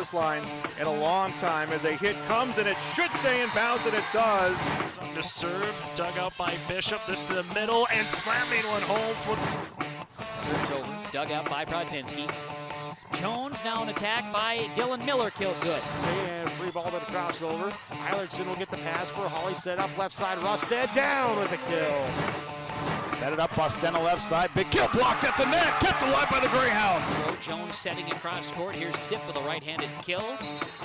this line in a long time as a hit comes, and it should stay in bounds, and it does. On the serve, dug out by Bishop. This to the middle, and slamming one home. Serves over, dug out by Brodzinski. Jones now an attack by Dylan Miller, killed good. And free ball to the crossover. Eilertson will get the pass for Hawley, set up left side. Rusted down with a kill. Set it up, Bostena left side. Big kill blocked at the net. Kept alive by the Greyhounds. So Jones setting across court. Here's Sip with a right-handed kill.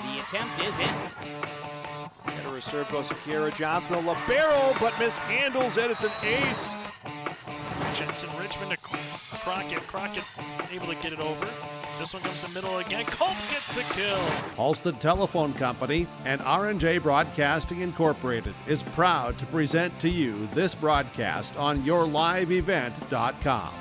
The attempt is in. Header serve goes to Kiera Johnson. A libero, but mishandles it. It's an ace. Jensen Richmond to Crockett. Crockett able to get it over. This one comes to the middle again. Cope gets the kill. Halstead Telephone Company and R&J Broadcasting Incorporated is proud to present to you this broadcast on yourliveevent.com.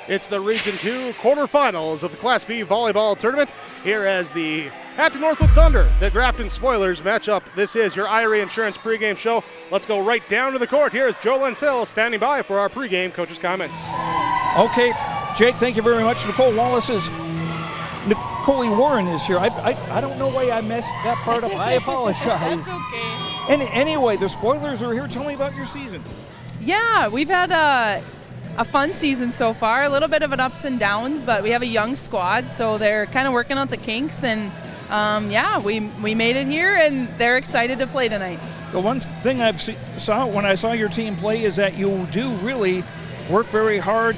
It's the Region 2 quarterfinals of the Class B volleyball tournament here as the Hatton Northwood Thunder, the Grafton Spoilers match up. This is your Irie Insurance pregame show. Let's go right down to the court. Here's Joe Lensil standing by for our pregame coaches' comments. Okay, Jake, thank you very much. Nicole Warren is here. I don't know why I messed that part up. I apologize. That's okay. Anyway, the Spoilers are here. Tell me about your season. Yeah, we've had a fun season so far. A little bit of an ups and downs, but we have a young squad, so they're kind of working out the kinks. And yeah, we made it here, and they're excited to play tonight. The one thing saw when I saw your team play is that you do really work very hard.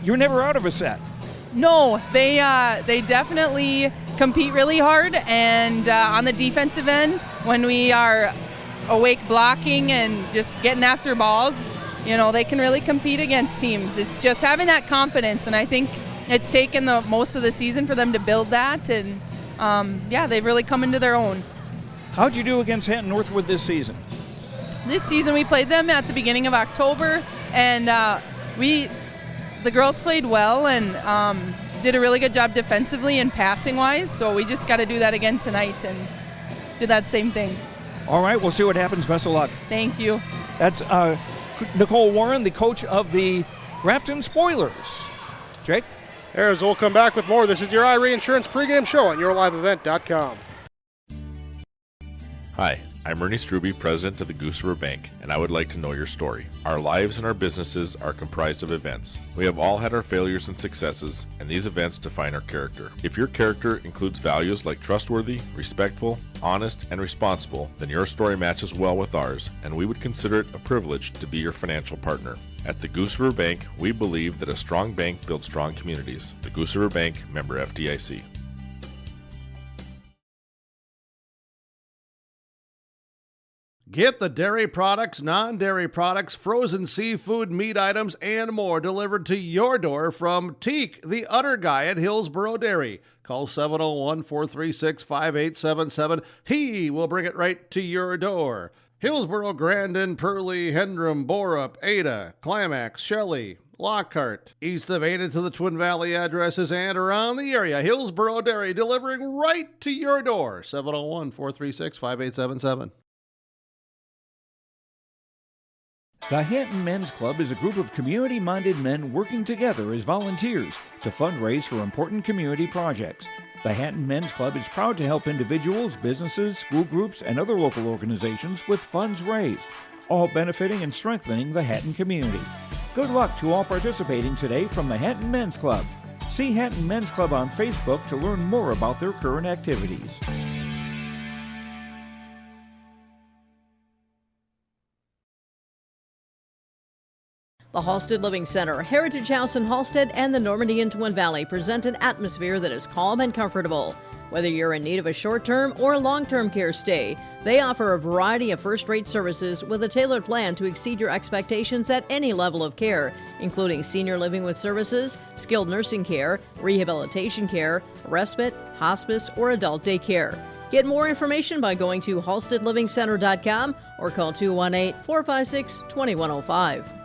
You're never out of a set. No, they definitely compete really hard, and on the defensive end, when we are awake blocking and just getting after balls, you know, they can really compete against teams. It's just having that confidence, and I think it's taken the most of the season for them to build that, and yeah, they've really come into their own. How'd you do against Hatton Northwood this season? This season we played them at the beginning of October, and the girls played well and did a really good job defensively and passing-wise, so we just got to do that again tonight and do that same thing. All right, we'll see what happens. Best of luck. Thank you. That's Nicole Warren, the coach of the Grafton Spoilers. Jake? As we'll come back with more. This is your Irie Insurance pregame show on yourliveevent.com. Hi, I'm Ernie Struby, president of the Goose River Bank, and I would like to know your story. Our lives and our businesses are comprised of events. We have all had our failures and successes, and these events define our character. If your character includes values like trustworthy, respectful, honest, and responsible, then your story matches well with ours, and we would consider it a privilege to be your financial partner. At the Goose River Bank, we believe that a strong bank builds strong communities. The Goose River Bank, member FDIC. Get the dairy products, non-dairy products, frozen seafood, meat items, and more delivered to your door from Teak, the Udder Guy at Hillsborough Dairy. Call 701-436-5877. He will bring it right to your door. Hillsborough, Grandin, Purley, Hendrum, Borup, Ada, Climax, Shelley, Lockhart. East of Ada to the Twin Valley addresses and around the area. Hillsborough Dairy delivering right to your door. 701-436-5877. The Hatton Men's Club is a group of community-minded men working together as volunteers to fundraise for important community projects. The Hatton Men's Club is proud to help individuals, businesses, school groups, and other local organizations with funds raised, all benefiting and strengthening the Hatton community. Good luck to all participating today from the Hatton Men's Club. See Hatton Men's Club on Facebook to learn more about their current activities. The Halstead Living Center, Heritage House in Halstead, and the Normandy in Twin Valley present an atmosphere that is calm and comfortable. Whether you're in need of a short-term or long-term care stay, they offer a variety of first-rate services with a tailored plan to exceed your expectations at any level of care, including senior living with services, skilled nursing care, rehabilitation care, respite, hospice, or adult day care. Get more information by going to halsteadlivingcenter.com or call 218-456-2105.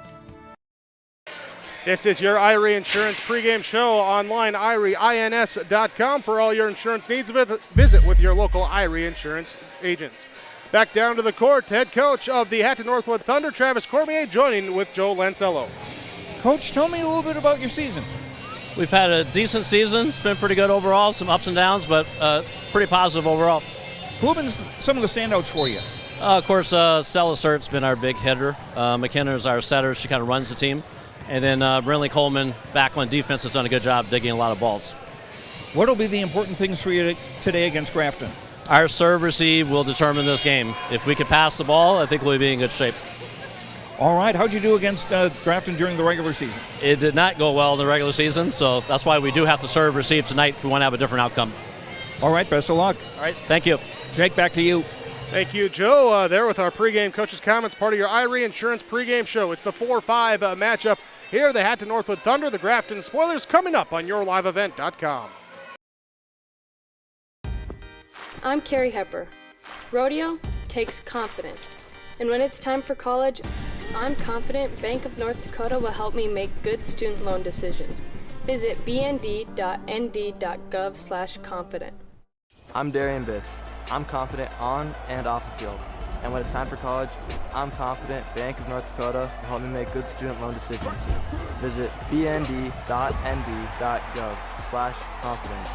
This is your Irie Insurance pregame show online, IrieINS.com. For all your insurance needs, visit with your local Irie Insurance agents. Back down to the court, head coach of the Hatton Northwood Thunder, Travis Cormier, joining with Joe Lancello. Coach, tell me a little bit about your season. We've had a decent season. It's been pretty good overall. Some ups and downs, but pretty positive overall. Who have been some of the standouts for you? Of course, Stella Surt's been our big hitter. McKenna is our setter. She kind of runs the team. And then Brinley Coleman, back on defense, has done a good job digging a lot of balls. What will be the important things for you today against Grafton? Our serve receive will determine this game. If we can pass the ball, I think we'll be in good shape. All right. How'd you do against Grafton during the regular season? It did not go well in the regular season, so that's why we do have to serve receive tonight if we want to have a different outcome. All right. Best of luck. All right. Thank you. Jake, back to you. Thank you, Joe. There with our pregame coaches' comments, part of your Irie Insurance pregame show. It's the 4-5 matchup here. The Hatton Northwood Thunder, the Grafton Spoilers, coming up on yourliveevent.com. I'm Carrie Hepper. Rodeo takes confidence. And when it's time for college, I'm confident Bank of North Dakota will help me make good student loan decisions. Visit bnd.nd.gov/confident. I'm Darian Bitts. I'm confident on and off the field. And when it's time for college, I'm confident Bank of North Dakota will help me make good student loan decisions. Visit bnd.nd.gov/confident.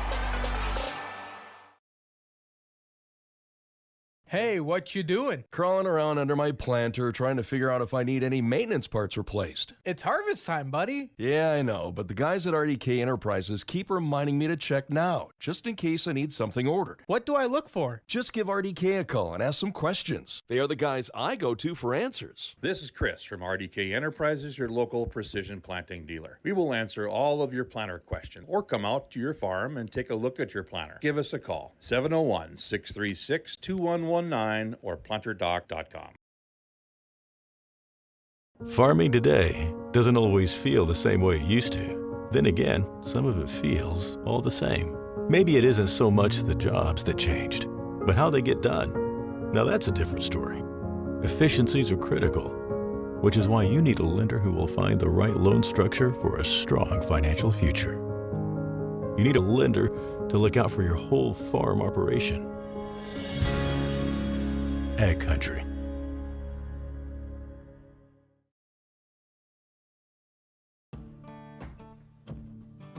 Hey, what you doing? Crawling around under my planter trying to figure out if I need any maintenance parts replaced. It's harvest time, buddy. Yeah, I know, but the guys at RDK Enterprises keep reminding me to check now, just in case I need something ordered. What do I look for? Just give RDK a call and ask some questions. They are the guys I go to for answers. This is Chris from RDK Enterprises, your local precision planting dealer. We will answer all of your planter questions or come out to your farm and take a look at your planter. Give us a call, 701-636-2119 or planterdoc.com. Farming today doesn't always feel the same way it used to. Then again, some of it feels all the same. Maybe it isn't so much the jobs that changed, but how they get done. Now that's a different story. Efficiencies are critical, which is why you need a lender who will find the right loan structure for a strong financial future. You need a lender to look out for your whole farm operation. Ag Country.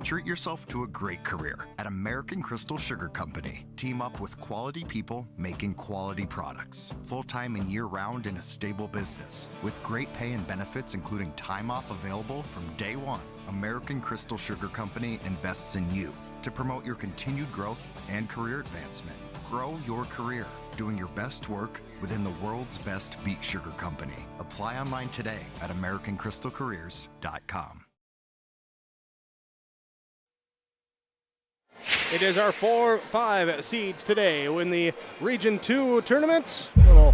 Treat yourself to a great career at American Crystal Sugar Company. Team up with quality people making quality products. Full-time and year-round in a stable business. With great pay and benefits including time off available from day one. American Crystal Sugar Company invests in you to promote your continued growth and career advancement. Grow your career, doing your best work within the world's best beet sugar company. Apply online today at AmericanCrystalCareers.com. It is our 4-5 seeds today in the Region 2 tournaments. Little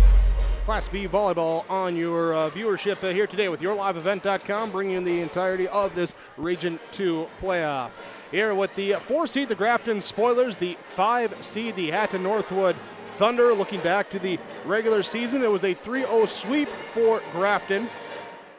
Class B volleyball on your viewership here today with yourliveevent.com, bringing you the entirety of this Region 2 playoff. Here with the 4 seed, the Grafton Spoilers, the 5 seed, the Hatton Northwood Thunder. Looking back to the regular season, it was a 3-0 sweep for Grafton.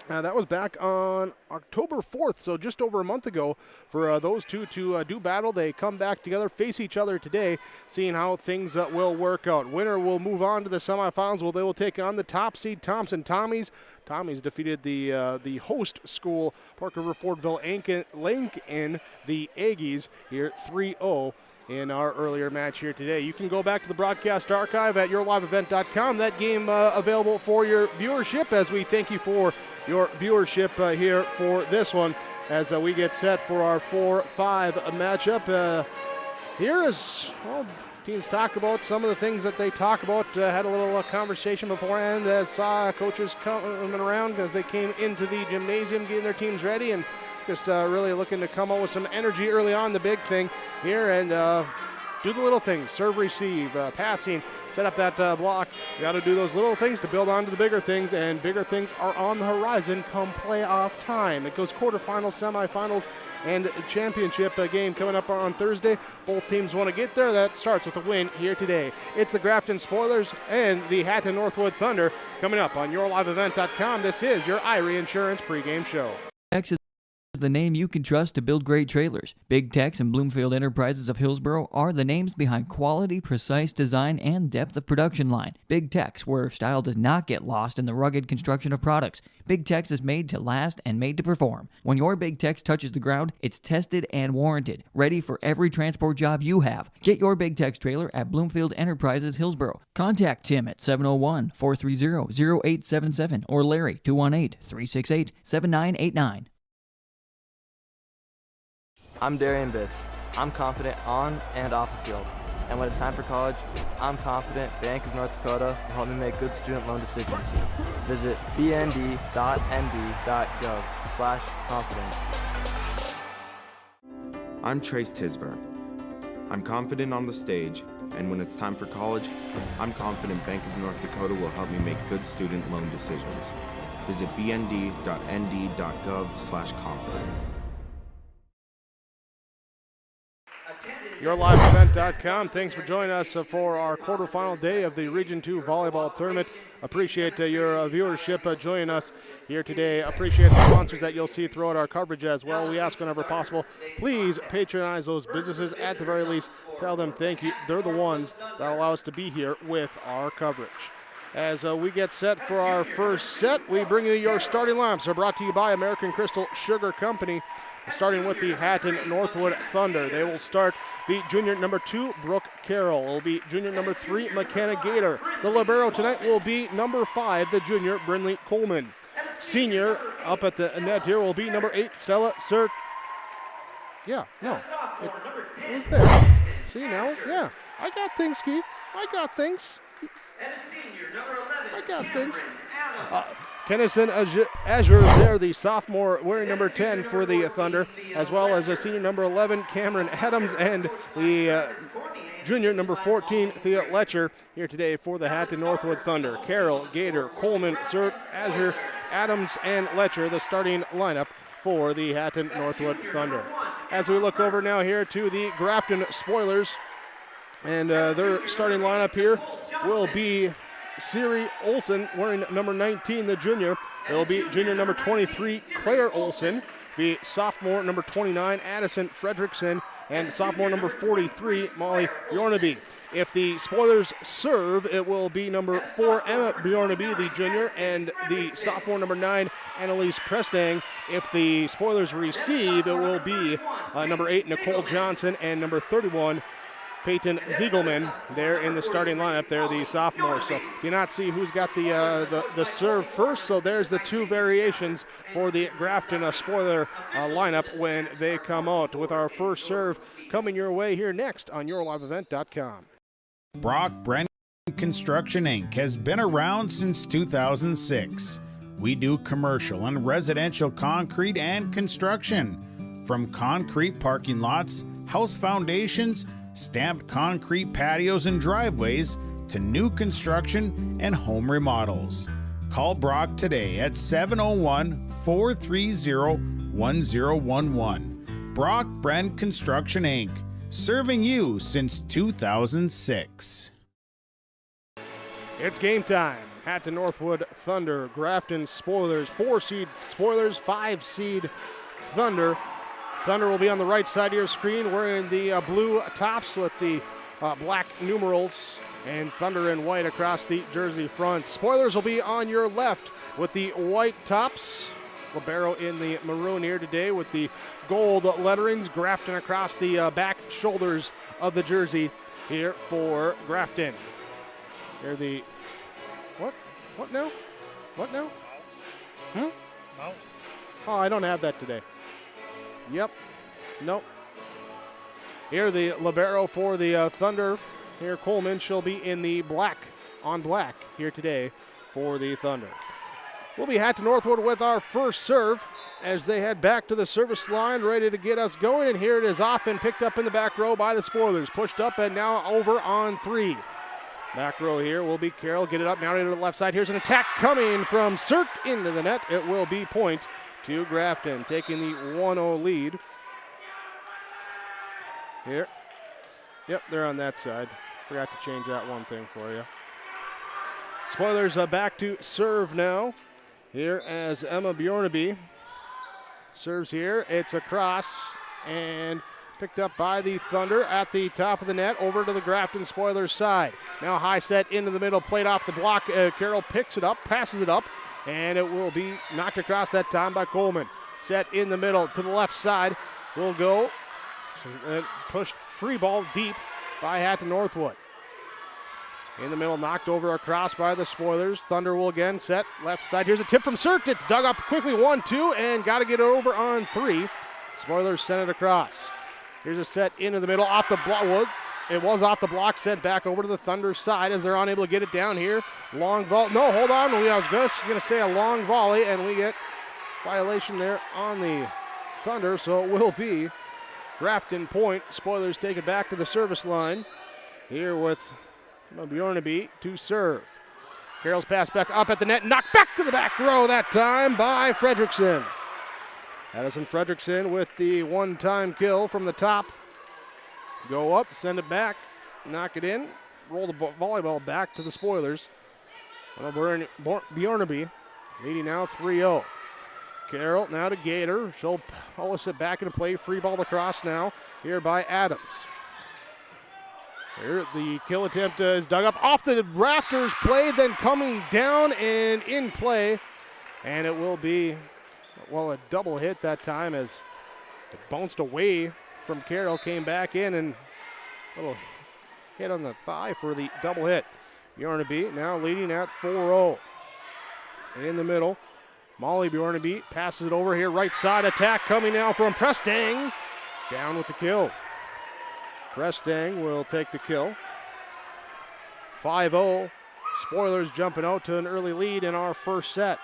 That was back on October 4th, so just over a month ago for those two to do battle. They come back together, face each other today, seeing how things will work out. Winner will move on to the semifinals, where they will take on the top seed Thompson Tommies. Tommies defeated the host school, Park River Fordville Lincoln, the Aggies, here 3-0. In our earlier match here today. You can go back to the broadcast archive at yourliveevent.com. That game available for your viewership, as we thank you for your viewership here for this one as we get set for our 4-5 matchup. Here is, well, teams talk about some of the things that they talk about. Had a little conversation beforehand as saw coaches coming around as they came into the gymnasium getting their teams ready and just really looking to come out with some energy early on, the big thing here, and do the little things, serve, receive, passing, set up that block. You got to do those little things to build on to the bigger things, and bigger things are on the horizon come playoff time. It goes quarterfinals, semifinals, and championship game coming up on Thursday. Both teams want to get there. That starts with a win here today. It's the Grafton Spoilers and the Hatton Northwood Thunder coming up on yourliveevent.com. This is your Irie Insurance pregame show. the name you can trust to build great trailers. Big Tex and Bloomfield Enterprises of Hillsboro are the names behind quality, precise design, and depth of production line. Big Tex, where style does not get lost in the rugged construction of products. Big Tex is made to last and made to perform. When your Big Tex touches the ground, it's tested and warranted, ready for every transport job you have. Get your Big Tex trailer at Bloomfield Enterprises Hillsboro. Contact Tim at 701-430-0877 or Larry 218-368-7989. I'm Darian Bitts. I'm confident on and off the field. And when it's time for college, I'm confident Bank of North Dakota will help me make good student loan decisions. Visit bnd.nb.gov/confident. I'm Trace Tisver. I'm confident on the stage, and when it's time for college, I'm confident Bank of North Dakota will help me make good student loan decisions. Visit bnd.nd.gov/confident. YourLiveEvent.com. Thanks for joining us for our quarterfinal day of the Region 2 Volleyball Tournament. Appreciate your viewership joining us here today. Appreciate the sponsors that you'll see throughout our coverage as well. We ask whenever possible, please patronize those businesses. At the very least, tell them thank you. They're the ones that allow us to be here with our coverage. As we get set for our first set, we bring you your starting lineups. They're brought to you by American Crystal Sugar Company. Starting with the Hatton Northwood Thunder. They will start the junior number 2, Brooke Carroll. It will be junior number 3, McKenna Gator. The libero tonight will be number 5, the junior, Brindley Coleman. Senior up at the net here will be number 8, Stella Surt. Yeah, no, it was there. See now, yeah, I got things, Keith. I got things. I got things. Kennison Azure there, the sophomore wearing number 10 for the Thunder, as well as a senior number 11, Cameron Adams, and the junior number 14, Thea Letcher, here today for the Hatton Northwood Thunder. Carroll, Gator, Coleman, Surt, Azure, Adams, and Letcher, the starting lineup for the Hatton Northwood Thunder. As we look over now here to the Grafton Spoilers, and their starting lineup here will be Siri Olson wearing number 19, the junior. It will be junior number 23, Claire Olson. The sophomore number 29, Addison Fredrickson. And sophomore number 43, Molly Bjornaby. If the Spoilers serve, it will be number 4, Emma Bjornaby, the junior, and the sophomore number 9, Annalise Prestang. If the Spoilers receive, it will be number 8, Nicole Johnson, and number 31, Peyton Ziegelman there in the starting lineup there, the sophomore. So do not see who's got the serve first. So there's the two variations for the Grafton Spoiler lineup when they come out, with our first serve coming your way here next on YourLiveEvent.com. Brock Brennan Construction Inc. has been around since 2006. We do commercial and residential concrete and construction, from concrete parking lots, house foundations, stamped concrete patios and driveways, to new construction and home remodels. Call Brock today at 701-430-1011. Brock Brennan Construction Inc., serving you since 2006. It's game time. Hatton Northwood Thunder, Grafton Spoilers, 4-seed Spoilers, 5-seed Thunder. Thunder will be on the right side of your screen wearing the blue tops with the black numerals, and Thunder in white across the jersey front. Spoilers will be on your left with the white tops. Libero in the maroon here today with the gold letterings. Grafton across the back shoulders of the jersey here for Grafton. Here the, what now? What now? Mouse. Oh, I don't have that today. Yep. Nope. Here the libero for the Thunder. Here Coleman, she'll be in the black on black here today for the Thunder. We'll be Hatton Northwood with our first serve as they head back to the service line, ready to get us going. And here it is, off and picked up in the back row by the Spoilers. Pushed up and now over on 3. Back row here will be Carroll. Get it up now to the left side. Here's an attack coming from Surt into the net. It will be point to Grafton, taking the 1-0 lead. Here. Yep, they're on that side. Forgot to change that one thing for you. Spoilers back to serve now. Here as Emma Bjornaby Serves here. It's across and picked up by the Thunder at the top of the net over to the Grafton Spoilers side. Now high set into the middle, played off the block. Carroll picks it up, passes it up, and it will be knocked across that time by Coleman. Set in the middle to the left side. Will go. Pushed free ball deep by Hatton Northwood. In the middle, knocked over across by the Spoilers. Thunder will again set left side. Here's a tip from Sirk. It's dug up quickly, 1-2, and got to get it over on 3. Spoilers send it across. Here's a set into the middle, off the block. It was off the block, sent back over to the Thunder side as they're unable to get it down here. Long volley. No, hold on. I was just going to say a long volley, and we get violation there on the Thunder, so it will be Grafton point. Spoilers take it back to the service line here with Bjornaby to serve. Carroll's pass back up at the net, knocked back to the back row that time by Fredrickson. Addison Fredrickson with the one-time kill from the top. Go up, send it back, knock it in, roll the volleyball back to the Spoilers. Bjornaby leading now 3-0. Carroll now to Gator. She'll polish it back into play. Free ball across now here by Adams. Here the kill attempt is dug up off the rafters, played, then coming down and in play. And it will be, a double hit that time as it bounced away from Carroll, came back in, and a little hit on the thigh for the double hit. Bjornaby now leading at 4-0. In the middle, Molly Bjornaby passes it over here, right side attack coming now from Prestang. Down with the kill. Prestang will take the kill. 5-0. Spoilers jumping out to an early lead in our first set.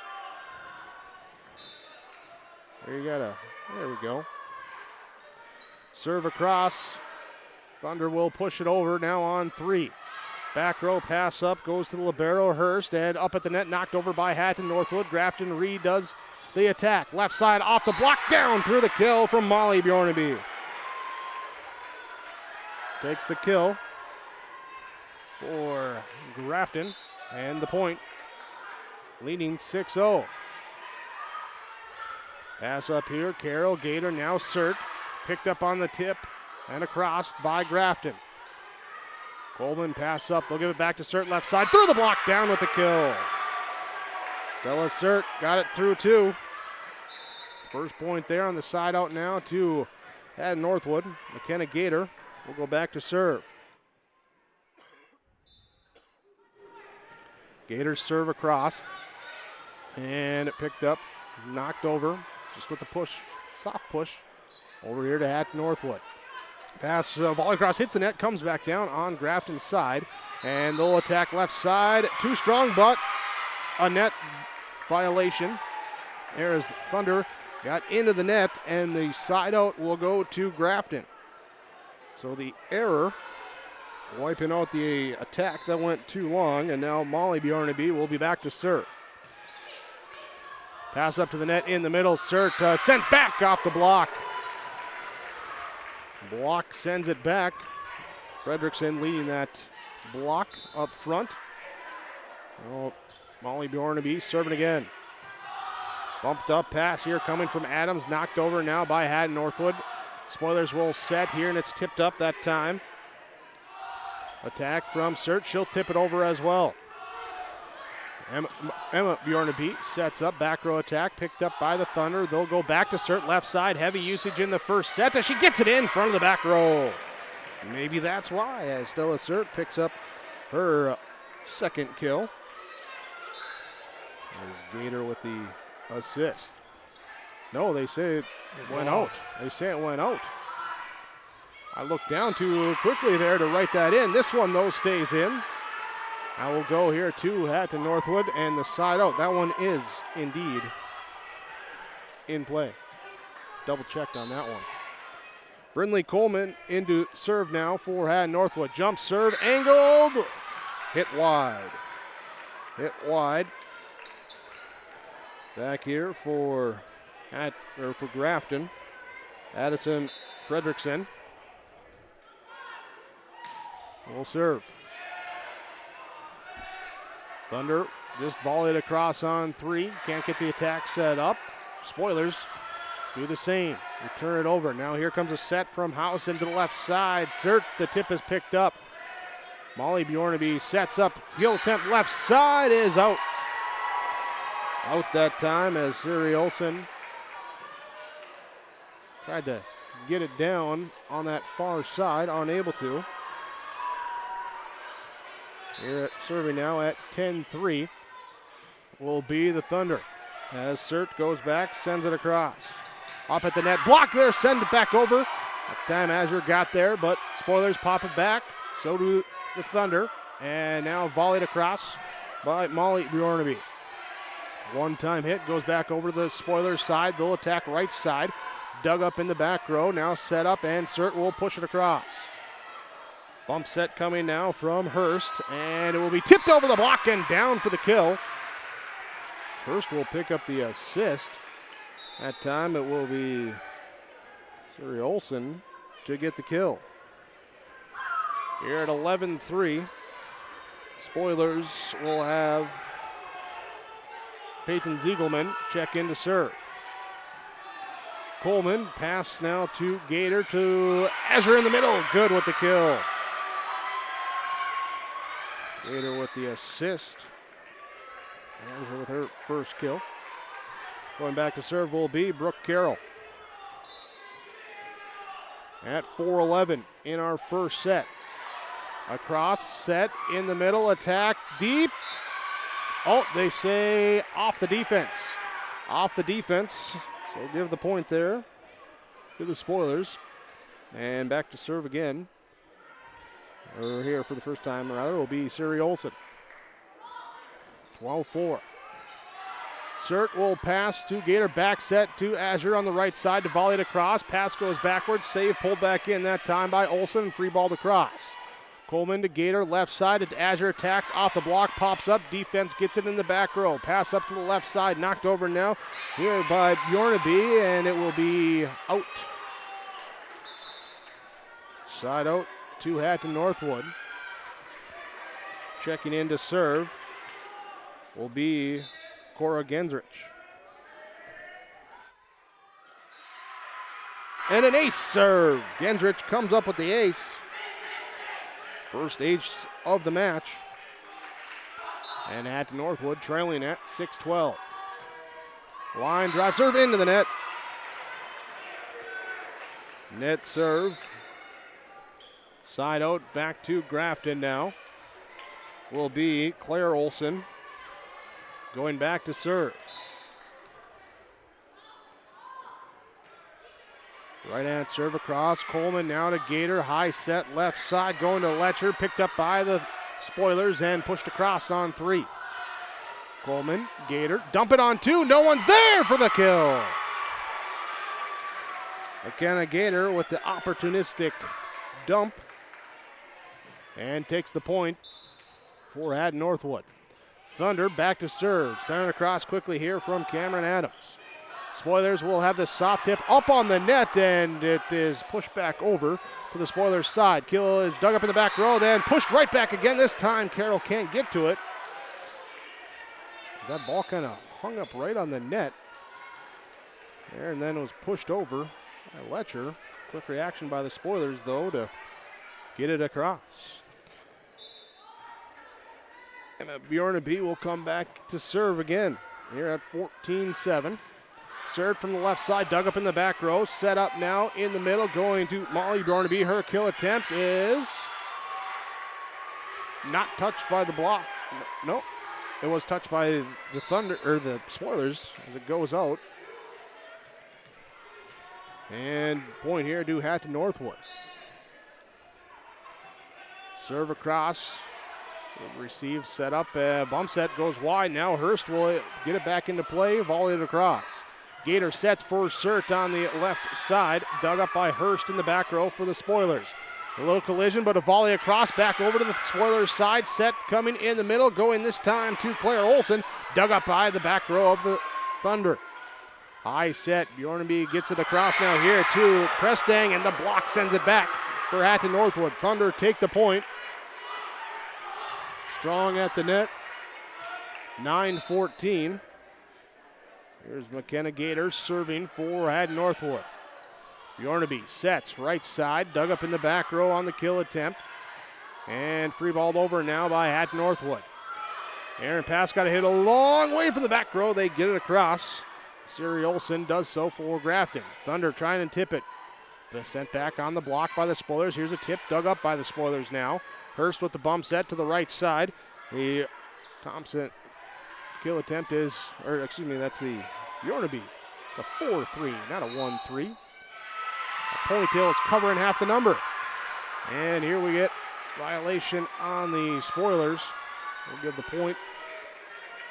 There we go. Serve across. Thunder will push it over now on 3. Back row pass up, goes to the libero Hurst, and up at the net, knocked over by Hatton Northwood. Grafton redoes the attack. Left side off the block, down through the kill from Molly Bjornaby. Takes the kill for Grafton, and the point, leading 6-0. Pass up here, Carroll, Gator, now Sert. Picked up on the tip and across by Grafton. Coleman pass up, they'll give it back to Sert, left side, through the block, down with the kill. Stella Sert got it through 2. First point there on the side out now to Hatton Northwood. McKenna Gator will go back to serve. Gator's serve across, and it picked up, knocked over, just with the push, soft push, over here to Hatton Northwood. Pass, volley across, hits the net, comes back down on Grafton's side, and they'll attack left side. Too strong, but a net violation. There's Thunder, got into the net, and the side out will go to Grafton. So the error, wiping out the attack that went too long, and now Molly Bjornaby will be back to serve. Pass up to the net in the middle, Sert sent back off the block. Block sends it back. Fredrickson leading that block up front. Oh, Molly Bjornaby serving again. Bumped up pass here coming from Adams, knocked over now by Hatton Northwood. Spoilers will set here, and it's tipped up that time. Attack from Sert, she'll tip it over as well. Emma Bjornaby sets up, back row attack, picked up by the Thunder. They'll go back to Sert, left side, heavy usage in the first set as she gets it in front of the back row. Maybe that's why, as Stella Sert picks up her second kill. There's Gator with the assist. No, they say it went out. They say it went out. I looked down too quickly there to write that in. This one, though, stays in. I will go here to Hatton Northwood, and the side out. That one is indeed in play. Double checked on that one. Brindley Coleman into serve now for Hatton Northwood. Jump serve, angled, hit wide. Hit wide. Back here for Grafton. Addison Fredrickson will serve. Thunder just volleyed across on 3. Can't get the attack set up. Spoilers do the same. We turn it over. Now here comes a set from Housen to the left side. Sert, the tip is picked up. Molly Bjornaby sets up. Kill attempt left side is out. Out that time as Suri Olsen tried to get it down on that far side, unable to. Here at serving now at 10-3 will be the Thunder. As Sert goes back, sends it across. Up at the net, block there, send it back over. That time Azure got there, but Spoilers pop it back. So do the Thunder. And now volleyed across by Molly Bjornaby. One-time hit, goes back over to the Spoilers side. They'll attack right side. Dug up in the back row, now set up, and Sert will push it across. Bump set coming now from Hurst, and it will be tipped over the block and down for the kill. Hurst will pick up the assist. That time it will be Suri Olsen to get the kill. Here at 11-3, Spoilers will have Peyton Ziegelman check in to serve. Coleman pass now to Gator to Azure in the middle. Good with the kill. Gator with the assist. Azure with her first kill. Going back to serve will be Brooke Carroll. At 4-11 in our first set. Across, set, in the middle, attack, deep. Oh, they say off the defense. Off the defense. So give the point there to the Spoilers. And back to serve again. Or here for the first time, rather, will be Suri Olsen. 12-4. Sert will pass to Gator, back set to Azure on the right side to volley it across. Pass goes backwards, save, pulled back in that time by Olsen, free ball across. Coleman to Gator, left side to Azure, attacks off the block, pops up, defense gets it in the back row. Pass up to the left side, knocked over now here by Bjornaby, and it will be out. Side out to Hatton Northwood. Checking in to serve will be Cora Gensrich. And an ace serve. Gensrich comes up with the ace. First ace of the match. And Hatton Northwood trailing at 6-12. Line drive serve into the net. Net serve. Side out back to Grafton now. Will be Claire Olsen. Going back to serve. Right hand serve across. Coleman now to Gator. High set left side going to Letcher. Picked up by the Spoilers and pushed across on 3. Coleman, Gator, dump it on 2. No one's there for the kill. McKenna Gator with the opportunistic dump and takes the point for Hatton Northwood. Thunder back to serve. Sent across quickly here from Cameron Adams. Spoilers will have the soft tip up on the net, and it is pushed back over to the Spoilers side. Kill is dug up in the back row, then pushed right back again. This time Carroll can't get to it. That ball kind of hung up right on the net there, and then was pushed over by Letcher. Quick reaction by the Spoilers, though, to get it across. And Bjornaby will come back to serve again here at 14-7. Served from the left side, dug up in the back row, set up now in the middle, going to Molly Bjornaby. Her kill attempt is not touched by the block. No, it was touched by the Thunder or the Spoilers as it goes out. And point here to Hatton Northwood. Serve across. Receive, set up, bump set goes wide. Now Hurst will get it back into play, volley it across. Gator sets for Sert on the left side, dug up by Hurst in the back row for the Spoilers. A little collision, but a volley across, back over to the Spoilers side, set coming in the middle, going this time to Claire Olsen, dug up by the back row of the Thunder. High set, Bjornaby gets it across now here to Prestang, and the block sends it back for Hatton Northwood. Thunder take the point. Strong at the net, 9-14. Here's McKenna Gator serving for Hatton Northwood. Bjornaby sets right side, dug up in the back row on the kill attempt. And free balled over now by Hatton Northwood. Aaron pass got to hit a long way from the back row. They get it across. Siri Olsen does so for Grafton. Thunder trying to tip it. Sent back on the block by the Spoilers. Here's a tip dug up by the Spoilers now. Hurst with the bump set to the right side. The Thompson kill attempt is, that's the Bjornaby. It's a 4-3, not a 1-3. Ponytail is covering half the number. And here we get violation on the Spoilers. We'll give the point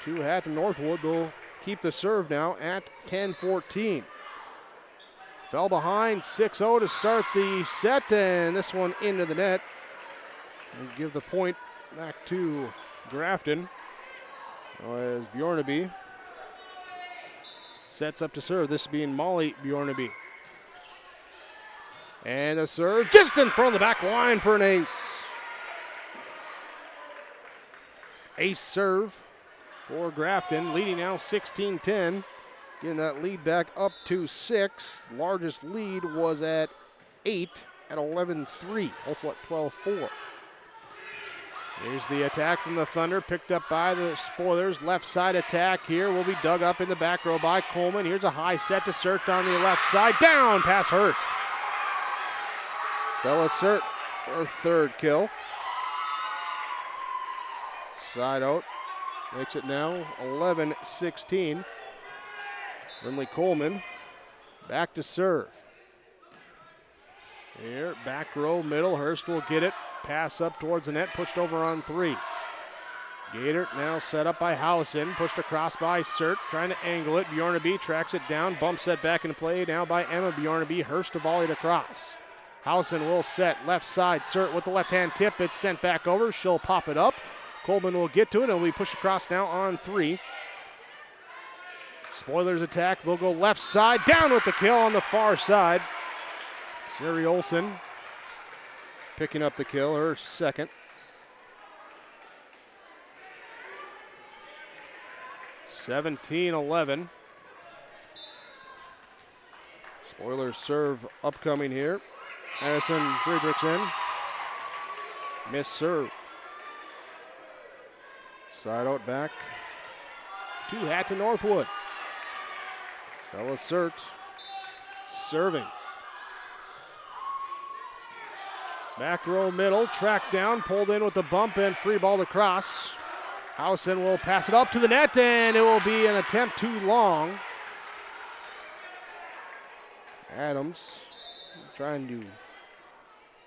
to Hatton Northwood. They'll keep the serve now at 10-14. Fell behind 6-0 to start the set, and this one into the net. And give the point back to Grafton as Bjornaby sets up to serve. This being Molly Bjornaby. And a serve just in front of the back line for an ace. Ace serve for Grafton, leading now 16-10. Getting that lead back up to 6. Largest lead was at 8 at 11-3. Also at 12-4. Here's the attack from the Thunder, picked up by the Spoilers. Left side attack here will be dug up in the back row by Coleman. Here's a high set to Sert on the left side. Down past Hurst. Stella Sert, her third kill. Side out. Makes it now 11-16. Brinley Coleman back to serve. Here, back row, middle. Hurst will get it. Pass up towards the net, pushed over on 3. Gator now set up by Howson, pushed across by Sert, trying to angle it. Bjornaby tracks it down, bump set back into play now by Emma Bjornaby. Hurst to volley it across. Howson will set left side. Sert with the left hand tip. It's sent back over. She'll pop it up. Coleman will get to it. It'll be pushed across now on 3. Spoilers attack. They'll go left side. Down with the kill on the far side. Siri Olsen picking up the kill, her second. (17-11). Spoilers serve upcoming here. Addison Friedrichsen. Miss serve. Side out back to Hatton Northwood. Stella Sert serving. Back row middle, tracked down, pulled in with the bump and free ball across. Howson will pass it up to the net, and it will be an attempt too long. Adams trying to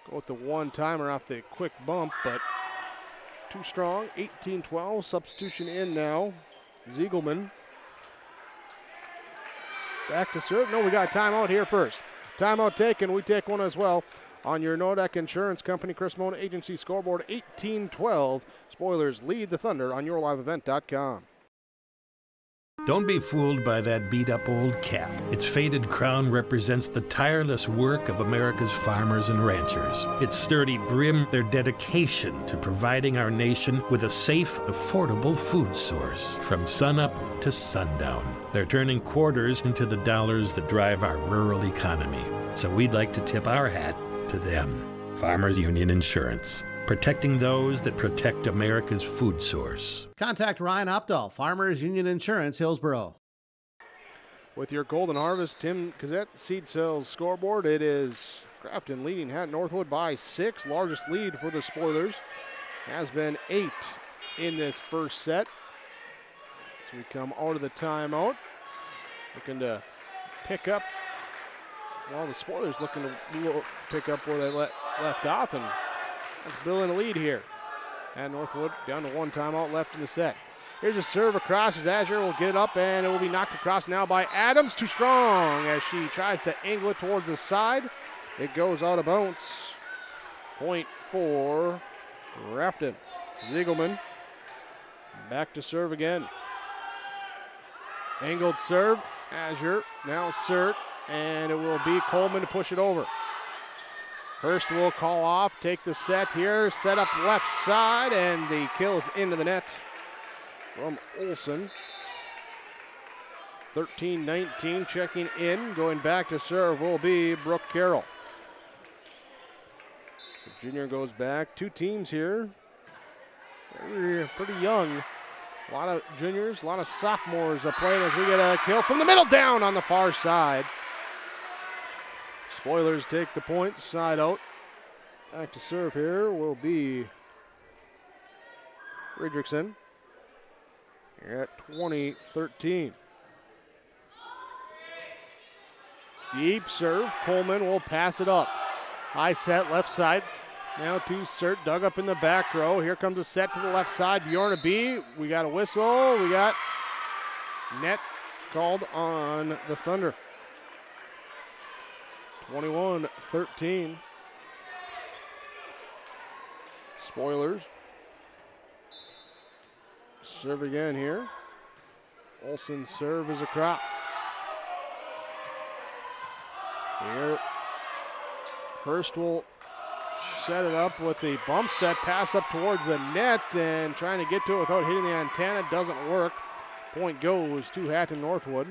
go with the one-timer off the quick bump, but too strong. 18-12, substitution in now. Ziegelman back to serve. No, we got a timeout here first. Timeout taken, we take one as well. On your Nodak Insurance Company, Chris Mona Agency scoreboard, 18-12. Spoilers lead the Thunder on yourliveevent.com. Don't be fooled by that beat-up old cap. Its faded crown represents the tireless work of America's farmers and ranchers. Its sturdy brim, their dedication to providing our nation with a safe, affordable food source from sunup to sundown. They're turning quarters into the dollars that drive our rural economy. So we'd like to tip our hat to them. Farmers Union Insurance, protecting those that protect America's food source. Contact Ryan Opdahl, Farmers Union Insurance, Hillsboro. With your Golden Harvest Tim Cassette seed sales scoreboard, it is Grafton leading Hatton Northwood by 6. Largest lead for the Spoilers has been 8 in this first set. So we come out of the timeout, looking to pick up. Well, the Spoilers looking to pick up where they left off, and that's building a lead here. And Northwood down to one timeout left in the set. Here's a serve across as Azure will get it up, and it will be knocked across now by Adams. Too strong as she tries to angle it towards the side. It goes out of bounds. Point for Grafton. Ziegelman back to serve again. Angled serve. Azure now Sert. And it will be Coleman to push it over. Hurst will call off, take the set here, set up left side, and the kill is into the net from Olsen. 13-19, checking in. Going back to serve will be Brooke Carroll. So junior goes back. Two teams here. They're pretty young. A lot of juniors, a lot of sophomores playing as we get a kill from the middle down on the far side. Spoilers take the point, side out. Back to serve here will be Fredrickson. Here at 20-13. Deep serve. Coleman will pass it up. High set left side. Now to Sert, dug up in the back row. Here comes a set to the left side. Bjorna B. We got a whistle. We got net called on the Thunder. 21-13. Spoilers. Serve again here. Olsen serve is across. Here, Hurst will set it up with the bump set, pass up towards the net, and trying to get to it without hitting the antenna. Doesn't work. Point goes to Hatton Northwood.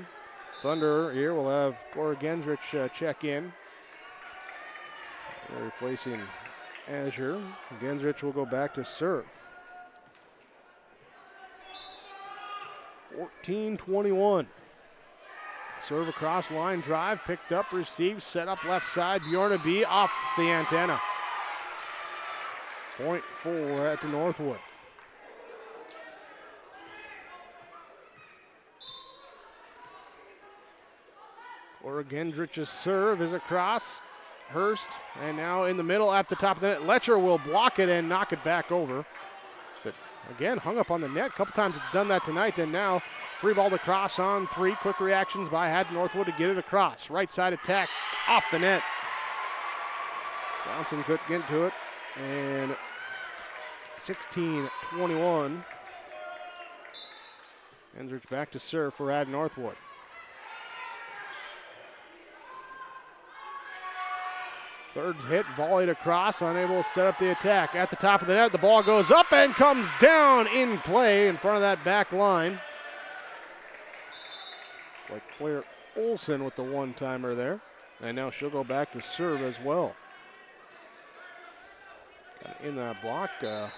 Thunder here will have Cora Gensrich check in. They're replacing Azure. Gensrich will go back to serve. 14-21. Serve across line drive, picked up, received, set up left side. Bjorna B off the antenna. Point for at the Northwood. Gendrich's serve is across. Hurst, and now in the middle at the top of the net. Letcher will block it and knock it back over. So again, hung up on the net. A couple times it's done that tonight, and now free ball to cross on three. Quick reactions by Hatton Northwood to get it across. Right side attack off the net. Johnson couldn't get to it. And 16-21. Gendrich back to serve for Hatton Northwood. Third hit, volleyed across, unable to set up the attack. At the top of the net, the ball goes up and comes down in play in front of that back line. Like Claire Olsen with the one-timer there. And now she'll go back to serve as well. In that block, they're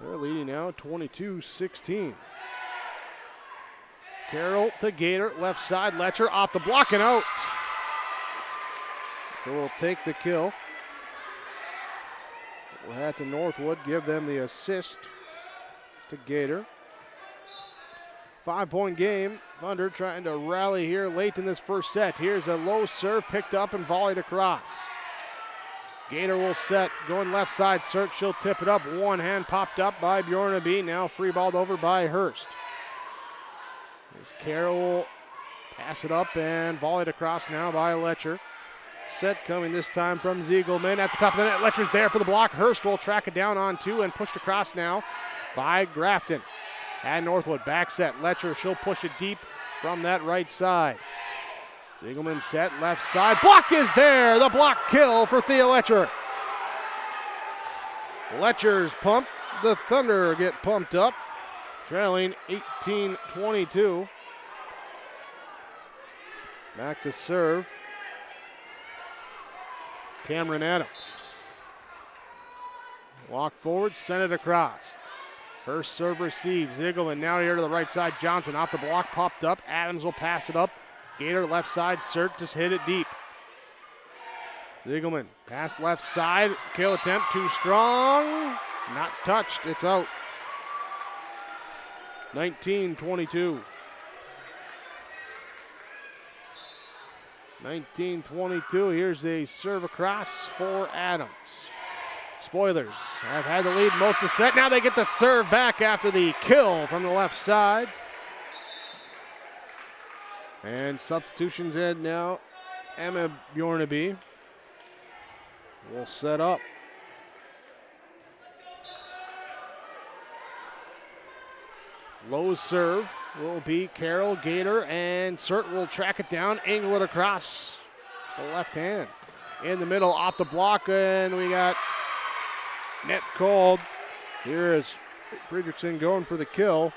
leading now 22-16. Carroll to Gator, left side, Letcher off the block and out. So we'll take the kill. We'll have to Northwood give them the assist to Gator. 5-point game. Thunder trying to rally here late in this first set. Here's a low serve picked up and volleyed across. Gator will set, going left side. Search, she'll tip it up. One hand popped up by Bjorna B. Now free balled over by Hurst. There's Carroll, pass it up and volleyed across now by Letcher. Set coming this time from Ziegelman. At the top of the net, Letcher's there for the block. Hurst will track it down on two and pushed across now by Grafton. And Northwood back set. Letcher, she'll push it deep from that right side. Ziegelman set, left side. Block is there. The block kill for Thea Letcher. Letcher's pumped. The Thunder get pumped up. Trailing 18-22. Back to serve. Cameron Adams. Walk forward, send it across. First serve receives. Ziegelman now here to the right side. Johnson off the block, popped up. Adams will pass it up. Gator left side, Sert just hit it deep. Ziegelman, pass left side. Kill attempt, too strong. Not touched, it's out. 19-22. 19-22, here's a serve across for Adams. Spoilers have had the lead most of the set. Now they get the serve back after the kill from the left side. And substitutions in now. Emma Bjornaby will set up. Low serve will be Carroll, Gator, and Sert will track it down, angle it across the left hand. In the middle, off the block, and we got net called. Here is Fredrickson going for the kill.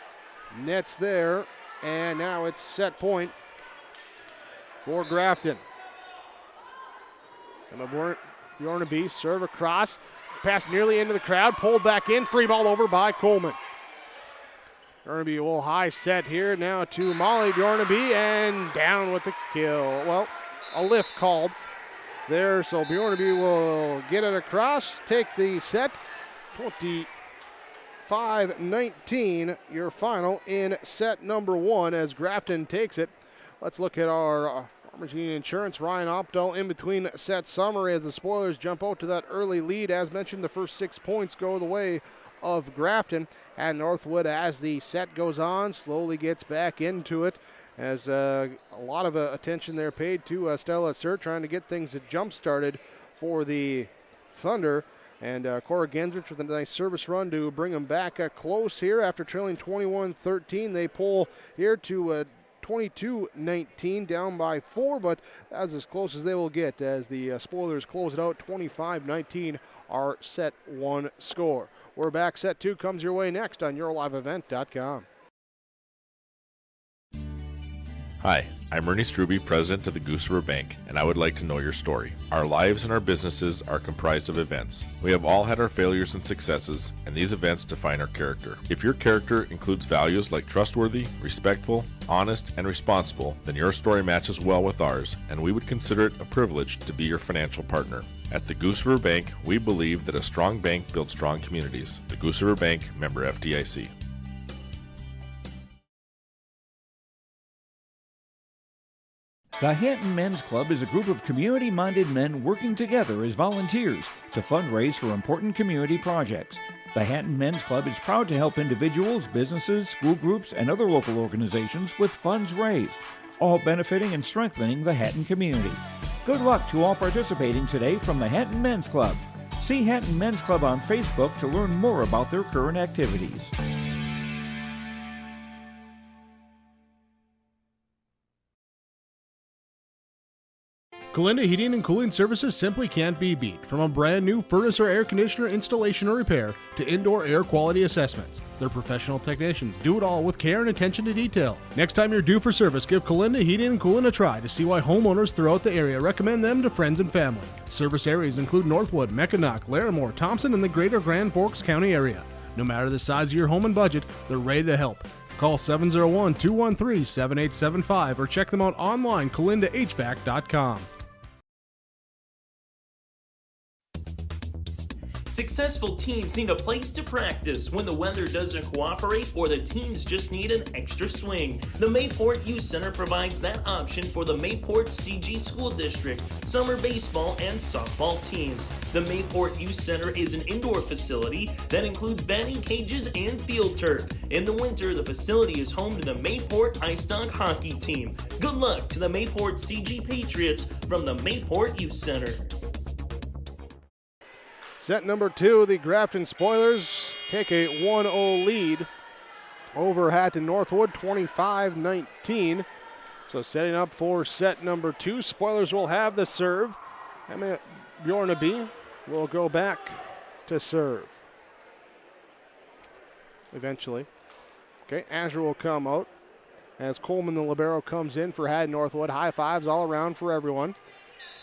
Nets there, and now it's set point for Grafton. And Bjornaby serve across, pass nearly into the crowd, pulled back in, free ball over by Coleman. Bjornaby a little high set here, now to Molly Bjornaby, and down with the kill. Well, a lift called there, so Bjornaby will get it across, take the set. 25-19, your final in set number 1 as Grafton takes it. Let's look at our Farmers Union Insurance. Ryan Opdahl in between set summary as the Spoilers jump out to that early lead. As mentioned, the first 6 points go the way of Grafton. And Northwood, as the set goes on, slowly gets back into it as a lot of attention there paid to Stella Sir, trying to get things jump started for the Thunder. And Cora Gensrich with a nice service run to bring them back close here after trailing 21-13. They pull here to 22-19, down by 4, but that's as close as they will get as the Spoilers close it out. 25-19, our set 1 score. We're back. Set 2 comes your way next on YourLiveEvent.com. Hi, I'm Ernie Struby, president of the Goose River Bank, and I would like to know your story. Our lives and our businesses are comprised of events. We have all had our failures and successes, and these events define our character. If your character includes values like trustworthy, respectful, honest, and responsible, then your story matches well with ours, and we would consider it a privilege to be your financial partner. At the Goose River Bank, we believe that a strong bank builds strong communities. The Goose River Bank, member FDIC. The Hatton Men's Club is a group of community-minded men working together as volunteers to fundraise for important community projects. The Hatton Men's Club is proud to help individuals, businesses, school groups, and other local organizations with funds raised, all benefiting and strengthening the Hatton community. Good luck to all participating today from the Hatton Men's Club. See Hatton Men's Club on Facebook to learn more about their current activities. Colinda Heating and Cooling Services simply can't be beat. From a brand new furnace or air conditioner installation or repair to indoor air quality assessments, their professional technicians do it all with care and attention to detail. Next time you're due for service, give Colinda Heating and Cooling a try to see why homeowners throughout the area recommend them to friends and family. Service areas include Northwood, Mackinac, Larimore, Thompson, and the greater Grand Forks County area. No matter the size of your home and budget, they're ready to help. Call 701-213-7875 or check them out online, colindahvac.com. Successful teams need a place to practice when the weather doesn't cooperate or the teams just need an extra swing. The Mayport Youth Center provides that option for the Mayport CG School District, summer baseball and softball teams. The Mayport Youth Center is an indoor facility that includes batting cages and field turf. In the winter, the facility is home to the Mayport Ice Dog hockey team. Good luck to the Mayport CG Patriots from the Mayport Youth Center. Set number 2, the Grafton Spoilers take a 1-0 lead over Hatton Northwood, 25-19. So setting up for set number 2, Spoilers will have the serve. Bjornaby will go back to serve eventually. Okay, Azure will come out as Coleman, the libero, comes in for Hatton Northwood. High fives all around for everyone.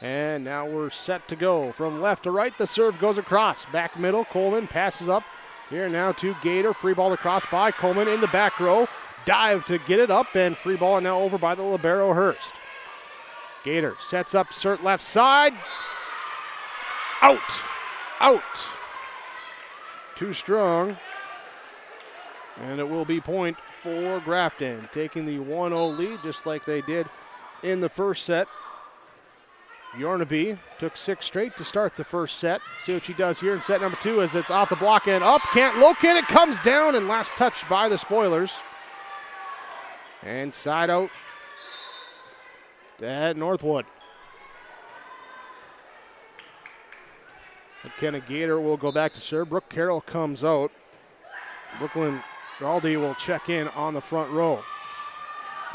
And now we're set to go. From left to right, the serve goes across. Back middle, Coleman passes up. Here now to Gator. Free ball across by Coleman in the back row. Dive to get it up, and free ball now over by the libero, Hurst. Gator sets up, Cert left side. Out. Too strong. And it will be point for Grafton, taking the 1-0 lead just like they did in the first set. Bjornaby took 6 straight to start the first set. See what she does here in set number 2 as it's off the block and up. Can't locate it, comes down, and last touch by the Spoilers. And side out to Northwood. McKenna Gator will go back to serve. Brooke Carroll comes out. Brooklyn Galdi will check in on the front row.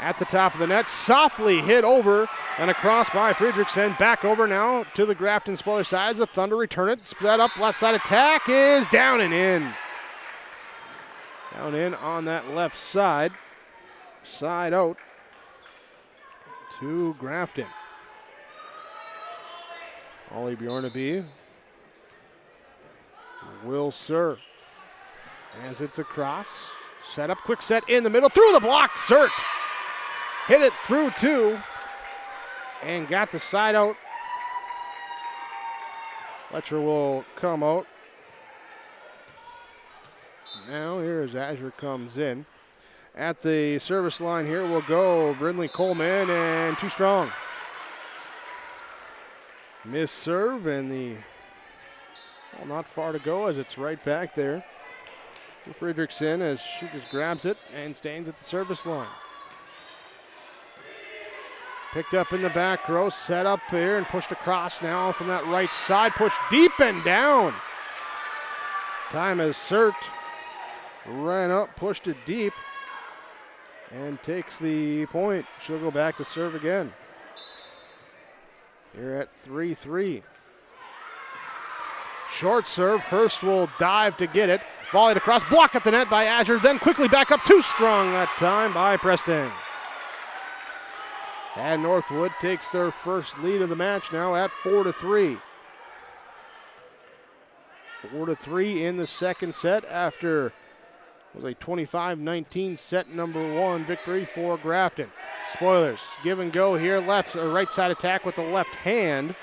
At the top of the net, softly hit over and across by Friedrichsen. Back over now to the Grafton Spoiler side as the Thunder return it. Split up, left side attack is down and in. Down in on that left side. Side out to Grafton. Ollie Bjornaby will serve. As it's across. Set up, quick set in the middle. Through the block, Sert. Hit it through two. And got the side out. Fletcher will come out. Now here as Azure comes in. At the service line here will go Brindley Coleman, and too strong. Miss serve, and not far to go as it's right back there. Fredrickson as she just grabs it and stands at the service line. Picked up in the back row, set up here and pushed across now from that right side. Pushed deep and down. Time as Sert ran up, pushed it deep, and takes the point. She'll go back to serve again. Here at 3-3. Short serve. Hurst will dive to get it. Volleyed across, block at the net by Azure, then quickly back up. Too strong that time by Preston. And Northwood takes their first lead of the match now at 4-3. 4-3 in the second set after it was a 25-19 set number one victory for Grafton. Spoilers give and go here, left or right side attack with the left hand.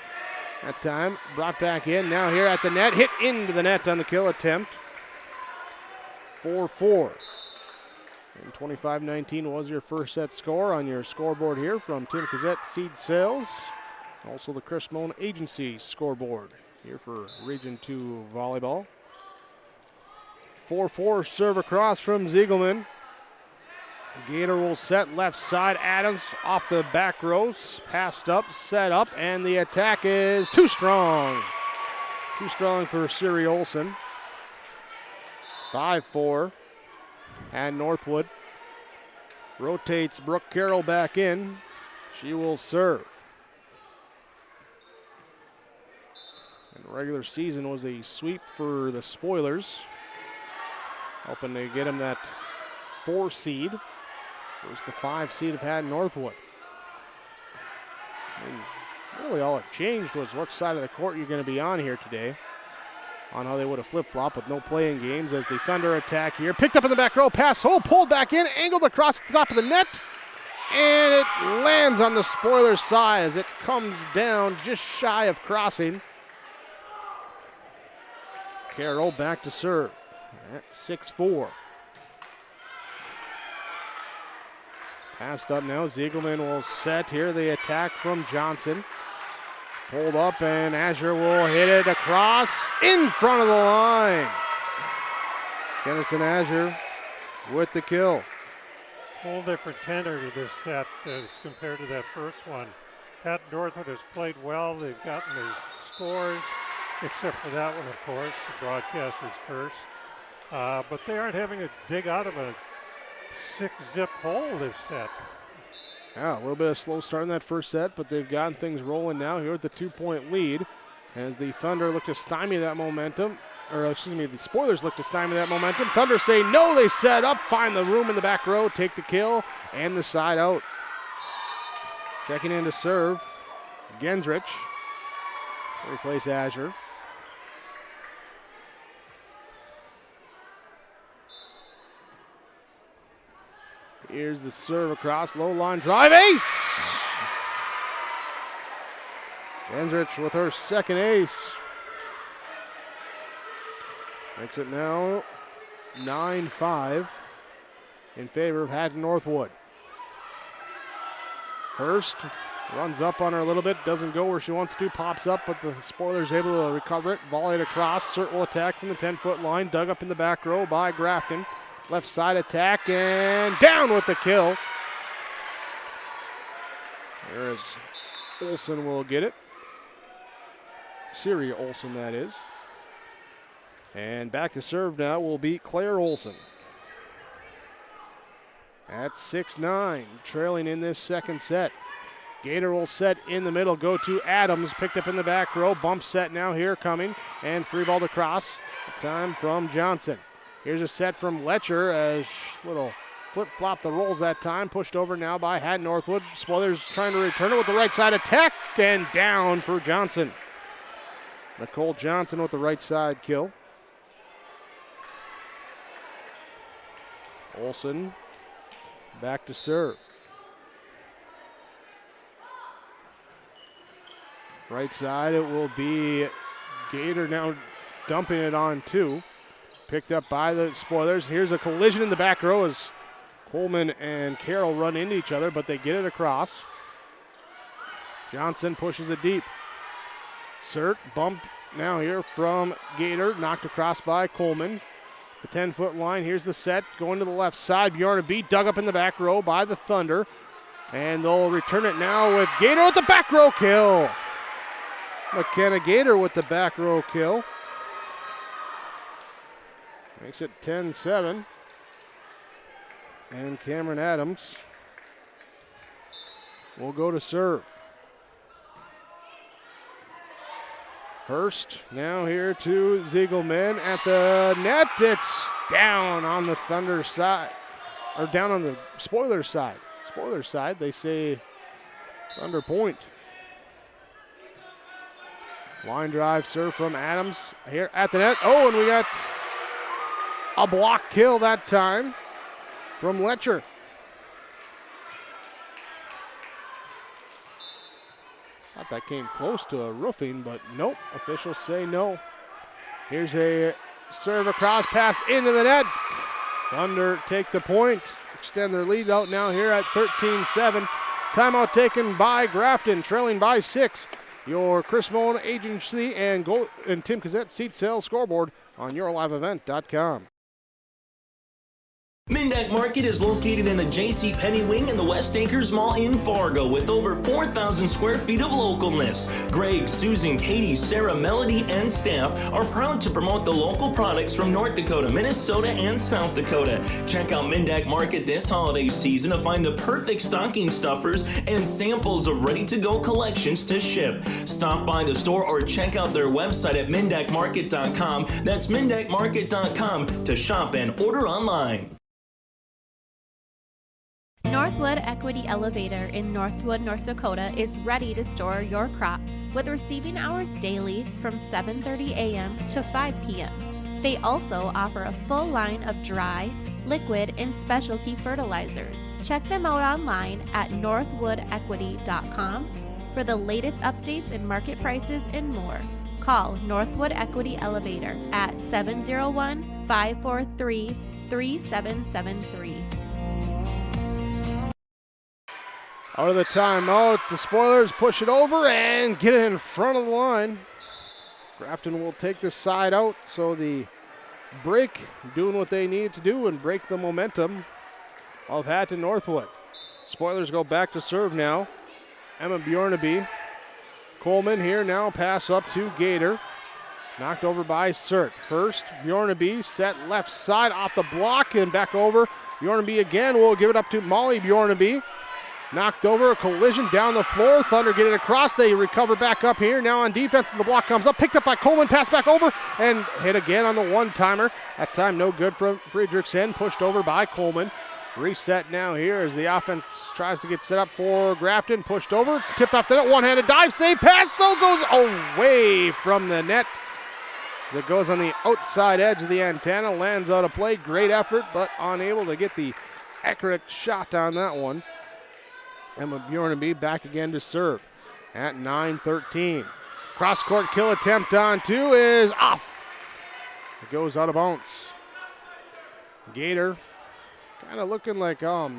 That time brought back in. Now here at the net, hit into the net on the kill attempt. 4-4. And 25-19 was your first set score on your scoreboard here from Tim Cassette Seed Sales. Also the Chris Moan Agency scoreboard here for Region 2 Volleyball. 4-4 serve across from Ziegelman. Gator will set left side. Adams off the back rows. Passed up, set up, and the attack is too strong. Too strong for Siri Olsen. 5-4. And Northwood rotates Brooke Carroll back in. She will serve. And regular season was a sweep for the Spoilers. Hoping to get them that 4 seed. It was the 5 seed of Hatton Northwood. I mean, really all it changed was what side of the court you're going to be on here today. On how they would have flip-flopped with no playing games as the Thunder attack here. Picked up in the back row, pass hole, pulled back in, angled across the top of the net. And it lands on the Spoilers side as it comes down just shy of crossing. Carroll back to serve at 6-4. Passed up now. Ziegelman will set here. The attack from Johnson. Pulled up, and Azure will hit it across in front of the line. Kennison Azure with the kill. Whole different tenor to this set as compared to that first one. Hatton Northwood has played well. They've gotten the scores, except for that one, of course, the broadcaster's curse. But they aren't having to dig out of a 6-zip hole this set. Yeah, a little bit of slow start in that first set, but they've gotten things rolling now here with the 2-point lead as the Thunder look to stymie that momentum. Or, excuse me, the Spoilers look to stymie that momentum. Thunder say no, they set up, find the room in the back row, take the kill, and the side out. Checking in to serve, Gensrich. Replace Azure. Here's the serve across, low line drive, ace! Gensrich with her second ace. Makes it now 9-5 in favor of Hatton Northwood. Hurst runs up on her a little bit, doesn't go where she wants to, pops up, but the Spoilers able to recover it, volleyed across, Sert will attack from the 10-foot line, dug up in the back row by Grafton. Left side attack and down with the kill. There's Olsen will get it. Siri Olsen, that is. And back to serve now will be Claire Olsen. At 6-9, trailing in this second set. Gator will set in the middle, go to Adams, picked up in the back row, bump set now here coming, and free ball across. Time from Johnson. Here's a set from Letcher as little flip-flop the rolls that time. Pushed over now by Hatton Northwood. Spoilers trying to return it with the right side attack and down for Johnson. Nicole Johnson with the right side kill. Olsen back to serve. Right side, it will be Gator now dumping it on two. Picked up by the Spoilers. Here's a collision in the back row as Coleman and Carroll run into each other, but they get it across. Johnson pushes it deep. Cert bump now here from Gator, knocked across by Coleman. The 10-foot line, here's the set, going to the left side. Bjorna B dug up in the back row by the Thunder, and they'll return it now with Gator with the back row kill. McKenna Gator with the back row kill. Makes it 10-7. And Cameron Adams will go to serve. Hurst now here to Ziegelman at the net. It's down on the Thunder side, or down on the Spoilers side. Spoilers side, they say Thunder point. Line drive serve from Adams here at the net. Oh, and we got a block kill that time from Letcher. Thought that came close to a roofing, but nope, officials say no. Here's a serve across, pass into the net. Thunder take the point, extend their lead out now here at 13-7. Timeout taken by Grafton, trailing by 6. Your Chris Moen Agency and Tim Cassette seat sales scoreboard on yourliveevent.com. Mindak Market is located in the J.C. Penney wing in the West Acres Mall in Fargo with over 4,000 square feet of localness. Greg, Susan, Katie, Sarah, Melody, and staff are proud to promote the local products from North Dakota, Minnesota, and South Dakota. Check out Mindak Market this holiday season to find the perfect stocking stuffers and samples of ready-to-go collections to ship. Stop by the store or check out their website at mindakmarket.com. That's mindakmarket.com to shop and order online. Northwood Equity Elevator in Northwood, North Dakota is ready to store your crops with receiving hours daily from 7:30 a.m. to 5 p.m. They also offer a full line of dry, liquid, and specialty fertilizers. Check them out online at northwoodequity.com for the latest updates in market prices and more. Call Northwood Equity Elevator at 701-543-3773. Out of the timeout, the Spoilers push it over and get it in front of the line. Grafton will take this side out, so the break doing what they need to do and break the momentum of Hatton Northwood. Spoilers go back to serve now. Emma Bjornaby. Coleman here now, pass up to Gator. Knocked over by Cert. Hurst, Bjornaby set left side off the block and back over. Bjornaby again will give it up to Molly Bjornaby. Knocked over, a collision down the floor. Thunder get it across. They recover back up here. Now on defense as the block comes up. Picked up by Coleman, pass back over, and hit again on the one-timer. That time no good from Friedrichsen. Pushed over by Coleman. Reset now here as the offense tries to get set up for Grafton. Pushed over, tipped off the net, one-handed dive, save, pass, though, goes away from the net. It goes on the outside edge of the antenna, lands out of play. Great effort, but unable to get the accurate shot on that one. Emma Bjornaby back again to serve at 9-13. Cross-court kill attempt on two is off. It goes out of bounds. Gator kind of looking like, I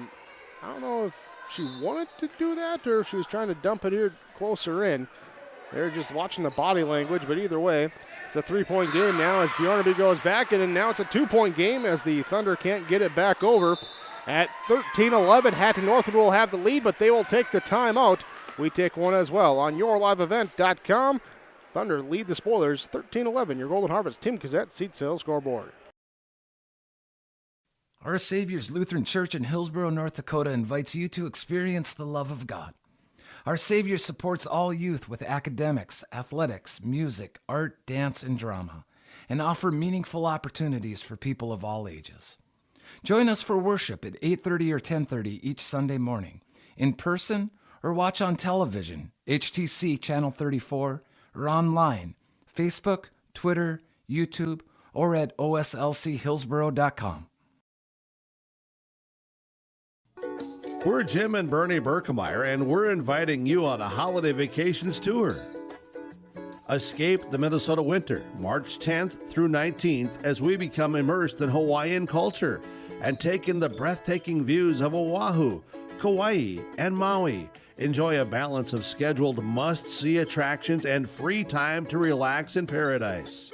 don't know if she wanted to do that or if she was trying to dump it here closer in. They're just watching the body language, but either way, it's a three-point game now as Bjornaby goes back, and then now it's a two-point game as the Thunder can't get it back over. At 13-11, Hatton Northwood will have the lead, but they will take the timeout. We take one as well on yourliveevent.com. Thunder lead the Spoilers 13-11. Your Golden Harvest, Tim Cassette, seat sales scoreboard. Our Savior's Lutheran Church in Hillsborough, North Dakota invites you to experience the love of God. Our Savior supports all youth with academics, athletics, music, art, dance, and drama. and offer meaningful opportunities for people of all ages. Join us for worship at 8:30 or 10:30 each Sunday morning, in person or watch on television, HTC Channel 34, or online, Facebook, Twitter, YouTube, or at oslchillsboro.com. We're Jim and Bernie Berkemeyer, and we're inviting you on a holiday vacations tour. Escape the Minnesota winter, March 10th through 19th, as we become immersed in Hawaiian culture and take in the breathtaking views of Oahu, Kauai, and Maui. Enjoy a balance of scheduled must-see attractions and free time to relax in paradise.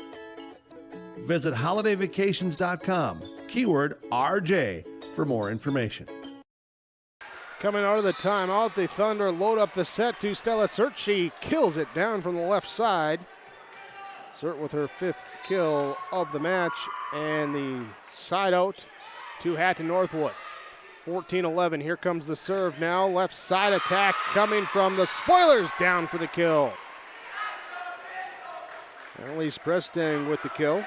Visit holidayvacations.com, keyword RJ, for more information. Coming out of the timeout, the Thunder load up the set to Stella Sert. She kills it down from the left side. Sert with her 5th kill of the match, and the side out to Hatton Northwood. 14-11, here comes the serve now. Left side attack coming from the Spoilers, down for the kill. Annalise Prestang with the kill.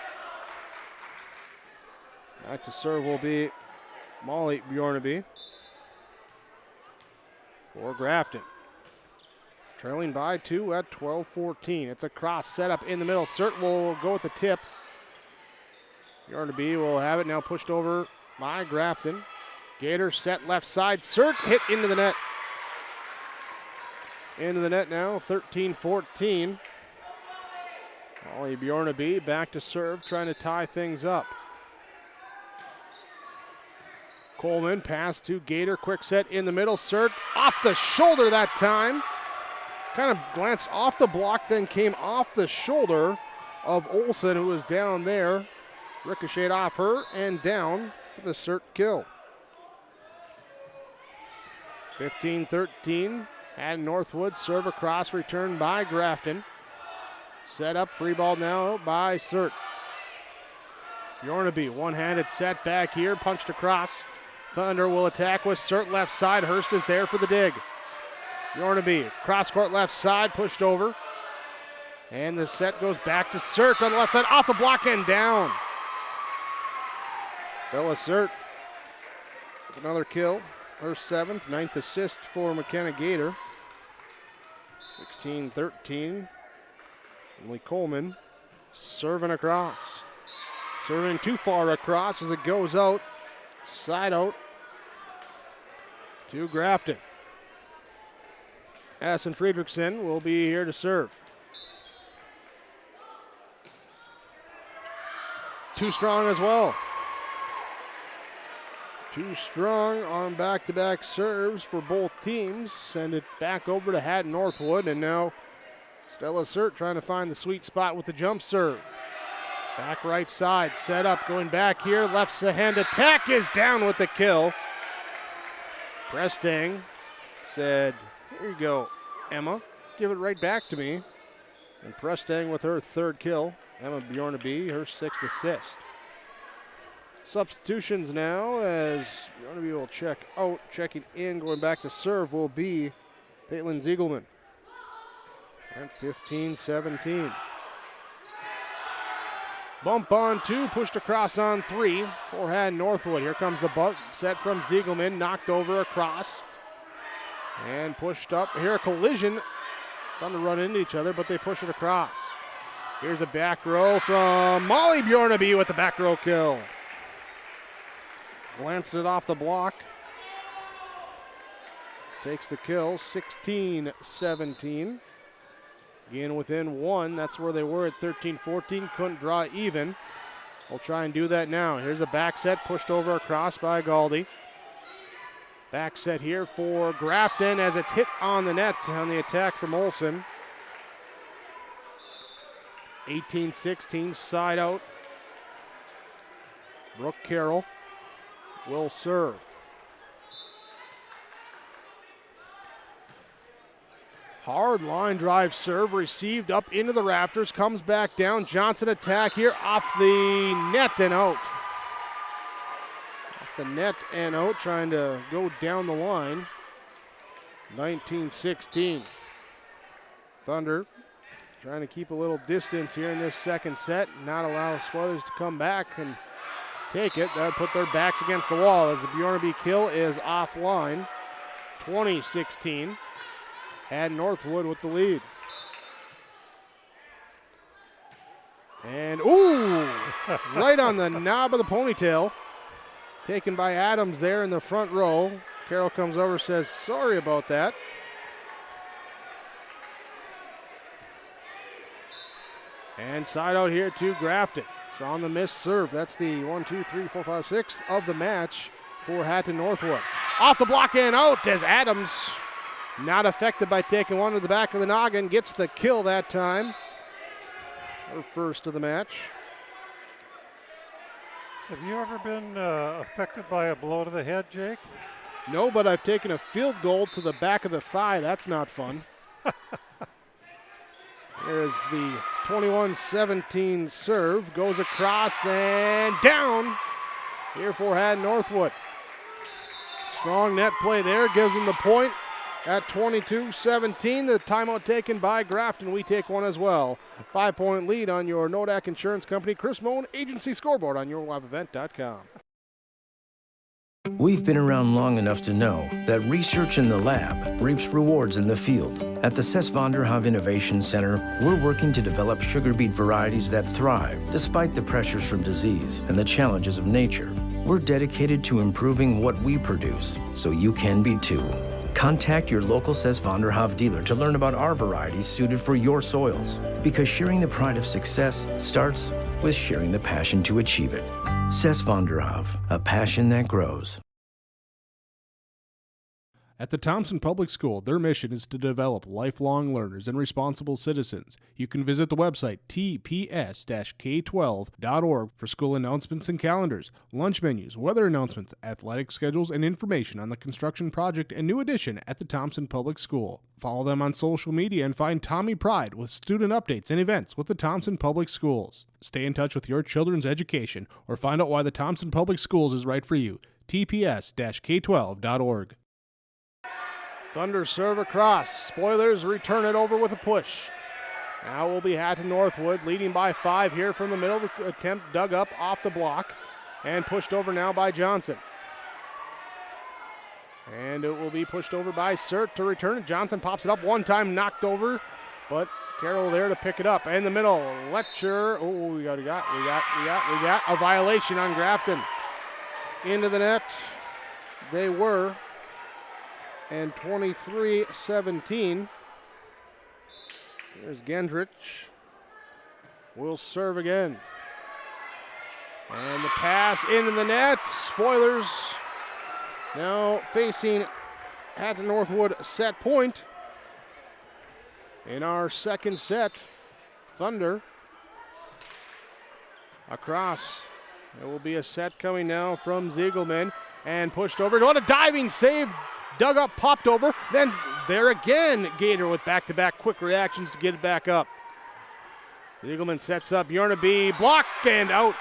Back to serve will be Molly Bjornaby for Grafton. Trailing by 2 at 12-14. It's a cross setup in the middle. Sert will go with the tip. Bjornaby will have it now pushed over by Grafton. Gator set left side. Sert hit into the net. Into the net now, 13-14. Molly Bjornaby back to serve, trying to tie things up. Coleman pass to Gator, quick set in the middle. Sert off the shoulder that time. Kind of glanced off the block, then came off the shoulder of Olsen, who was down there. Ricocheted off her and down for the Sert kill. 15-13, and Northwood serve across, returned by Grafton. Set up, free ball now by Sert. Bjornaby, one-handed set back here, punched across. Thunder will attack with Sert left side. Hurst is there for the dig. Bjornaby, cross-court left side, pushed over. And the set goes back to Sert on the left side, off the block and down. Bella Sert with another kill. Her 7th, 9th assist for McKenna Gator. 16-13. Emily Coleman serving across. Serving too far across as it goes out. Side out to Grafton. Assen Friedrichsen will be here to serve. Too strong as well. Too strong on back-to-back serves for both teams. Send it back over to Hatton Northwood, and now Stella Sert trying to find the sweet spot with the jump serve. Back right side, set up, going back here. Left hand attack is down with the kill. Prestang said, here you go, Emma. Give it right back to me. And Prestang with her 3rd kill. Emma Bjornaby, her 6th assist. Substitutions now as Bjornaby will check out. Checking in, going back to serve will be Caitlin Ziegelman. And 15-17. Bump on 2, pushed across on 3 for Hatton Northwood. Here comes the bump set from Ziegelman, knocked over across and pushed up. Here a collision. Fun to run into each other, but they push it across. Here's a back row from Molly Bjornaby with the back row kill. Glanced it off the block. Takes the kill, 16-17. Again within 1, that's where they were at 13-14. Couldn't draw even. We'll try and do that now. Here's a back set pushed over across by Galdi. Back set here for Grafton as it's hit on the net on the attack from Olsen. 18-16, side out. Brooke Carroll will serve. Hard line drive serve received up into the rafters, comes back down. Johnson attack here off the net and out. Off the net and out, trying to go down the line. 19-16. Thunder trying to keep a little distance here in this second set, not allow Spoilers to come back and take it. They'll put their backs against the wall as the Bjornaby kill is offline. 20-16. Had Northwood with the lead. And, ooh, right on the knob of the ponytail. Taken by Adams there in the front row. Carroll comes over, says, sorry about that. And side out here to Grafton. So on the missed serve, that's the 1, 2, 3, 4, 5, 6 of the match for Hatton Northwood. Off the block and out as Adams, not affected by taking one to the back of the noggin, gets the kill that time. Her first of the match. Have you ever been affected by a blow to the head, Jake? No, but I've taken a field goal to the back of the thigh. That's not fun. There's the 21-17 serve. Goes across and down here for Hatton Northwood. Strong net play there. Gives them the point at 22-17. The timeout taken by Grafton. We take one as well. 5-point lead on your Nodak Insurance Company. Chris Moen, agency scoreboard on yourliveevent.com. We've been around long enough to know that research in the lab reaps rewards in the field. At the Cess van der Haaf Innovation Center, we're working to develop sugar beet varieties that thrive despite the pressures from disease and the challenges of nature. We're dedicated to improving what we produce, so you can be too. Contact your local Cess van der Haaf dealer to learn about our varieties suited for your soils. Because sharing the pride of success starts with sharing the passion to achieve it. Cess van der Haaf, a passion that grows. At the Thompson Public School, their mission is to develop lifelong learners and responsible citizens. You can visit the website tps-k12.org for school announcements and calendars, lunch menus, weather announcements, athletic schedules, and information on the construction project and new addition at the Thompson Public School. Follow them on social media and find Tommy Pride with student updates and events with the Thompson Public Schools. Stay in touch with your children's education or find out why the Thompson Public Schools is right for you. tps-k12.org. Thunder serve across. Spoilers return it over with a push. Now will be Hatton Northwood leading by 5 here from the middle. The attempt dug up off the block and pushed over now by Johnson. And it will be pushed over by Sert to return it. Johnson pops it up one time, knocked over, but Carroll there to pick it up. In the middle, Letcher. Oh, we got a violation on Grafton. Into the net. They were. And 23-17. There's Gendrich. Will serve again. And the pass into the net. Spoilers now facing Hatton Northwood set point. In our second set, Thunder across. There will be a set coming now from Ziegelman and pushed over. What a diving save. Dug up, popped over, then there again, Gator with back-to-back quick reactions to get it back up. Ziegelman sets up Bjornaby, block and out.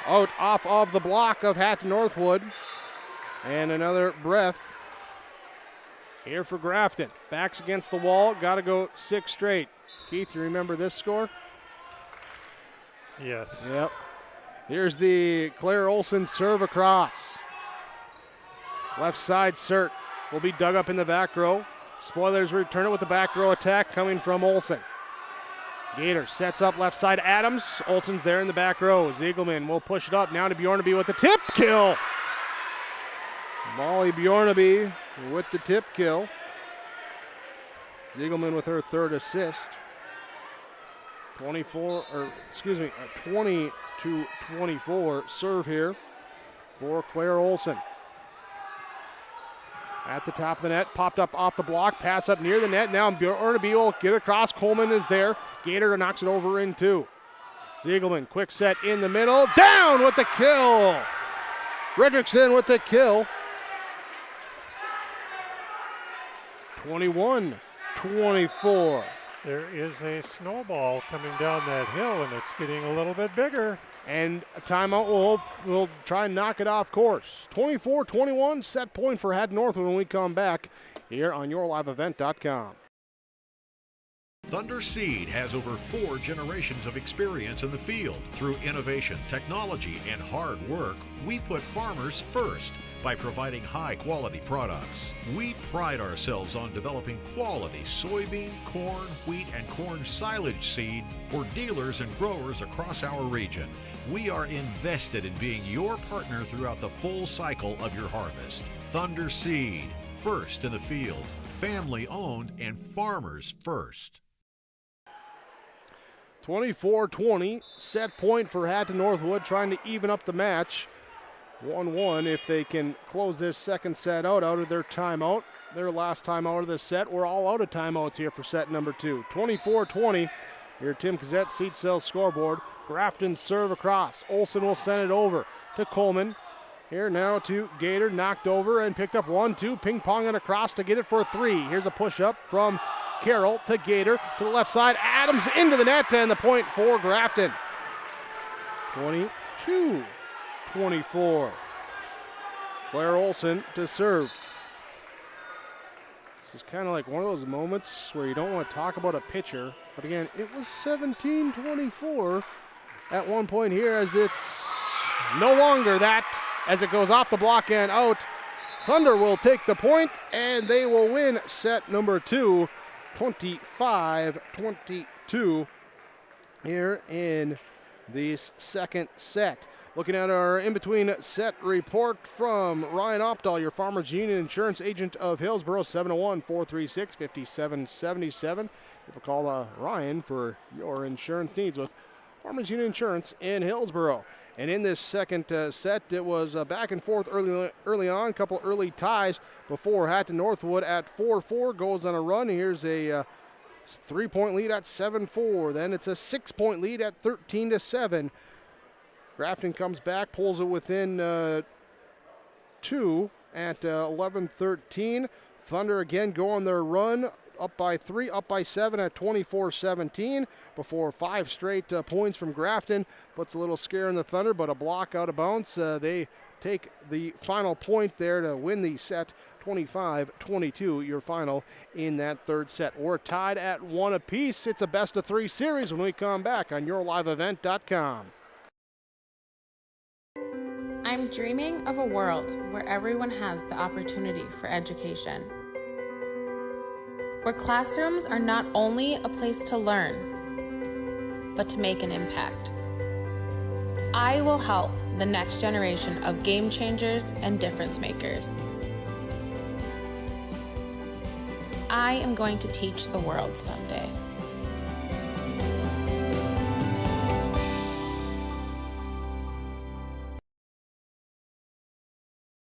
Out off of the block of Hatton Northwood. And another breath here for Grafton. Backs against the wall, got to go 6 straight. Keith, you remember this score? Yes. Yep. Here's the Claire Olson serve across. Left side, Sert will be dug up in the back row. Spoilers return it with the back row attack coming from Olsen. Gator sets up left side, Adams. Olsen's there in the back row. Ziegelman will push it up now to Bjornaby with the tip kill. Molly Bjornaby with the tip kill. Ziegelman with her third assist. 20-24 serve here for Claire Olsen. At the top of the net, popped up off the block, pass up near the net. Now Bjornaby will get across. Coleman is there. Gator knocks it over in 2. Ziegelman, quick set in the middle. Down with the kill. Fredrickson with the kill. 21-24. There is a snowball coming down that hill, and it's getting a little bit bigger. And a timeout will try and knock it off course. 24-21, set point for Hatton Northwood when we come back here on yourliveevent.com. Thunder Seed has over 4 generations of experience in the field. Through innovation, technology, and hard work, we put farmers first by providing high-quality products. We pride ourselves on developing quality soybean, corn, wheat, and corn silage seed for dealers and growers across our region. We are invested in being your partner throughout the full cycle of your harvest. Thunder Seed, first in the field, family-owned and farmers first. 24-20, set point for Hatton Northwood, trying to even up the match. 1-1 if they can close this second set out of their timeout. Their last timeout of this set. We're all out of timeouts here for set number 2. 24-20. Here Tim Kazette, Seat Cell scoreboard. Grafton serve across. Olsen will send it over to Coleman. Here now to Gator, knocked over and picked up 1-2. Ping-ponging across to get it for 3. Here's a push-up from Carroll to Gator to the left side. Adams into the net and the point for Grafton. 22-24. Claire Olsen to serve. This is kind of like one of those moments where you don't want to talk about a pitcher. But again, it was 17-24 at one point here, as it's no longer that, as it goes off the block and out. Thunder will take the point, and they will win set number 2, 25-22 here in the second set. Looking at our in-between set report from Ryan Opdahl, your Farmers Union Insurance Agent of Hillsborough, 701-436-5777. Give a call to Ryan for your insurance needs with Farmers Union Insurance in Hillsborough. And in this second set, it was back and forth early on, a couple early ties before Hatton Northwood at 4-4 goes on a run. Here's a 3-point lead at 7-4. Then it's a 6-point lead at 13-7. Grafton comes back, pulls it within 2 at 11-13. Thunder again go on their run, up by 3, up by 7 at 24-17 before 5 straight points from Grafton. Puts a little scare in the Thunder, but a block out of bounds. They take the final point there to win the set, 25-22, your final in that third set. We're tied at 1 apiece. It's a best-of-3 series when we come back on yourliveevent.com. I'm dreaming of a world where everyone has the opportunity for education. Where classrooms are not only a place to learn, but to make an impact. I will help the next generation of game changers and difference makers. I am going to teach the world someday.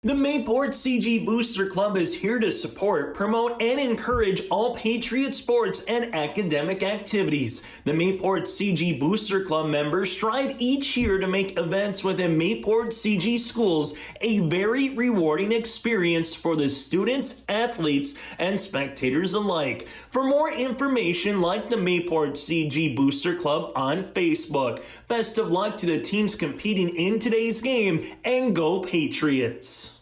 The Mayport CG Booster Club is here to support, promote, and encourage all Patriot sports and academic activities. The Mayport CG Booster Club members strive each year to make events within Mayport CG schools a very rewarding experience for the students, athletes, and spectators alike. For more information, like the Mayport CG Booster Club on Facebook. Best of luck to the teams competing in today's game, and go Patriots!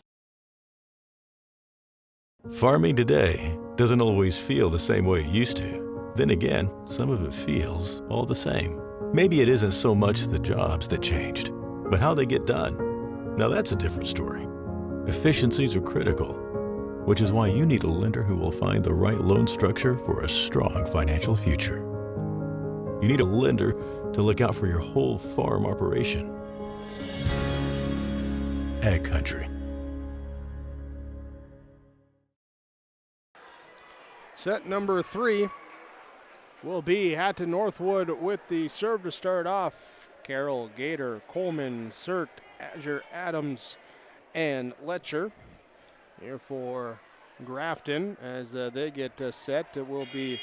Farming today doesn't always feel the same way it used to. Then again, some of it feels all the same. Maybe it isn't so much the jobs that changed, but how they get done. Now that's a different story. Efficiencies are critical, which is why you need a lender who will find the right loan structure for a strong financial future. You need a lender to look out for your whole farm operation. Ag Country. Set number 3 will be Hatton Northwood with the serve to start off. Carroll, Gator, Coleman, Sert, Azure, Adams, and Letcher. Here for Grafton as they get set. It will be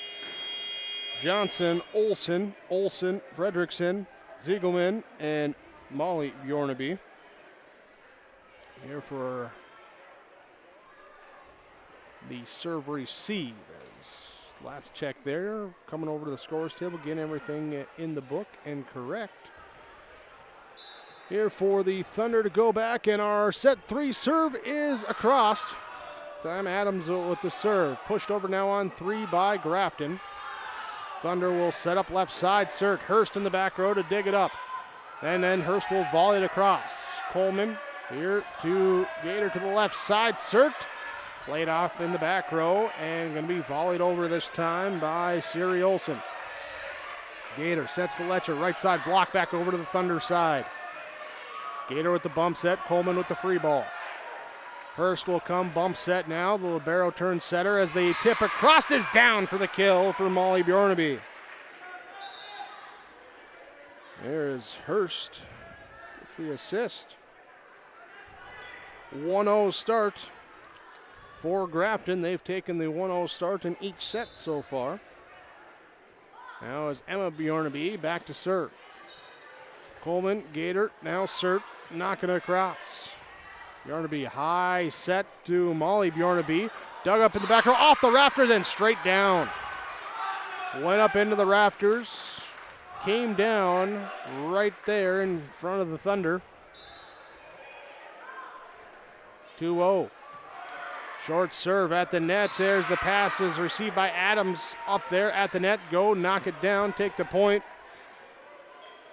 Johnson, Olsen, Fredrickson, Ziegelman, and Molly Bjornaby. Here for the serve receive. Last check there, coming over to the scores table, getting everything in the book and correct. Here for the Thunder to go back, and our set 3 serve is across. Time Adams with the serve. Pushed over now on 3 by Grafton. Thunder will set up left side. Surt Hurst in the back row to dig it up. And then Hurst will volley it across. Coleman here to Gator to the left side. Surt played off in the back row and going to be volleyed over this time by Siri Olsen. Gator sets to Letcher, right side block back over to the Thunder side. Gator with the bump set, Coleman with the free ball. Hurst will come, bump set now. The libero turns setter as the tip across is down for the kill for Molly Bjornaby. There's Hurst, gets the assist. 1-0 start for Grafton. They've taken the 1-0 start in each set so far. Now is Emma Bjornaby back to serve. Coleman, Gator, now Surt, knocking it across. Bjornaby high set to Molly Bjornaby. Dug up in the back row, off the rafters and straight down. Went up into the rafters, came down right there in front of the Thunder. 2-0. Short serve at the net. There's the pass is received by Adams up there at the net. Go, knock it down, take the point.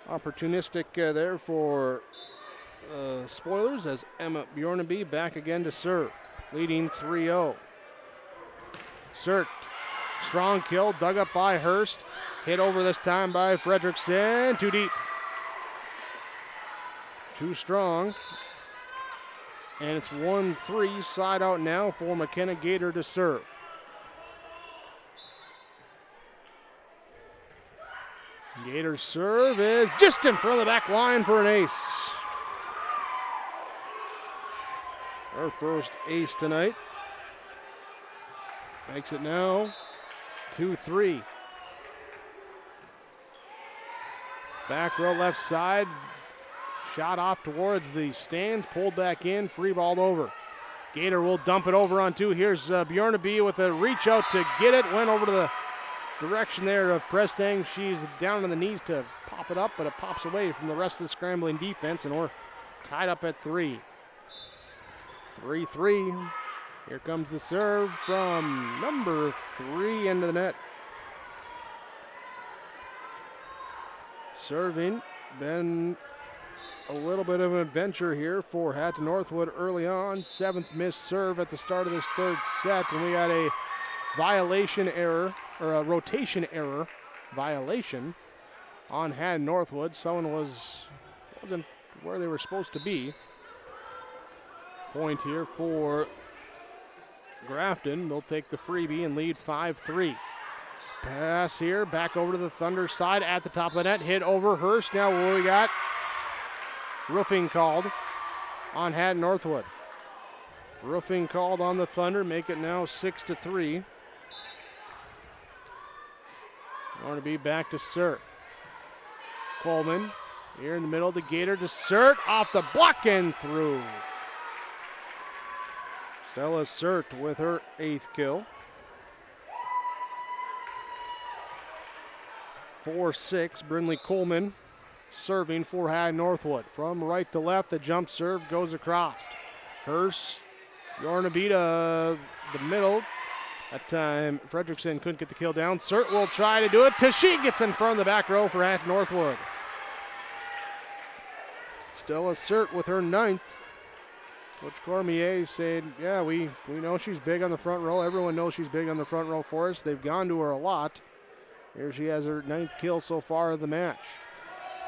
Opportunistic there for Spoilers as Emma Bjornaby back again to serve, leading 3-0. Surt, strong kill, dug up by Hurst. Hit over this time by Fredrickson. Too deep. Too strong. And it's 1-3 side out now for McKenna Gator to serve. Gator's serve is just in front of the back line for an ace. Her first ace tonight. Makes it now 2-3. Back row left side. Shot off towards the stands, pulled back in, free balled over. Gator will dump it over on two. Here's Bjornaby with a reach out to get it. Went over to the direction there of Prestang. She's down on the knees to pop it up, but it pops away from the rest of the scrambling defense, and we're tied up at 3. 3-3. Here comes the serve from number 3 into the net. Serving, then a little bit of an adventure here for Hatton Northwood early on. 7th missed serve at the start of this third set, and we got a violation error, or a rotation error violation on Hatton Northwood. Someone wasn't where they were supposed to be. Point here for Grafton. They'll take the freebie and lead 5-3. Pass here, back over to the Thunder side at the top of the net. Hit over Hurst. Now what we got? Roofing called on Hatton Northwood. Roofing called on the Thunder, make it now 6-3. Going to be back to Surt. Coleman here in the middle, the Gator to Surt, off the block and through. Stella Surt with her 8th kill. 4-6, Brindley Coleman serving for Hatton Northwood. From right to left, the jump serve goes across. Hurst, Bjornaby to the middle. That time, Fredrickson couldn't get the kill down. Surt will try to do it. Tashi gets in front of the back row for Hatton Northwood. Stella Surt with her 9th. Coach Cormier said, yeah, we know she's big on the front row. Everyone knows she's big on the front row for us. They've gone to her a lot. Here she has her 9th kill so far of the match.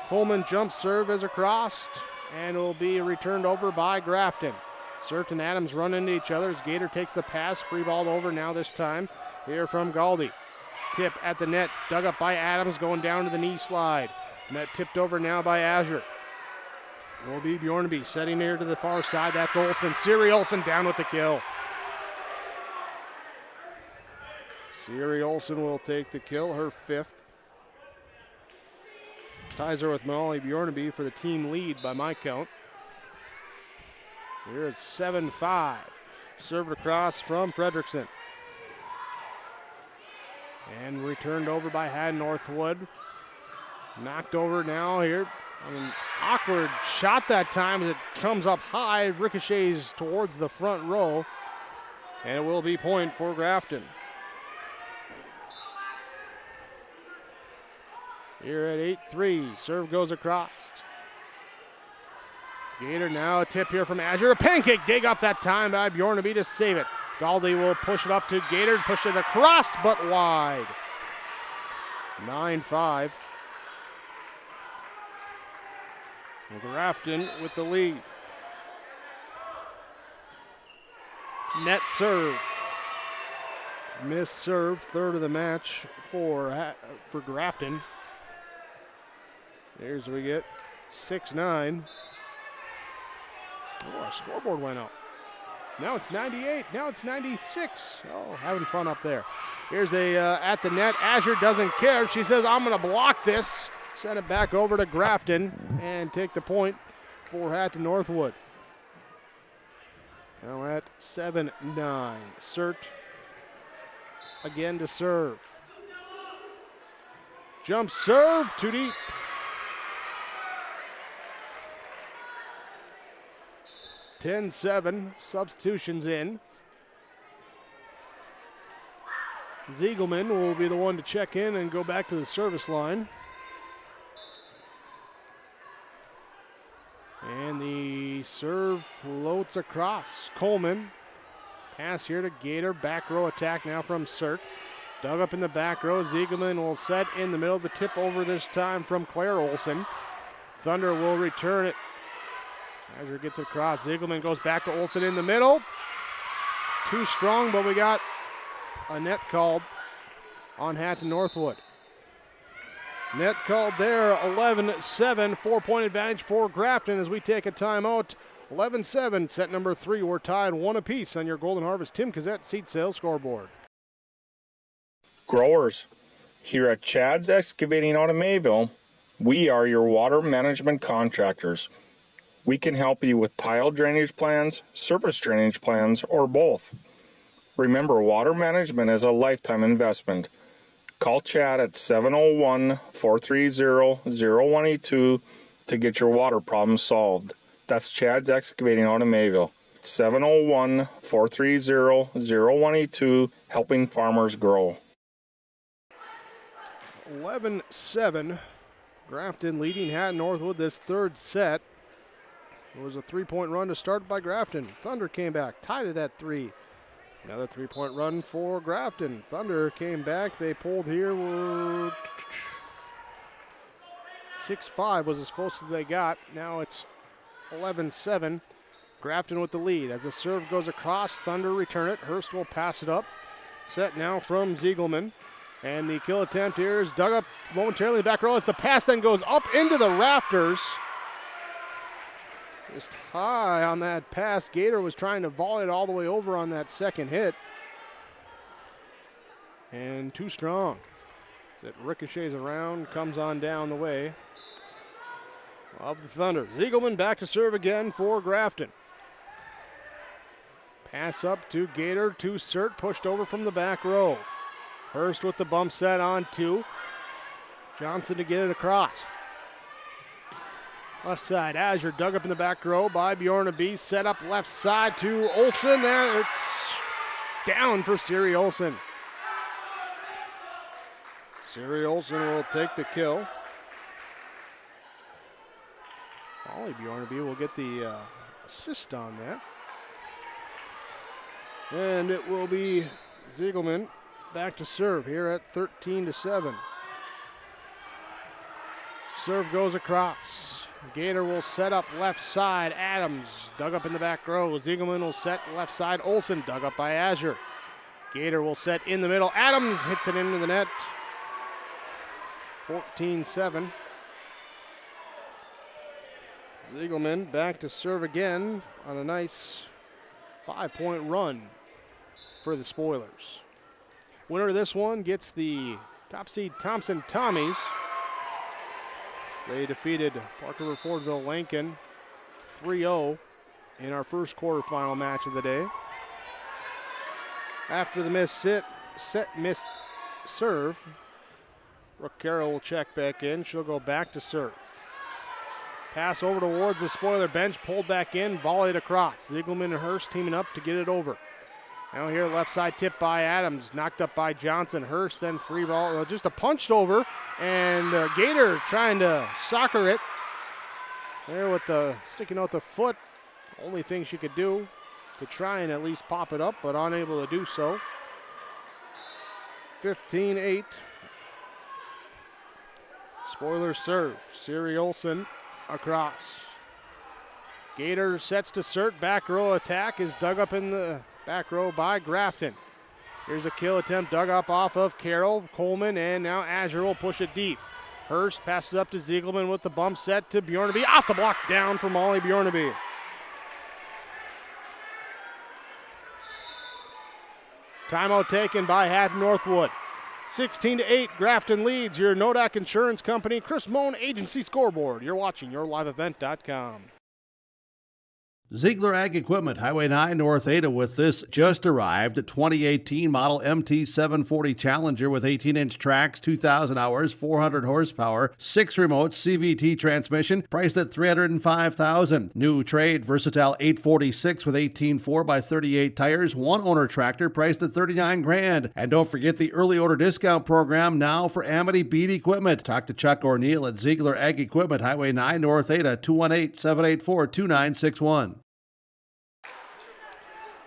Coleman jump serve is across and will be returned over by Grafton. Surt and Adams run into each other as Gator takes the pass, free balled over now this time here from Galdi. Tip at the net, dug up by Adams, going down to the knee slide. Net tipped over now by Azure. Will be Bjornaby setting here to the far side. That's Olsen. Siri Olsen down with the kill. Siri Olsen will take the kill, her 5th. Ties her with Molly Bjornaby for the team lead by my count. Here it's 7-5. Served across from Fredrickson. And returned over by Hatton Northwood. Knocked over now here. An awkward shot that time as it comes up high, ricochets towards the front row. And it will be point for Grafton. Here at 8-3, serve goes across. Gator now a tip here from Azure. A pancake dig up that time by Bjornaby to save it. Galdi will push it up to Gator, push it across, but wide. 9-5. Grafton with the lead. Net serve. Missed serve, third of the match for Grafton. Here's we get 6-9. Oh, our scoreboard went up. Now it's 98. Now it's 96. Oh, having fun up there. Here's a at the net. Azure doesn't care. She says, I'm going to block this. Send it back over to Grafton and take the point for Hatton Northwood. Now at 7-9. Sert again to serve. Jump serve, too deep. (10-7), substitutions in. Ziegelman will be the one to check in and go back to the service line. And the serve floats across. Coleman, pass here to Gator, back row attack now from Sert. Dug up in the back row, Ziegelman will set in the middle, the tip over this time from Claire Olson. Thunder will return it. Azure gets it across. Ziegelman goes back to Olsen in the middle. Too strong, but we got a net called on Hatton Northwood. Net called there, 11-7, 4-point advantage for Grafton as we take a timeout. 11-7, set number 3. We're tied 1 apiece on your Golden Harvest Tim Cassette seed sales scoreboard. Growers, here at Chad's Excavating out of Mayville, we are your water management contractors. We can help you with tile drainage plans, surface drainage plans, or both. Remember, water management is a lifetime investment. Call Chad at 701-430-0182 to get your water problem solved. That's Chad's Excavating out of Mayville. 701-430-0182, helping farmers grow. 11-7, Grafton leading Hatton Northwood this third set. It was a 3-point run to start by Grafton. Thunder came back, tied it at 3. Another 3-point run for Grafton. Thunder came back. They pulled here. 6-5 was as close as they got. Now it's 11-7. Grafton with the lead. As the serve goes across, Thunder return it. Hurst will pass it up. Set now from Ziegelman. And the kill attempt here is dug up momentarily in the back row as the pass then goes up into the rafters. Just high on that pass. Gator was trying to volley it all the way over on that second hit. And too strong. As it ricochets around, comes on down the way of the Thunder. Ziegelman back to serve again for Grafton. Pass up to Gator, to Sert, pushed over from the back row. Hurst with the bump set on 2. Johnson to get it across. Left side, Azure dug up in the back row by Bjornaby. Set up left side to Olsen. There, it's down for Siri Olsen. Siri Olsen will take the kill. Ollie Bjornaby will get the assist on that. And it will be Ziegelman back to serve here at 13-7. Serve goes across. Gator will set up left side. Adams dug up in the back row. Ziegelman will set left side. Olsen dug up by Azure. Gator will set in the middle. Adams hits it into the net. 14-7. Ziegelman back to serve again on a nice 5-point run for the Spoilers. Winner of this one gets the top seed Thompson Tommies. They defeated Parker Fordville Lincoln 3-0 in our first quarterfinal match of the day. After the missed serve, Brooke Carroll will check back in. She'll go back to serve. Pass over towards the Spoiler bench, pulled back in, volleyed across. Ziegelman and Hurst teaming up to get it over. Now here, left side tip by Adams, knocked up by Johnson. Hurst, then free ball, just a punched over, and Gator trying to soccer it. There with the sticking out the foot. Only thing she could do to try and at least pop it up, but unable to do so. 15-8. Spoilers serve. Siri Olsen across. Gator sets to Sert. Back row attack is dug up in the back row by Grafton. Here's a kill attempt dug up off of Carroll, Coleman, and now Azure will push it deep. Hurst passes up to Ziegelman with the bump set to Bjornaby. Off the block, down for Molly Bjornaby. Timeout taken by Hatton Northwood. 16-8, Grafton leads your Nodak Insurance Company, Chris Moan Agency scoreboard. You're watching YourLiveEvent.com. Ziegler Ag Equipment, Highway 9, North Ada, with this just arrived 2018 model MT740 Challenger with 18-inch tracks, 2,000 hours, 400 horsepower, 6 remotes, CVT transmission, priced at $305,000. New trade Versatile 846 with 18 4x38 tires, one owner tractor, priced at $39,000. And don't forget the early order discount program now for Amity Bead Equipment. Talk to Chuck or Neil at Ziegler Ag Equipment, Highway 9, North Ada, 218-784-2961.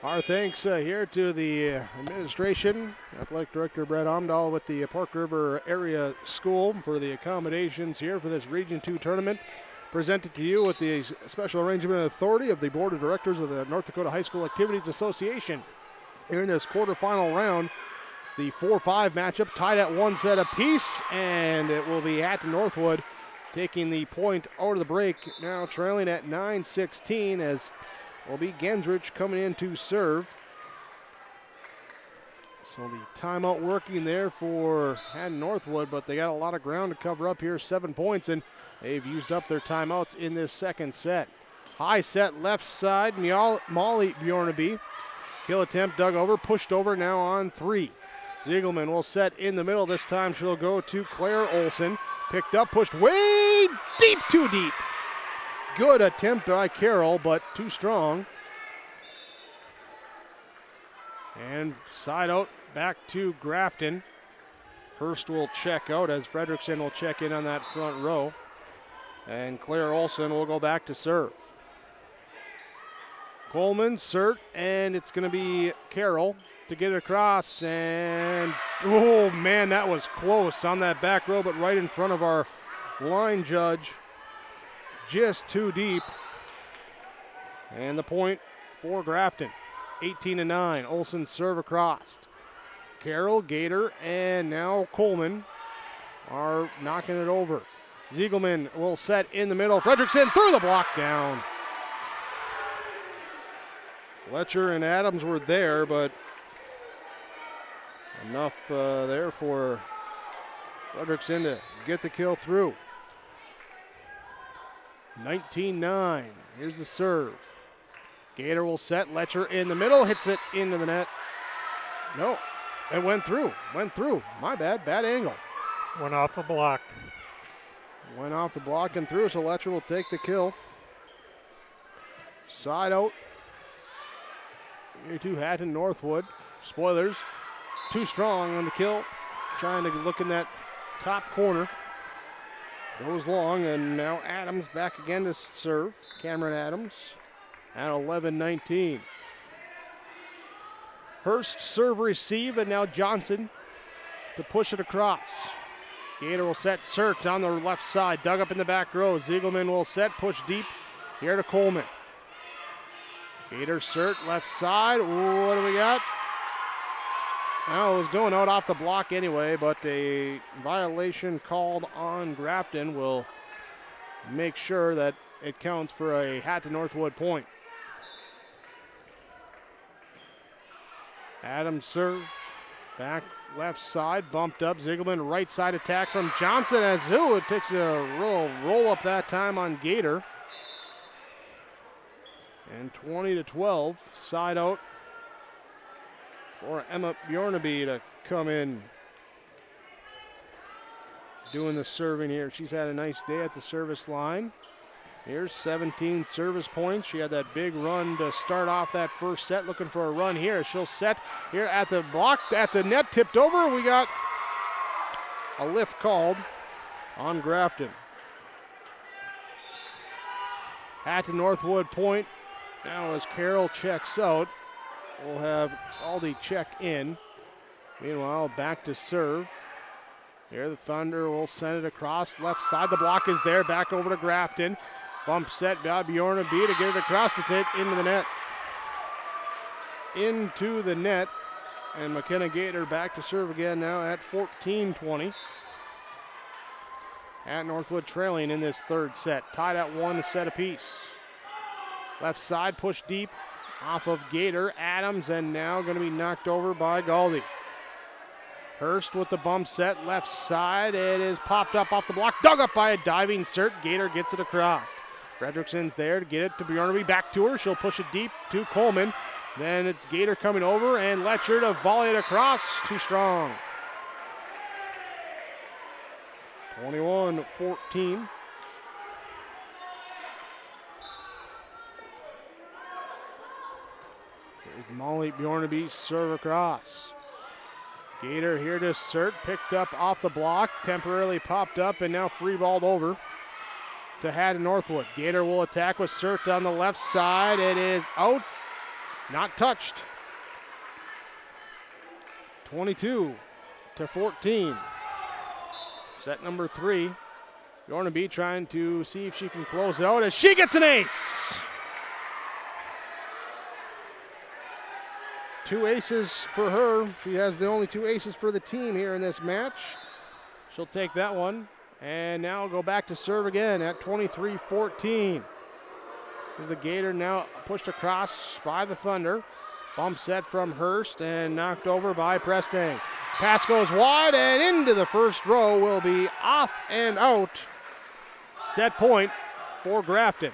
Our thanks here to the administration, Athletic Director Brett Omdahl with the Park River Area School for the accommodations here for this Region 2 tournament. Presented to you with the special arrangement and authority of the Board of Directors of the North Dakota High School Activities Association. Here in this quarterfinal round, the 4-5 matchup tied at one set apiece, and it will be Hatton Northwood taking the point out of the break, now trailing at 9-16 as will be Gensrich coming in to serve. So the timeout working there for Hatton Northwood, but they got a lot of ground to cover up here, 7 points, and they've used up their timeouts in this second set. High set left side, Molly Bjornaby. Kill attempt dug over, pushed over now on 3. Ziegelman will set in the middle. This time she'll go to Claire Olsen. Picked up, pushed way deep, too deep. Good attempt by Carroll, but too strong. And side out back to Grafton. Hurst will check out as Fredrickson will check in on that front row. And Claire Olsen will go back to serve. Coleman, Sert, and it's going to be Carroll to get it across. And, oh man, that was close on that back row, but right in front of our line judge. Just too deep. And the point for Grafton. 18-9. Olsen serve across. Carroll, Gator, and now Coleman are knocking it over. Ziegelman will set in the middle. Fredrickson through the block down. Letcher and Adams were there, but enough there for Fredrickson to get the kill through. 19-9. Here's the serve. Gator will set. Letcher in the middle. Hits it into the net. No, it went through. Went through. My bad. Bad angle. Went off the block. Went off the block and through, so Letcher will take the kill. Side out. Here to Hatton Northwood. Spoilers. Too strong on the kill. Trying to look in that top corner. Goes long, and now Adams back again to serve. Cameron Adams at 11-19. Hurst serve receive, and now Johnson to push it across. Gator will set. Sert on the left side, dug up in the back row. Ziegelman will set, push deep. Here to Coleman. Gator, Sert, left side. Ooh, what do we got? Well, it was going out off the block anyway, but a violation called on Grafton will make sure that it counts for a Hatton Northwood point. Adams serve, back left side, bumped up. Ziegelman right side attack from Johnson as it takes a roll up that time on Gator. And 20-12, side out for Emma Bjornaby to come in doing the serving here. She's had a nice day at the service line. Here's 17 service points. She had that big run to start off that first set, looking for a run here. She'll set here at the block, at the net, tipped over. We got a lift called on Grafton. Hatton Northwood point. Now as Carroll checks out, we'll have Aldi check in. Meanwhile, back to serve. Here the Thunder will send it across. Left side, the block is there. Back over to Grafton. Bump set by Bjorna B to get it across. It's it into the net. Into the net. And McKenna Gator back to serve again now at 14-20. At Northwood trailing in this third set. Tied at 1 set apiece. Left side push deep off of Gator. Adams, and now going to be knocked over by Galdi. Hurst with the bump set, left side. It is popped up off the block, dug up by a diving cert. Gator gets it across. Fredrickson's there to get it to Bjornaby, back to her. She'll push it deep to Coleman. Then it's Gator coming over and Letcher to volley it across. Too strong. 21-14. Here's the Molly Bjornaby serve across. Gator here to Sert, picked up off the block, temporarily popped up, and now free balled over to Hatton Northwood. Gator will attack with Sert on the left side. It is out, not touched. 22-14. Set number 3. Bjornaby trying to see if she can close it out as she gets an ace. 2 aces for her. She has the only 2 aces for the team here in this match. She'll take that one. And now go back to serve again at 23-14. Here's the Gator now pushed across by the Thunder. Bump set from Hurst and knocked over by Prestang. Pass goes wide and into the first row will be off and out. Set point for Grafton.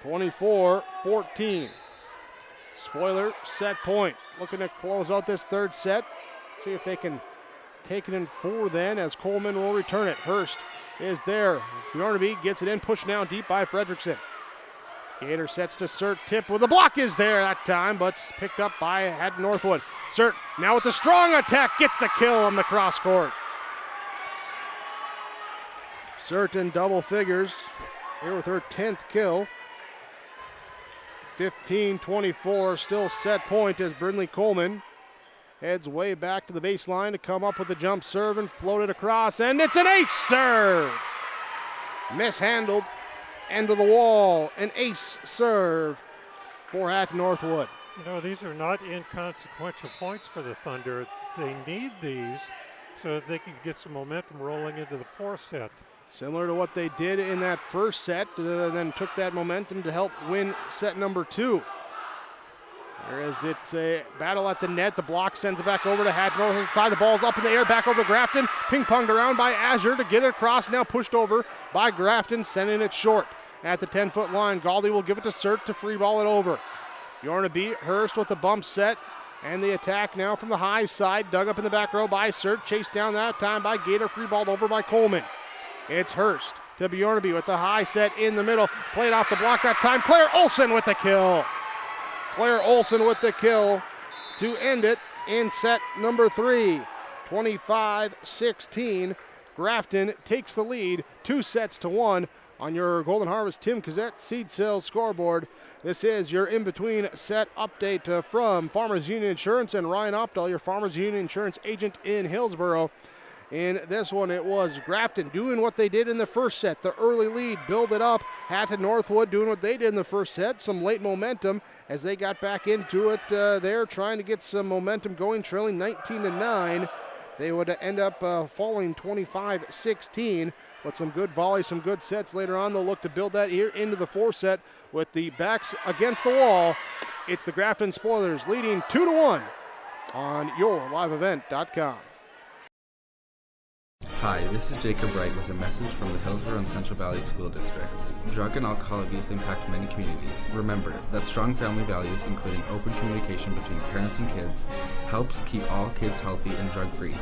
24-14. Spoiler set point. Looking to close out this third set. See if they can take it in 4 then as Coleman will return it. Hurst is there. Bjornaby gets it in, pushed down deep by Fredrickson. Gator sets to Sert, tip with the block is there that time, but picked up by Hatton Northwood. Sert now with the strong attack, gets the kill on the cross court. Sert in double figures here with her 10th kill. 15-24, still set point as Brindley Coleman heads way back to the baseline to come up with the jump serve and float it across, and it's an ace serve! Mishandled, end of the wall, an ace serve for Hatton Northwood. You know, these are not inconsequential points for the Thunder. They need these so that they can get some momentum rolling into the 4th set. Similar to what they did in that first set, then took that momentum to help win set number 2. Whereas it's a battle at the net. The block sends it back over to Hatton Northwood side. The ball's up in the air, back over to Grafton. Ping-ponged around by Azure to get it across. Now pushed over by Grafton, sending it short. At the 10-foot line, Galdi will give it to Sert to free ball it over. Bjornaby, Hurst with the bump set. And the attack now from the high side. Dug up in the back row by Sert. Chased down that time by Gator. Free balled over by Coleman. It's Hurst to Bjornaby with the high set in the middle. Played off the block that time. Claire Olsen with the kill. Claire Olsen with the kill to end it in set number 3. 25-16. Grafton takes the lead 2-1 on your Golden Harvest Tim Cassette Seed Sales scoreboard. This is your in-between set update from Farmers Union Insurance and Ryan Opdahl, your Farmers Union Insurance agent in Hillsboro. In this one, it was Grafton doing what they did in the first set. The early lead, build it up. Hatton Northwood doing what they did in the first set. Some late momentum as they got back into it there, trying to get some momentum going, trailing 19-9. They would end up falling 25-16. But some good volleys, some good sets later on. They'll look to build that here into the 4th set with the backs against the wall. It's the Grafton Spoilers leading 2-1 on yourliveevent.com. Hi, this is Jacob Wright with a message from the Hillsborough and Central Valley School Districts. Drug and alcohol abuse impact many communities. Remember that strong family values, including open communication between parents and kids, helps keep all kids healthy and drug-free.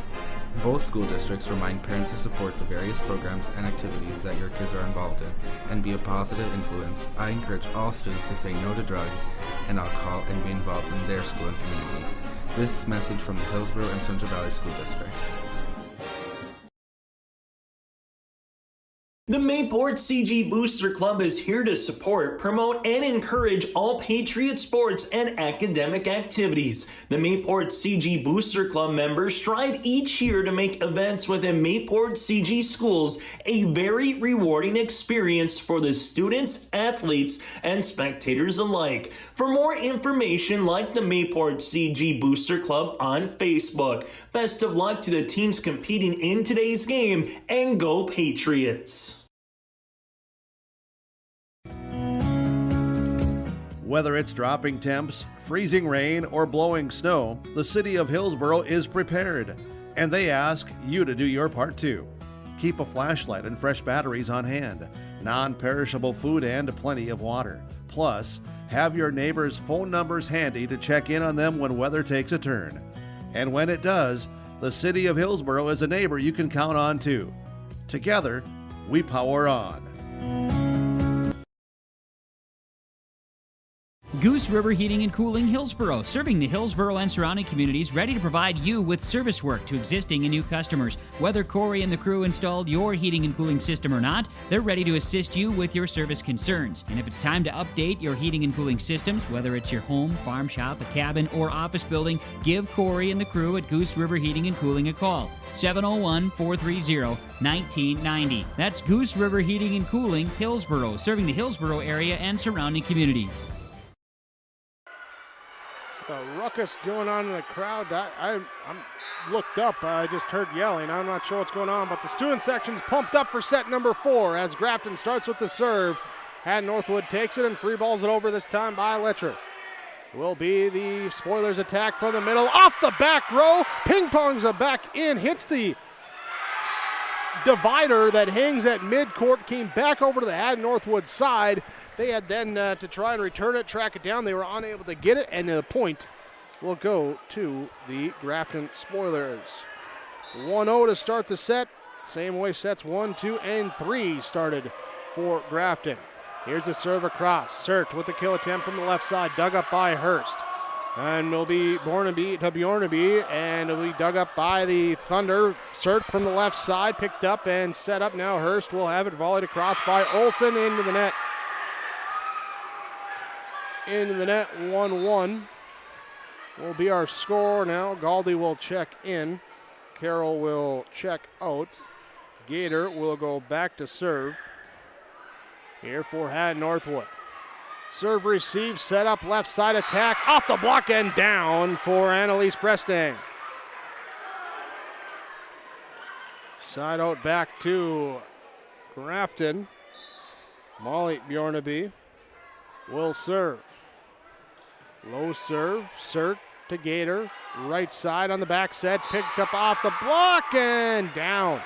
Both school districts remind parents to support the various programs and activities that your kids are involved in and be a positive influence. I encourage all students to say no to drugs and alcohol and be involved in their school and community. This message from the Hillsborough and Central Valley School Districts. The Mayport CG Booster Club is here to support, promote, and encourage all Patriot sports and academic activities. The Mayport CG Booster Club members strive each year to make events within Mayport CG schools a very rewarding experience for the students, athletes, and spectators alike. For more information, like the Mayport CG Booster Club on Facebook. Best of luck to the teams competing in today's game, and go Patriots! Whether it's dropping temps, freezing rain, or blowing snow, the city of Hillsborough is prepared. And they ask you to do your part too. Keep a flashlight and fresh batteries on hand, non-perishable food, and plenty of water. Plus, have your neighbors' phone numbers handy to check in on them when weather takes a turn. And when it does, the city of Hillsborough is a neighbor you can count on too. Together, we power on. Goose River Heating and Cooling Hillsborough, serving the Hillsborough and surrounding communities, ready to provide you with service work to existing and new customers. Whether Corey and the crew installed your heating and cooling system or not, they're ready to assist you with your service concerns. And if it's time to update your heating and cooling systems, whether it's your home, farm shop, a cabin, or office building, give Corey and the crew at Goose River Heating and Cooling a call. 701-430-1990. That's Goose River Heating and Cooling, Hillsborough, serving the Hillsborough area and surrounding communities. The ruckus going on in the crowd. I'm looked up. I just heard yelling. I'm not sure what's going on, but the student section's pumped up for set number 4 as Grafton starts with the serve. Hatton Northwood takes it and free balls it over this time by Letcher. Will be the Spoilers attack from the middle. Off the back row. Ping pongs it back in. Hits the divider that hangs at midcourt. Came back over to the Hatton Northwood side. They had then to try and return it, track it down. They were unable to get it, and the point will go to the Grafton Spoilers. 1-0 to start the set. Same way sets 1, 2, and 3 started for Grafton. Here's a serve across. Sert with the kill attempt from the left side, dug up by Hurst. And will be Bjornaby, and it'll be dug up by the Thunder. Sert from the left side, picked up and set up. Now Hurst will have it volleyed across by Olsen into the net. Into the net, 1-1 will be our score now. Galdi will check in. Carroll will check out. Gator will go back to serve. Here for Hatton Northwood. Serve receive, set up, left side attack, off the block and down for Annalise Prestang. Side out back to Grafton. Molly Bjornaby will serve. Low serve, Sert to Gator. Right side on the back set, picked up off the block and down.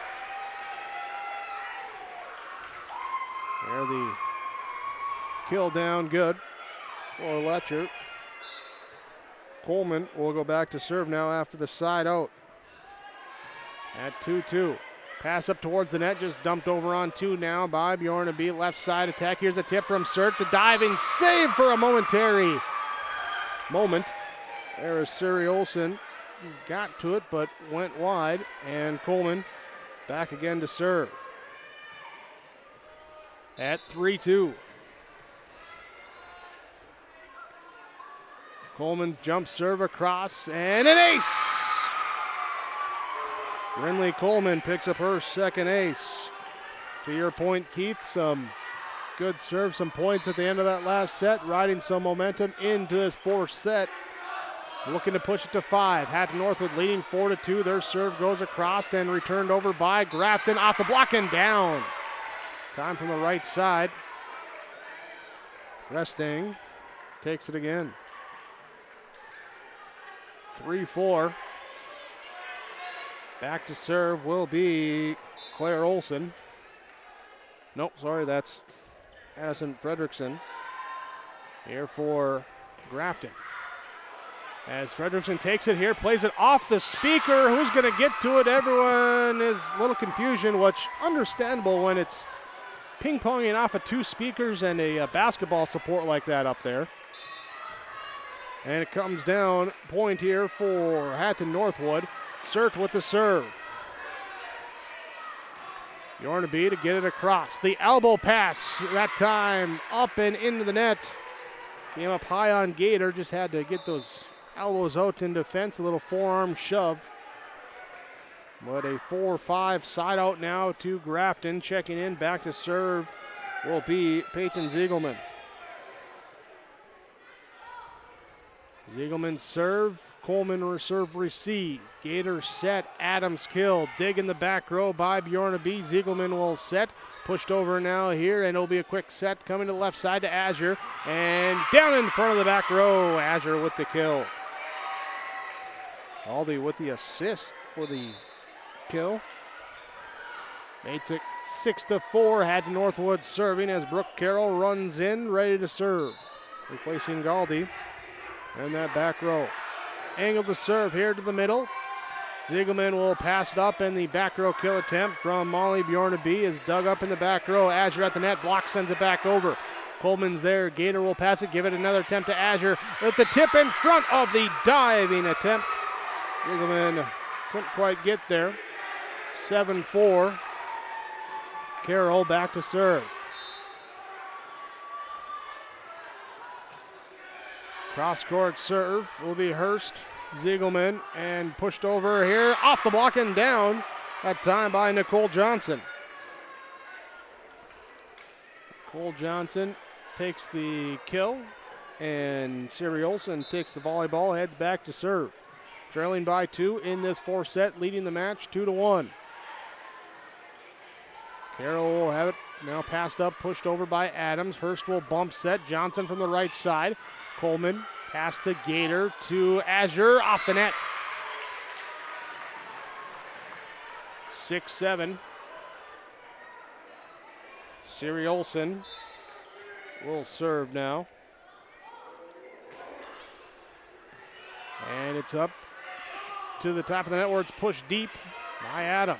There the kill down good for Letcher. Coleman will go back to serve now after the side out. At 2-2. Pass up towards the net, just dumped over on 2 now by Bjornaby. Left side attack. Here's a tip from Sert. The diving save for a momentary moment. There is Suri Olsen. Got to it, but went wide. And Coleman back again to serve. At 3-2. Coleman's jump serve across, and an ace! Renly Coleman picks up her second ace. To your point, Keith, some good serve, some points at the end of that last set, riding some momentum into this fourth set. Looking to push it to 5. Hatton Northwood leading 4-2. Their serve goes across and returned over by Grafton. Off the block and down. Time from the right side. Prestang takes it again. 3-4. Back to serve will be Claire Olson. Nope, sorry, that's Addison Fredrickson here for Grafton. As Fredrickson takes it here, plays it off the speaker. Who's going to get to it? Everyone is a little confusion, which understandable when it's ping-ponging off of 2 speakers and a basketball support like that up there. And it comes down, point here for Hatton Northwood. Surt with the serve. Bjornaby to get it across. The elbow pass that time up and into the net. Came up high on Gator, just had to get those elbows out in defense, a little forearm shove. But a 4-5 side out now to Grafton. Checking in, back to serve will be Peyton Ziegelman. Ziegelman serve, Coleman serve receive. Gator set, Adams kill. Dig in the back row by Bjornaby. Ziegelman will set, pushed over now here, and it'll be a quick set coming to the left side to Azure. And down in front of the back row, Azure with the kill. Aldi with the assist for the kill. Makes it 6-4. Hatton Northwood serving as Brooke Carroll runs in, ready to serve. Replacing Galdi. And that back row. Angle the serve here to the middle. Ziegelman will pass it up, and the back row kill attempt from Molly Bjornaby is dug up in the back row. Azure at the net, block sends it back over. Coleman's there, Gator will pass it, give it another attempt to Azure. With the tip in front of the diving attempt. Ziegelman couldn't quite get there. 7-4. Carroll back to serve. Cross-court serve will be Hurst, Ziegelman, and pushed over here, off the block and down, that time by Nicole Johnson. Nicole Johnson takes the kill, and Siri Olsen takes the volleyball, heads back to serve. Trailing by 2 in this 4th set, leading the match 2-1. Carroll will have it now passed up, pushed over by Adams. Hurst will bump set, Johnson from the right side. Coleman, pass to Gator, to Azure, off the net. 6-7. Siri Olsen will serve now. And it's up to the top of the net where it's pushed deep by Adams.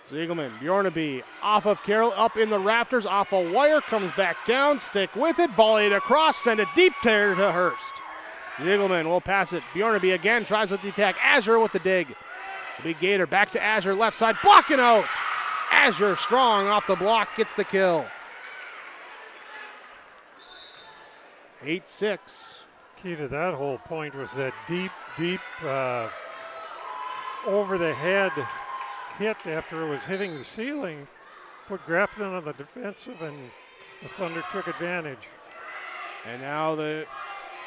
Ziegelman, Bjornaby, off of Carroll, up in the rafters, off a wire, comes back down, stick with it, volleyed across, send a deep tear to Hurst. Ziegelman will pass it. Bjornaby again tries with the attack. Azure with the dig. It'll be Gator back to Azure, left side, blocking out. Azure strong off the block, gets the kill. 8-6. Key to that whole point was that deep over the head hit after it was hitting the ceiling, put Grafton on the defensive, and the Thunder took advantage. And now the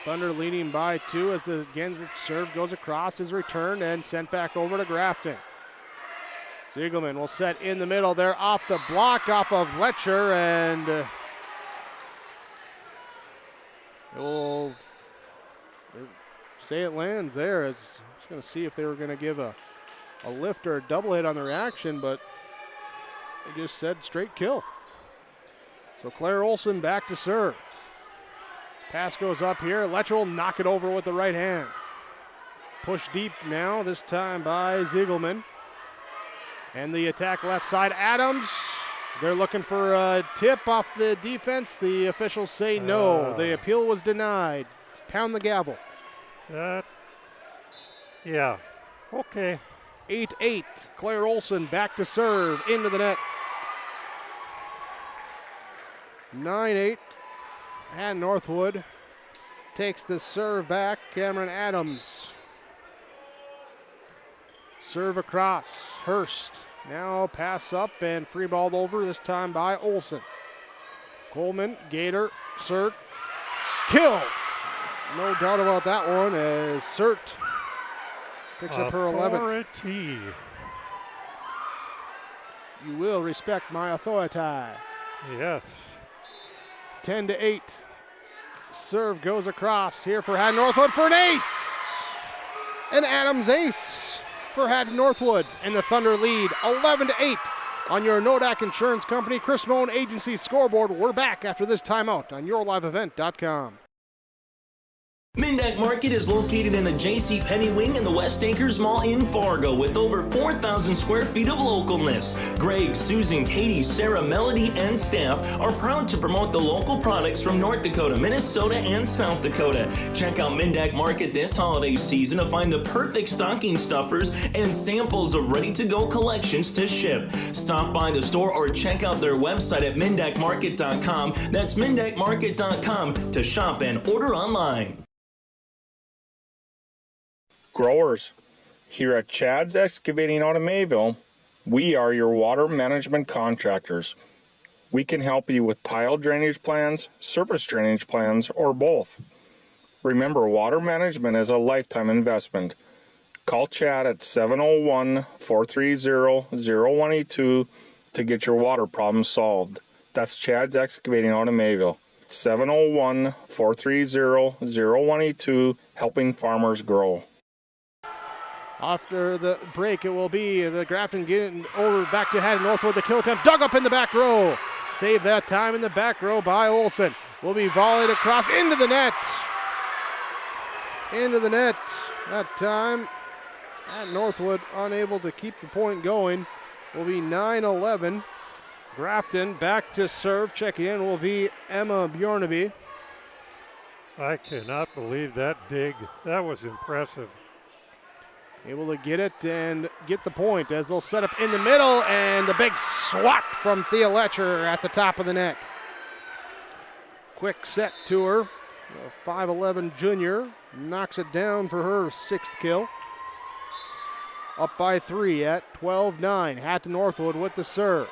Thunder leading by 2 as the Gensrich serve goes across, is returned and sent back over to Grafton. Ziegelman will set in the middle there, off the block, off of Letcher, and it will say it lands there. I was going to see if they were going to give a lift or a double hit on the reaction, but they just said straight kill. So Claire Olsen back to serve. Pass goes up here. Letcher will knock it over with the right hand. Push deep now, this time by Ziegelman. And the attack left side, Adams. They're looking for a tip off the defense. The officials say no. The appeal was denied. Pound the gavel. Yeah, okay. 8-8. Claire Olsen back to serve into the net. 9-8. And Northwood takes the serve back. Cameron Adams. Serve across. Hurst. Now pass up and free balled over, this time by Olsen. Coleman, Gator, Surt. Kill! No doubt about that one as Surt picks up her 11th. You will respect my authority. Yes. 10-8. Serve goes across here for Hatton Northwood for an ace. An Adams ace. for Hatton Northwood, and the Thunder lead 11-8 on your Nodak Insurance Company Chris Moan Agency scoreboard. We're back after this timeout on yourliveevent.com. Mindak Market is located in the J.C. Penney Wing in the West Acres Mall in Fargo with over 4,000 square feet of localness. Greg, Susan, Katie, Sarah, Melody, and staff are proud to promote the local products from North Dakota, Minnesota, and South Dakota. Check out Mindak Market this holiday season to find the perfect stocking stuffers and samples of ready-to-go collections to ship. Stop by the store or check out their website at mindakmarket.com. That's mindakmarket.com to shop and order online. Growers, here at Chad's Excavating out of Mayville, we are your water management contractors. We can help you with tile drainage plans, surface drainage plans, or both. Remember, water management is a lifetime investment. Call Chad at 701-430-0182 to get your water problems solved. That's Chad's Excavating out of Mayville. 701-430-0182, helping farmers grow. After the break, it will be the Grafton getting over back to Hatton Northwood. The kill attempt dug up in the back row. Save that time in the back row by Olsen. Will be volleyed across into the net. Into the net. That time, Hatton Northwood unable to keep the point going. Will be 9-11. Grafton back to serve. Checking in will be Emma Bjornaby. I cannot believe that dig. That was impressive. Able to get it and get the point as they'll set up in the middle, and the big swat from Thea Letcher at the top of the net. Quick set to her. The 5'11 junior knocks it down for her sixth kill. Up by 3 at 12-9. Hatton Northwood with the serve.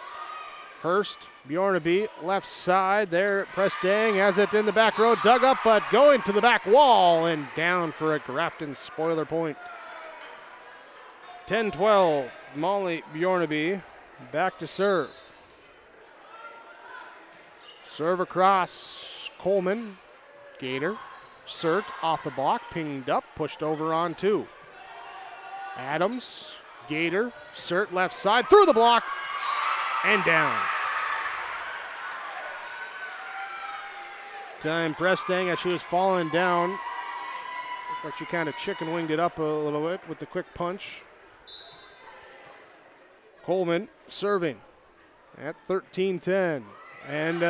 Hurst, Bjornaby, left side there. Prestang has it in the back row. Dug up, but going to the back wall and down for a Grafton spoiler point. 10-12, Molly Bjornaby back to serve. Serve across, Coleman, Gator, Sert off the block, pinged up, pushed over on 2. Adams, Gator, Sert left side, through the block, and down. Time Prestang as she was falling down. Looked like she kind of chicken winged it up a little bit with the quick punch. Coleman serving at 13-10. And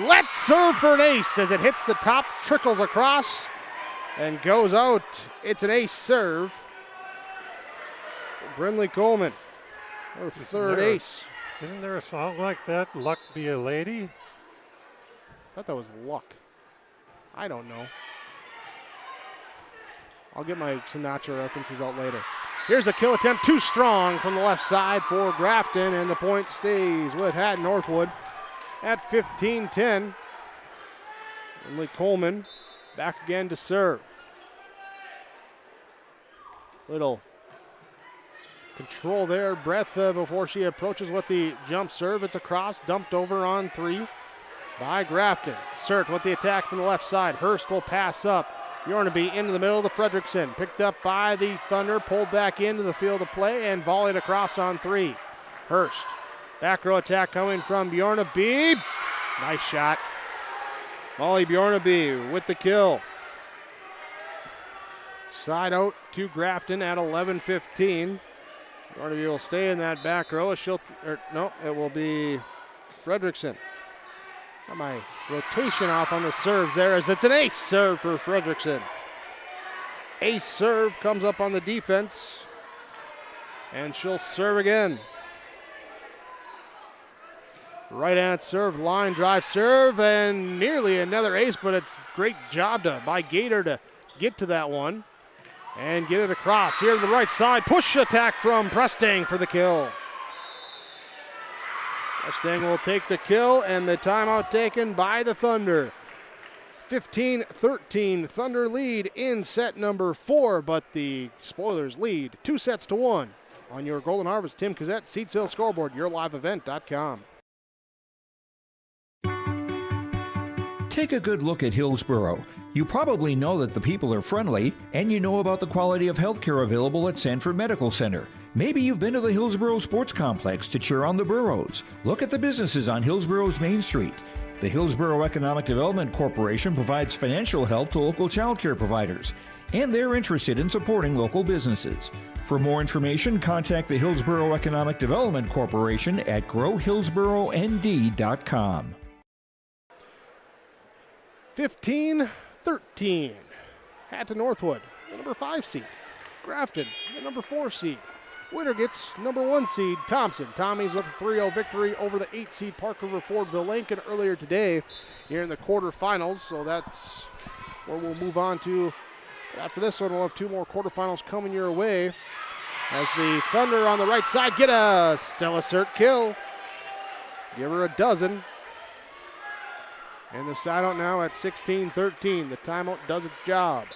let's serve for an ace as it hits the top, trickles across, and goes out. It's an ace serve for Brindley Coleman. Her third ace. Isn't there a song like that, Luck Be a Lady? I thought that was Luck. I don't know. I'll get my Sinatra references out later. Here's a kill attempt, too strong from the left side for Grafton, and the point stays with Hatton Northwood at 15-10. Brindley Coleman back again to serve. Little control there, breath before she approaches with the jump serve. It's across, dumped over on 3 by Grafton. Sert with the attack from the left side. Hurst will pass up. Bjornaby into the middle of the Fredrickson. Picked up by the Thunder, pulled back into the field of play, and volleyed across on 3. Hurst. Back row attack coming from Bjornaby. Nice shot. Molly Bjornaby with the kill. Side out to Grafton at 11-15. Bjornaby will stay in that back row. It will be Fredrickson. Got my rotation off on the serves there as it's an ace serve for Fredrickson. Ace serve comes up on the defense, and she'll serve again. Right hand serve, line drive serve, and nearly another ace, but it's great job by Gator to get to that one and get it across. Here to the right side, push attack from Prestang for the kill. Prestang will take the kill, and the timeout taken by the Thunder. 15-13, Thunder lead in set number 4, but the Spoilers lead 2-1 on your Golden Harvest. Tim Cassette, Seed Sale Scoreboard, yourliveevent.com. Take a good look at Hillsborough. You probably know that the people are friendly, and you know about the quality of healthcare available at Sanford Medical Center. Maybe you've been to the Hillsborough Sports Complex to cheer on the Burros. Look at the businesses on Hillsborough's Main Street. The Hillsborough Economic Development Corporation provides financial help to local child care providers, and they're interested in supporting local businesses. For more information, contact the Hillsborough Economic Development Corporation at growhillsboroughnd.com. 15-13. Hatton Northwood, the number 5 seed. Grafton, the number 4 seed. Winner gets number 1 seed, Thompson. Tommies with a 3-0 victory over the 8 seed Park River Fordville Lincoln earlier today here in the quarterfinals. So that's where we'll move on to. After this one, we'll have 2 more quarterfinals coming your way. As the Thunder on the right side get a Stella Cert kill. Give her a dozen. And the side out now at 16-13. The timeout does its job.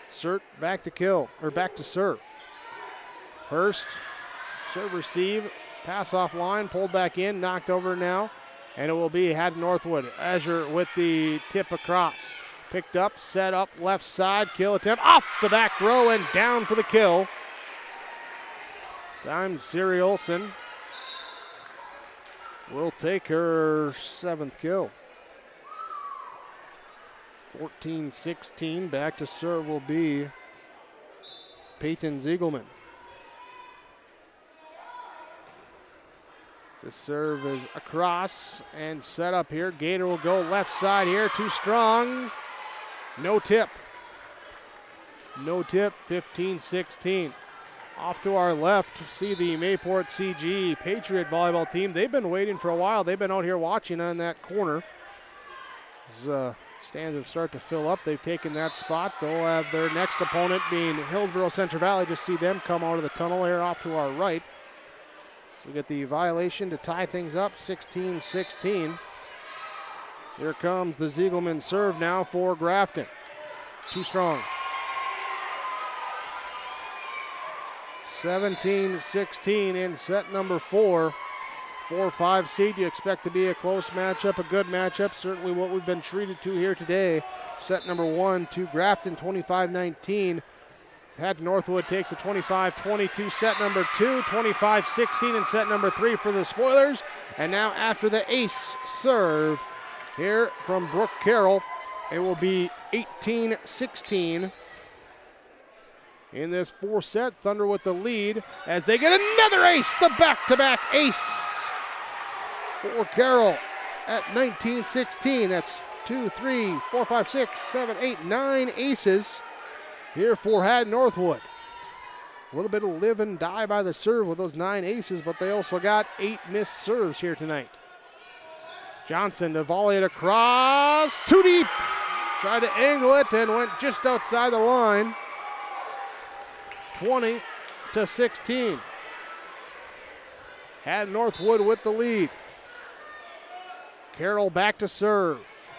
Cert back to kill, or back to serve. Hurst, serve receive, pass off line, pulled back in, knocked over now. And it will be Hatton Northwood. Azure with the tip across. Picked up, set up, left side, kill attempt, off the back row and down for the kill. Time Siri Olsen will take her 7th kill. 14-16, back to serve will be Peyton Ziegelman. The serve is across and set up here. Gator will go left side here, too strong. No tip. No tip, 15-16. Off to our left, see the Mayport CG Patriot volleyball team. They've been waiting for a while. They've been out here watching on that corner. As stands have started to fill up, they've taken that spot. They'll have their next opponent being Hillsborough Central Valley. Just see them come out of the tunnel here off to our right. So we get the violation to tie things up, 16-16. Here comes the Ziegelman serve now for Grafton. Too strong. 17-16 in set number 4. 4-5 seed, you expect to be a close matchup, a good matchup, certainly what we've been treated to here today. Set number 1 to Grafton, 25-19. Hatton Northwood takes a 25-22 set number 2, 25-16 in set number 3 for the Spoilers. And now after the ace serve here from Brooke Carroll, it will be 18-16. In this 4 set, Thunder with the lead as they get another ace, the back-to-back ace for Carroll at 19-16. That's 2, 3, 4, 5, 6, 7, 8, 9 aces here for Hatton Northwood. A little bit of live and die by the serve with those 9 aces, but they also got 8 missed serves here tonight. Johnson to volley it across, too deep. Tried to angle it and went just outside the line. 20-16. Hatton Northwood with the lead. Carroll back to serve.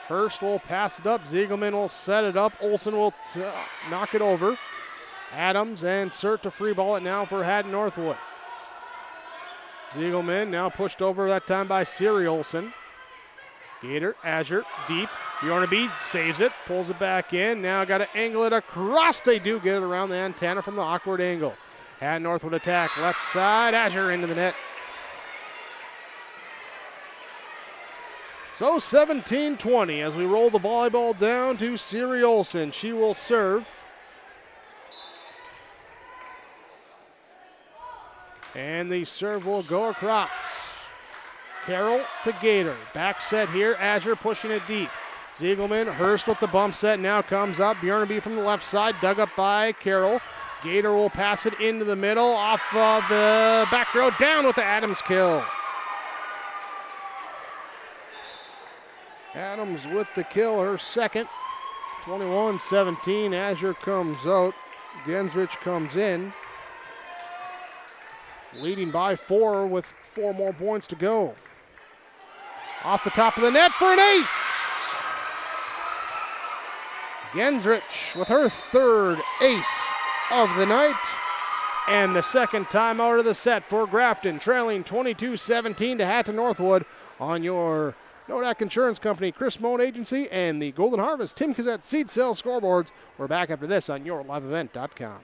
Hurst will pass it up. Ziegelman will set it up. Olsen will knock it over. Adams and Cert to free ball it now for Hatton Northwood. Ziegelman now pushed over that time by Siri Olsen. Gator, Azure, deep. Bjornaby saves it, pulls it back in. Now got to angle it across. They do get it around the antenna from the awkward angle. Hatton Northwood attack, left side, Azure into the net. So 17-20 as we roll the volleyball down to Siri Olsen. She will serve. And the serve will go across. Carroll to Gator. Back set here. Azure pushing it deep. Ziegelman, Hurst with the bump set. Now comes up. Bjornaby from the left side. Dug up by Carroll. Gator will pass it into the middle. Off of the back row. Down with the Adams kill. Adams with the kill. Her second. 21-17. Azure comes out. Gensrich comes in. Leading by 4 with 4 more points to go. Off the top of the net for an ace. Gensrich with her 3rd ace of the night. And the second time out of the set for Grafton, trailing 22-17 to Hatton Northwood on your Nodak Insurance Company, Chris Moan Agency, and the Golden Harvest Tim Kazette Seed Sale Scoreboards. We're back after this on YourLiveEvent.com.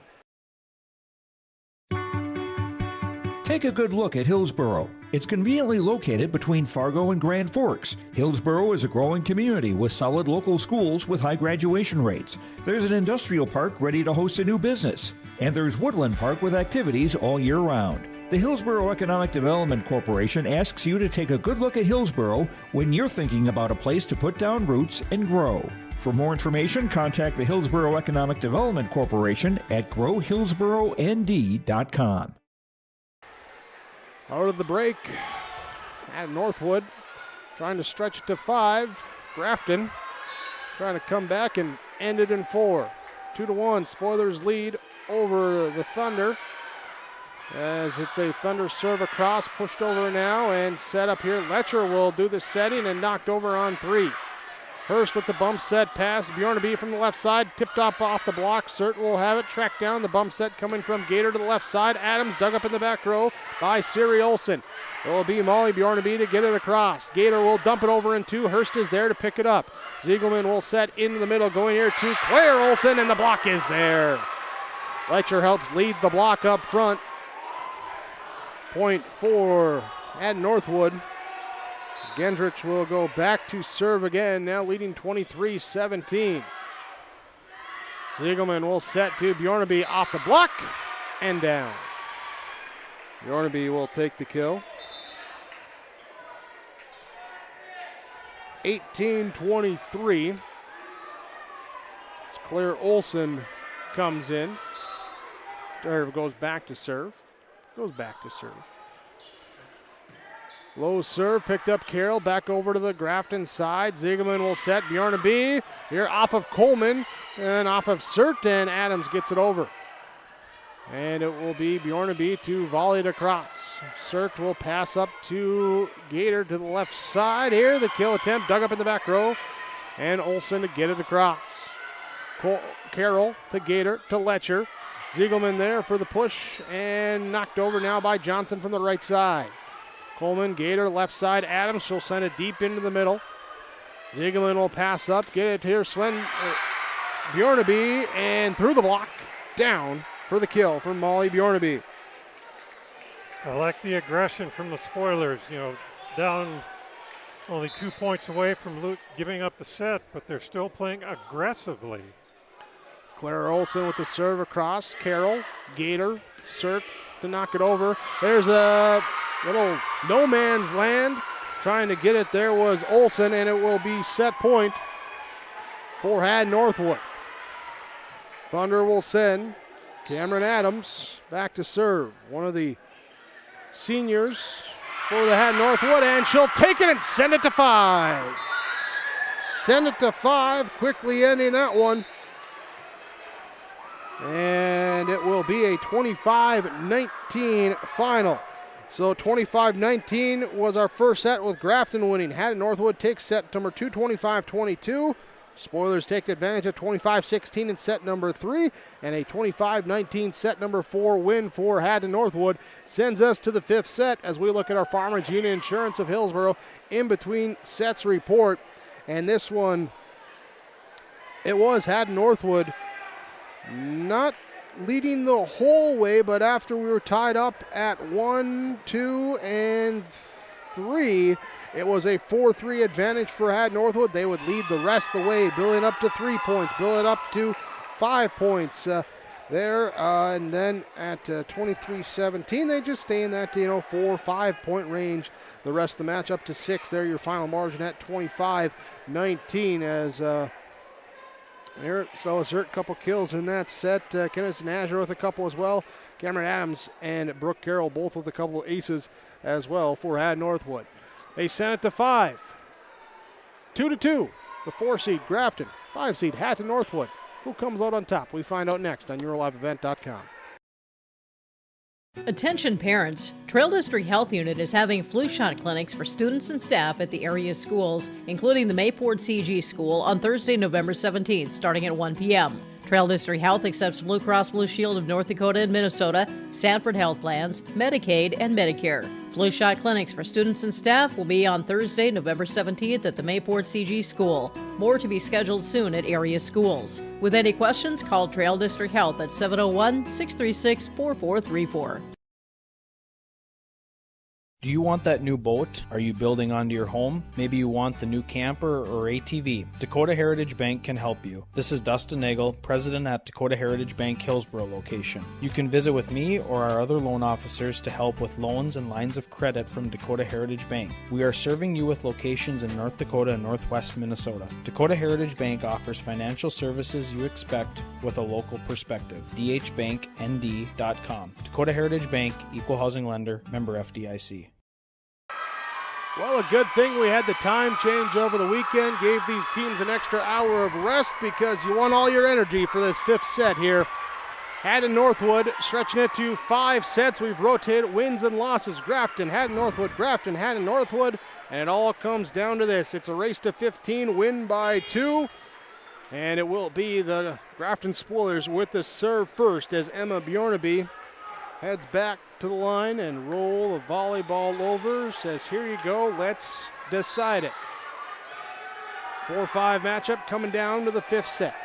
Take a good look at Hillsboro. It's conveniently located between Fargo and Grand Forks. Hillsboro is a growing community with solid local schools with high graduation rates. There's an industrial park ready to host a new business. And there's Woodland Park with activities all year round. The Hillsboro Economic Development Corporation asks you to take a good look at Hillsboro when you're thinking about a place to put down roots and grow. For more information, contact the Hillsboro Economic Development Corporation at growhillsboroND.com. Out of the break at Northwood, trying to stretch it to 5. Grafton trying to come back and end it in 4. 2-1, Spoilers lead over the Thunder. As it's a Thunder serve across, pushed over now and set up here. Letcher will do the setting and knocked over on 3. Hurst with the bump set pass. Bjornaby from the left side, tipped up off the block. Cert will have it, tracked down. The bump set coming from Gator to the left side. Adams dug up in the back row by Siri Olsen. It will be Molly Bjornaby to get it across. Gator will dump it over in 2. Hurst is there to pick it up. Ziegelman will set into the middle, going here to Claire Olsen, and the block is there. Letcher helps lead the block up front. Point for at Northwood. Gendrich will go back to serve again, now leading 23-17. Ziegelman will set to Bjornaby off the block and down. Bjornaby will take the kill. 18-23. Claire Olsen comes in. Or goes back to serve. Low serve, picked up Carroll, back over to the Grafton side. Ziegelman will set Bjornaby here off of Coleman and off of Cert, and Adams gets it over. And it will be Bjornaby to volley it across. Cert will pass up to Gator to the left side here. The kill attempt dug up in the back row, and Olsen to get it across. Carroll to Gator to Letcher. Ziegelman there for the push and knocked over now by Johnson from the right side. Coleman, Gator, left side, Adams. She'll send it deep into the middle. Ziegelman will pass up, get it here, Bjornaby, and through the block, down for the kill from Molly Bjornaby. I like the aggression from the Spoilers, down only 2 points away from giving up the set, but they're still playing aggressively. Claire Olsen with the serve across. Carroll, Gator, Cert to knock it over. There's a little no man's land. Trying to get it there was Olsen, and it will be set point for Hatton Northwood. Thunder will send Cameron Adams back to serve. One of the seniors for the Hatton Northwood, and she'll take it and send it to 5. Send it to 5, quickly ending that one. And it will be a 25-19 final. So 25-19 was our first set with Grafton winning. Hatton Northwood takes set number 2, 25-22. Spoilers take advantage of 25-16 in set number 3. And a 25-19 set number 4 win for Hatton Northwood sends us to the 5th set as we look at our Farmers Union Insurance of Hillsboro in between sets report. And this one, it was Hatton Northwood not leading the whole way, but after we were tied up at 1, 2, and 3, it was a 4-3 advantage for Hatton Northwood. They would lead the rest of the way, building up to 3 points, building up to 5 points there. And then at 23-17, they just stay in that 4-5 point range. The rest of the match up to 6 there, your final margin at 25-19 as Eric Stella-Zert, couple kills in that set. Kenneth Nazar with a couple as well. Cameron Adams and Brooke Carroll both with a couple of aces as well for Hatton Northwood. They sent it to 5. 2-2. The 4-seed Grafton, 5-seed Hatton Northwood. Who comes out on top? We find out next on YourLiveEvent.com. Attention parents, Trail District Health Unit is having flu shot clinics for students and staff at the area schools, including the Mayport CG School on Thursday, November 17th, starting at 1 p.m. Trail District Health accepts Blue Cross Blue Shield of North Dakota and Minnesota, Sanford Health Plans, Medicaid, and Medicare. Flu shot clinics for students and staff will be on Thursday, November 17th at the Mayport CG School. More to be scheduled soon at area schools. With any questions, call Trail District Health at 701-636-4434. Do you want that new boat? Are you building onto your home? Maybe you want the new camper or ATV. Dakota Heritage Bank can help you. This is Dustin Nagel, president at Dakota Heritage Bank Hillsborough location. You can visit with me or our other loan officers to help with loans and lines of credit from Dakota Heritage Bank. We are serving you with locations in North Dakota and Northwest Minnesota. Dakota Heritage Bank offers financial services you expect with a local perspective. dhbanknd.com. Dakota Heritage Bank, equal housing lender, member FDIC. Well, a good thing we had the time change over the weekend, gave these teams an extra hour of rest because you want all your energy for this fifth set here. Hatton Northwood stretching it to 5 sets. We've rotated wins and losses. Grafton, Hatton Northwood, Grafton, Hatton Northwood, and it all comes down to this. It's a race to 15, win by 2, and it will be the Grafton Spoilers with the serve first as Emma Bjornaby heads back to the line and roll a volleyball over. Says, here you go, let's decide it. 4-5 matchup coming down to the fifth set.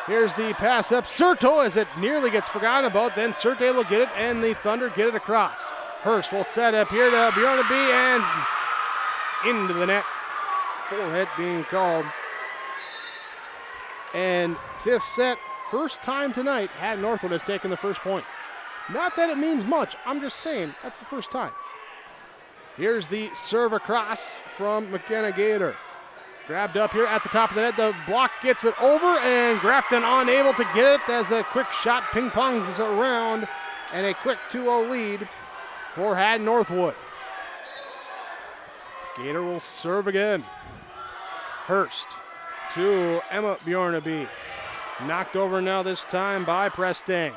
Here's the pass up. Serto, as it nearly gets forgotten about. Then Serte will get it, and the Thunder get it across. Hurst will set up here to Bjornaby and into the net. Forehead being called. And fifth set, first time tonight, Hatton Northwood has taken the first point. Not that it means much, I'm just saying that's the first time. Here's the serve across from McKenna Gator. Grabbed up here at the top of the net, the block gets it over, and Grafton unable to get it as a quick shot ping-pongs around, and a quick 2-0 lead for Hatton Northwood. Gator will serve again. Hurst to Emma Bjornaby. Knocked over now this time by Prestang.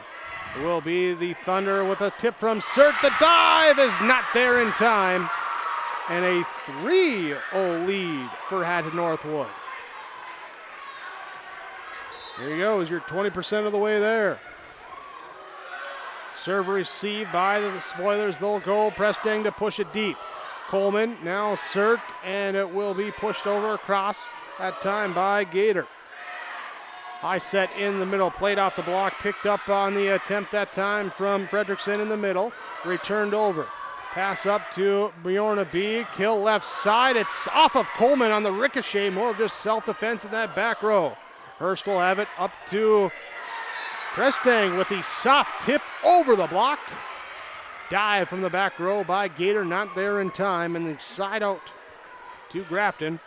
It will be the Thunder with a tip from Sert. The dive is not there in time. And a 3-0 lead for Hatton Northwood. There you go, is your 20% of the way there. Serve received by the Spoilers. They'll go Prestang to push it deep. Coleman, now Sert, and it will be pushed over across, that time by Gator. High set in the middle, played off the block, picked up on the attempt that time from Fredrickson in the middle, returned over. Pass up to Bjornaby, kill left side. It's off of Coleman on the ricochet, more of just self-defense in that back row. Hurst will have it up to Prestang with the soft tip over the block. Dive from the back row by Gator, not there in time, and the side out to Grafton.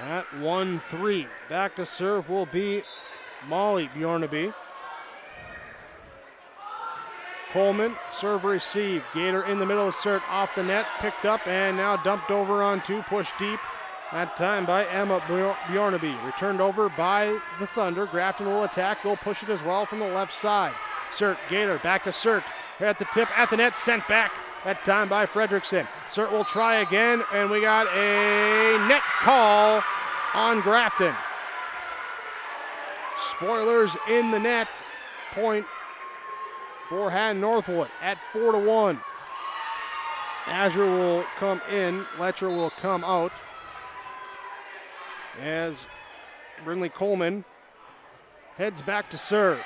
At 1-3. Back to serve will be Molly Bjornaby. Coleman, serve receive. Gator in the middle of Sert, off the net, picked up, and now dumped over on 2, push deep. That time by Emma Bjornaby. Returned over by the Thunder. Grafton will attack. They'll push it as well from the left side. Sert, Gator, back to Sert. Here at the tip, at the net, sent back. That time by Fredrickson. Sert will try again, and we got a net call on Grafton. Spoilers in the net. Point for Hatton Northwood at 4-1. Azure will come in. Letcher will come out. As Brinley Coleman heads back to serve.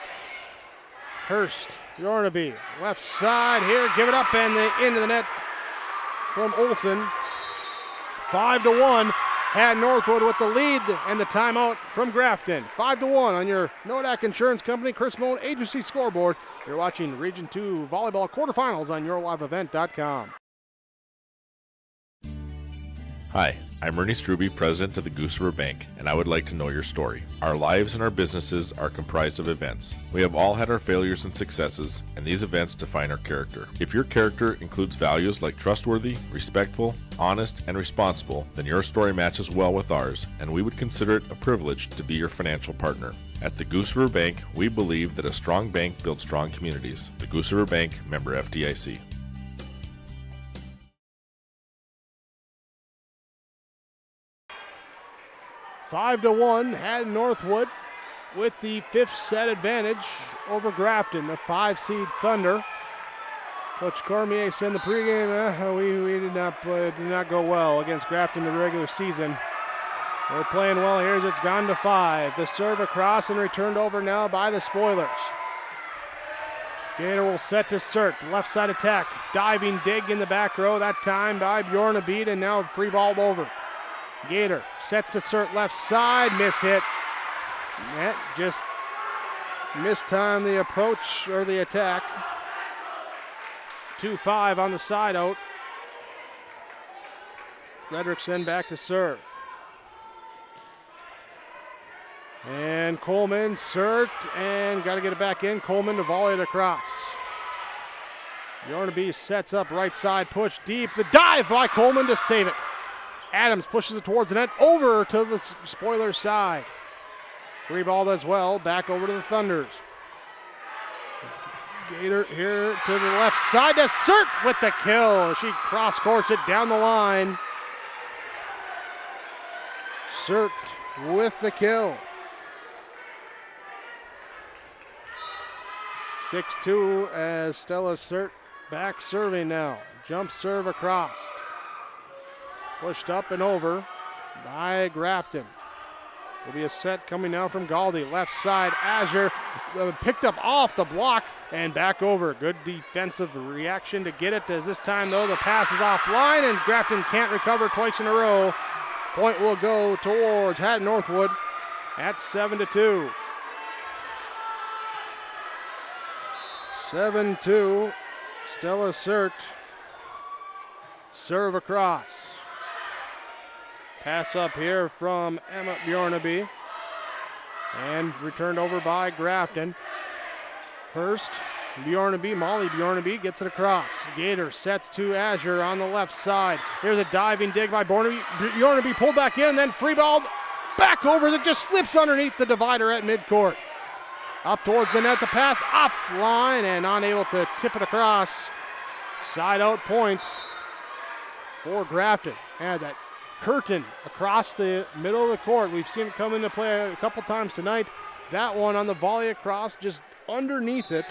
Hurst, Bjornaby, left side here, give it up, and into the net from Olsen. 5-1, Hatton Northwood with the lead and the timeout from Grafton. 5-1 on your Nodak Insurance Company, Chris Moen Agency scoreboard. You're watching Region 2 Volleyball Quarterfinals on YourLiveEvent.com. Hi, I'm Ernie Struby, president of the Goose River Bank, and I would like to know your story. Our lives and our businesses are comprised of events. We have all had our failures and successes, and these events define our character. If your character includes values like trustworthy, respectful, honest, and responsible, then your story matches well with ours, and we would consider it a privilege to be your financial partner. At the Goose River Bank, we believe that a strong bank builds strong communities. The Goose River Bank, member FDIC. Five to 1, Hatton Northwood with the fifth set advantage over Grafton, the 5-seed Thunder. Coach Cormier said in the pregame, we did not go well against Grafton in the regular season. We're playing well here as it's gone to 5. The serve across and returned over now by the Spoilers. Gator will set to Sert, left side attack. Diving dig in the back row, that time by Bjorn Abid, and now free balled over. Gator sets to Sert, left side, miss hit. Net just mistimed the approach or the attack. 2-5 on the side out. Fredrickson back to serve. And Coleman, Sert, and got to get it back in. Coleman to volley it across. Bjornaby sets up right side, push deep. The dive by Coleman to save it. Adams pushes it towards the net, over to the Spoilers side. Free ball as well, back over to the Thunders. Gator here to the left side to Sert with the kill. She cross-courts it down the line. Sert with the kill. 6-2 as Stella Sert back serving now. Jump serve across. Pushed up and over by Grafton. Will be a set coming now from Galdi. Left side, Azure picked up off the block and back over. Good defensive reaction to get it, as this time though the pass is offline and Grafton can't recover twice in a row. Point will go towards Hatton Northwood at 7-2. 7-2, Stella Sert, serve across. Pass up here from Emma Bjornaby, and returned over by Grafton. Hurst, Bjornaby, Molly Bjornaby gets it across. Gator sets to Azure on the left side. Here's a diving dig by Bjornaby. Bjornaby pulled back in and then free balled back over. It just slips underneath the divider at midcourt. Up towards the net, the pass offline and unable to tip it across. Side out point for Grafton. And that curtain across the middle of the court. We've seen it come into play a couple times tonight. That one on the volley across, just underneath it.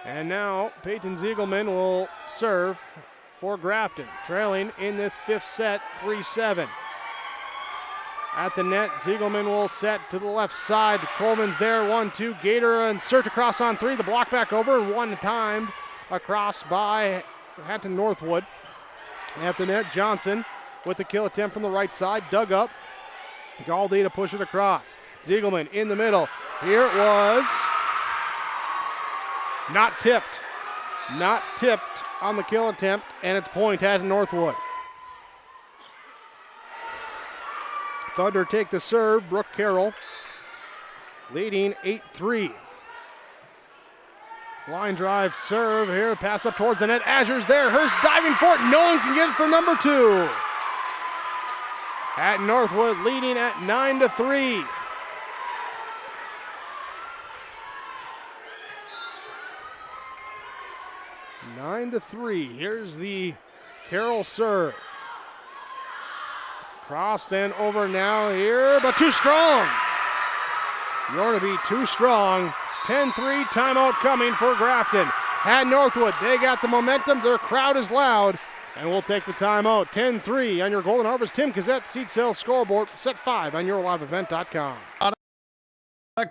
And now Peyton Ziegelman will serve for Grafton, trailing in this fifth set, 3-7. At the net, Ziegelman will set to the left side. Coleman's there, 1-2. Gator and Sert across on 3. The block back over and one timed across by Hatton Northwood. At the net, Johnson with the kill attempt from the right side. Dug up. Galdi to push it across. Ziegelman in the middle. Here it was. Not tipped. Not tipped on the kill attempt, and it's point Hatton Northwood. Thunder take the serve. Brooke Carroll leading 8-3. Line drive serve here. Pass up towards the net. Azure's there. Hurst diving for it. No one can get it for number 2. Hatton Northwood leading at 9-3. Here's the Carroll serve. Crossed and over now here, but too strong. You want to be too strong. 10-3 timeout coming for Grafton. Hatton Northwood, they got the momentum. Their crowd is loud, and we'll take the timeout. 10-3 on your Golden Harvest Tim Cassette seed sales scoreboard. Set 5 on yourliveevent.com.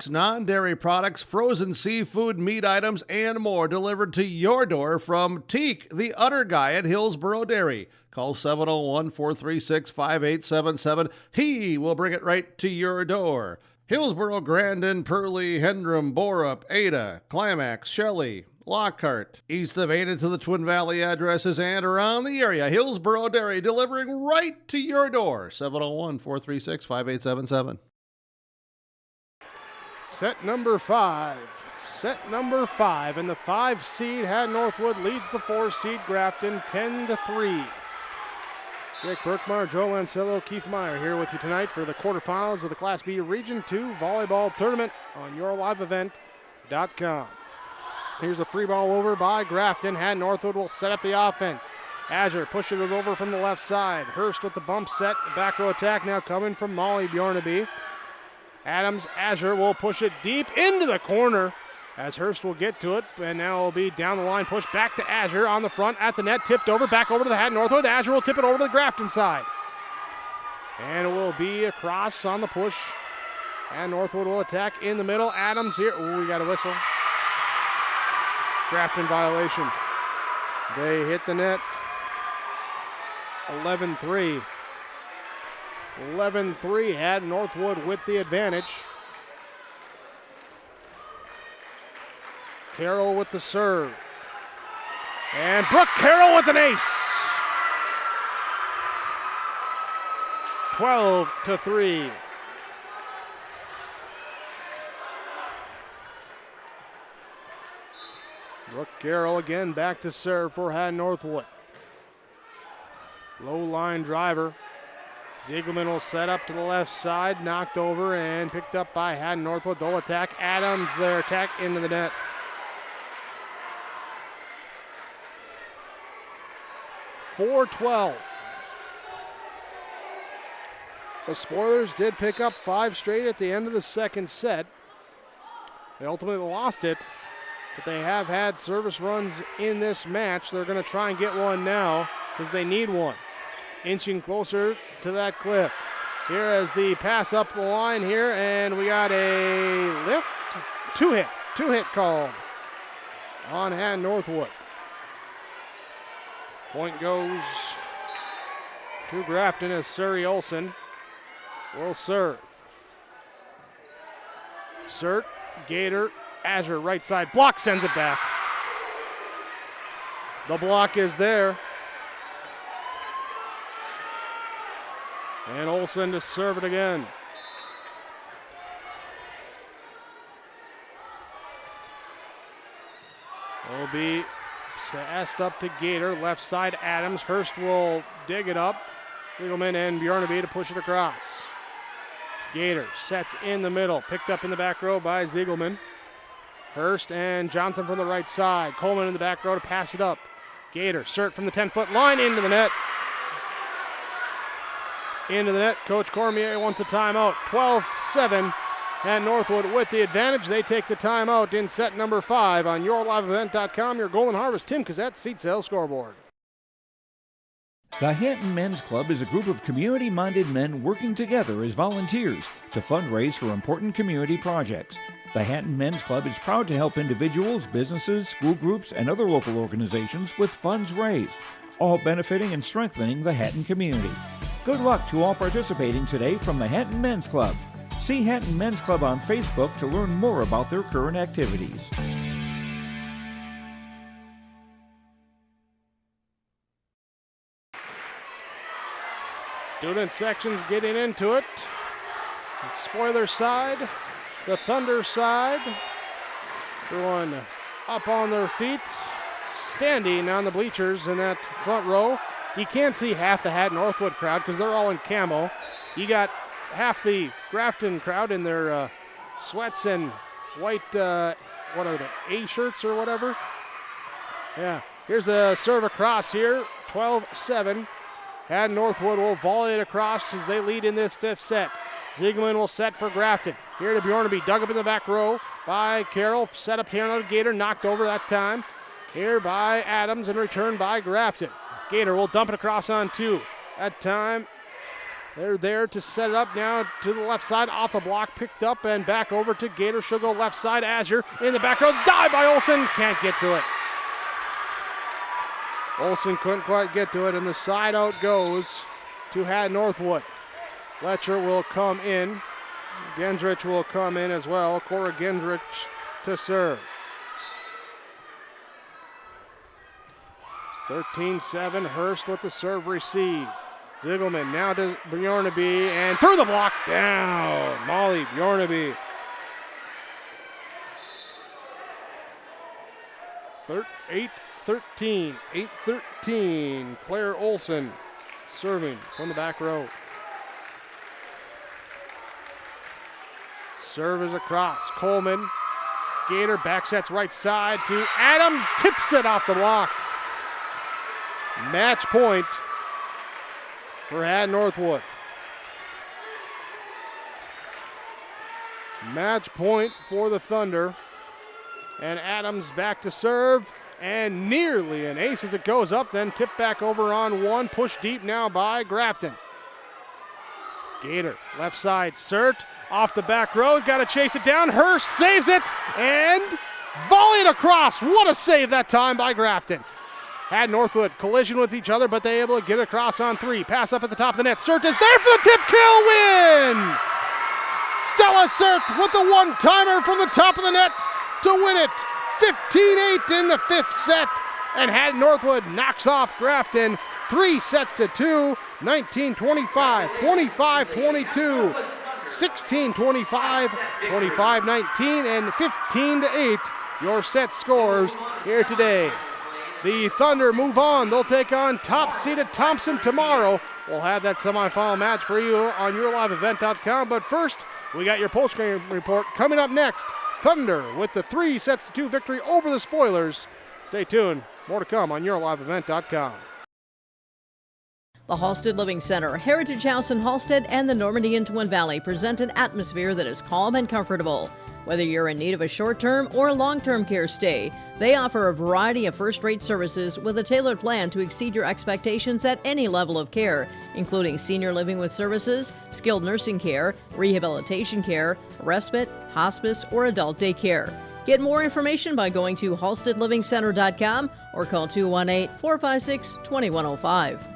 Non-dairy products, frozen seafood, meat items, and more delivered to your door from Teak, the Udder Guy at Hillsboro Dairy. Call 701-436-5877. He will bring it right to your door. Hillsboro, Grandin, Purley, Hendrum, Borup, Ada, Climax, Shelley, Lockhart. East of Ada to the Twin Valley addresses and around the area. Hillsboro Dairy delivering right to your door. 701-436-5877. Set number 5. Set number 5. And the 5 seed, Hatton Northwood, leads the 4 seed, Grafton, 10-3. Jake Berkmar, Joe Lancello, Keith Meyer here with you tonight for the quarterfinals of the Class B Region 2 Volleyball Tournament on yourliveevent.com. Here's a free ball over by Grafton. Hatton Northwood will set up the offense. Azure pushes it over from the left side. Hurst with the bump set. Back row attack now coming from Molly Bjornaby. Adams, Azure will push it deep into the corner. as Hurst will get to it, and now will be down the line, pushed back to Azure on the front at the net, tipped over, back over to the Hatton Northwood. Azure will tip it over to the Grafton side. And it will be across on the push. And Northwood will attack in the middle. Adams here. Ooh, we got a whistle. Grafton violation. They hit the net. 11-3. 11-3 had Northwood with the advantage. Carroll with the serve. And Brooke Carroll with an ace. 12-3. Brooke Carroll again back to serve for Hatton Northwood. Low line driver. Ziegelman will set up to the left side, knocked over and picked up by Hatton Northwood. They'll attack. Adams, their attack into the net. .412. The Spoilers did pick up 5 straight at the end of the second set. They ultimately lost it, but they have had service runs in this match. They're going to try and get one now because they need one. Inching closer to that cliff. Here as the pass up the line here, and we got a lift. Two hit called on Hatton Northwood. Point goes to Grafton as Surrey Olsen will serve. Surt, Gator, Azure, right side. Block sends it back. The block is there. And Olsen to serve it again. Will be passed up to Gator. Left side Adams. Hurst will dig it up. Riegelman and Bjornaby to push it across. Gator sets in the middle. Picked up in the back row by Ziegelman. Hurst and Johnson from the right side. Coleman in the back row to pass it up. Gator, Surt from the 10-foot line into the net. Into the net. Coach Cormier wants a timeout. 12-7. And Northwood with the advantage. They take the timeout in set number 5 on yourliveevent.com. Your Golden Harvest. Tim Cassette, Seat Sale Scoreboard. The Hatton Men's Club is a group of community-minded men working together as volunteers to fundraise for important community projects. The Hatton Men's Club is proud to help individuals, businesses, school groups, and other local organizations with funds raised, all benefiting and strengthening the Hatton community. Good luck to all participating today from the Hatton Men's Club. See Hatton Men's Club on Facebook to learn more about their current activities. Student section's getting into it. Spoiler side, the Thunder side. Everyone up on their feet, standing on the bleachers in that front row. You can't see half the Hatton Northwood crowd because they're all in camo. You got half the Grafton crowd in their sweats and white, what are they, A shirts or whatever? Yeah, here's the serve across here, 12-7. Hatton Northwood will volley it across as they lead in this 5th set. Ziegelman will set for Grafton. Here to Bjornaby, dug up in the back row by Carroll. Set up here on the Gator, knocked over that time. Here by Adams and returned by Grafton. Gator will dump it across on 2. That time, they're there to set it up now to the left side, off the block, picked up and back over to Gator. She'll go left side, Azure in the back row. Dive by Olsen, can't get to it. Olsen couldn't quite get to it, and the side out goes to Hatton Northwood. Letcher will come in. Gendrich will come in as well. Cora Gendrich to serve. 13-7, Hurst with the serve receive. Ziegelman now to Bjornaby, and through the block, down. Molly Bjornaby. 8-13. Claire Olsen serving from the back row. Serve is across. Coleman. Gator back sets right side to Adams. Tips it off the block. Match point for Hatton Northwood. Match point for the Thunder. And Adams back to serve. And nearly an ace as it goes up, then tipped back over on one. Pushed deep now by Grafton. Gator, left side, Sert, off the back road, got to chase it down. Hurst saves it and volleyed across. What a save that time by Grafton. Had Northwood collision with each other, but they able to get across on three. Pass up at the top of the net. Sert is there for the tip kill win. Stella Sert with the one-timer from the top of the net to win it. 15-8 in the fifth set. And Hatton Northwood knocks off Grafton 3-2, 19-25, 25-22, 16-25, 25-19, and 15-8. Your set scores here today. The Thunder move on. They'll take on top-seeded Thompson tomorrow. We'll have that semifinal match for you on yourliveevent.com. But first, we got your post-game report coming up next. Thunder with the 3-2 victory over the Spoilers. Stay tuned. More to come on yourliveevent.com. The Halstead Living Center, Heritage House in Halstead, and the Normandy in Twin Valley present an atmosphere that is calm and comfortable. Whether you're in need of a short-term or long-term care stay, they offer a variety of first-rate services with a tailored plan to exceed your expectations at any level of care, including senior living with services, skilled nursing care, rehabilitation care, respite, hospice, or adult daycare. Get more information by going to halsteadlivingcenter.com or call 218-456-2105.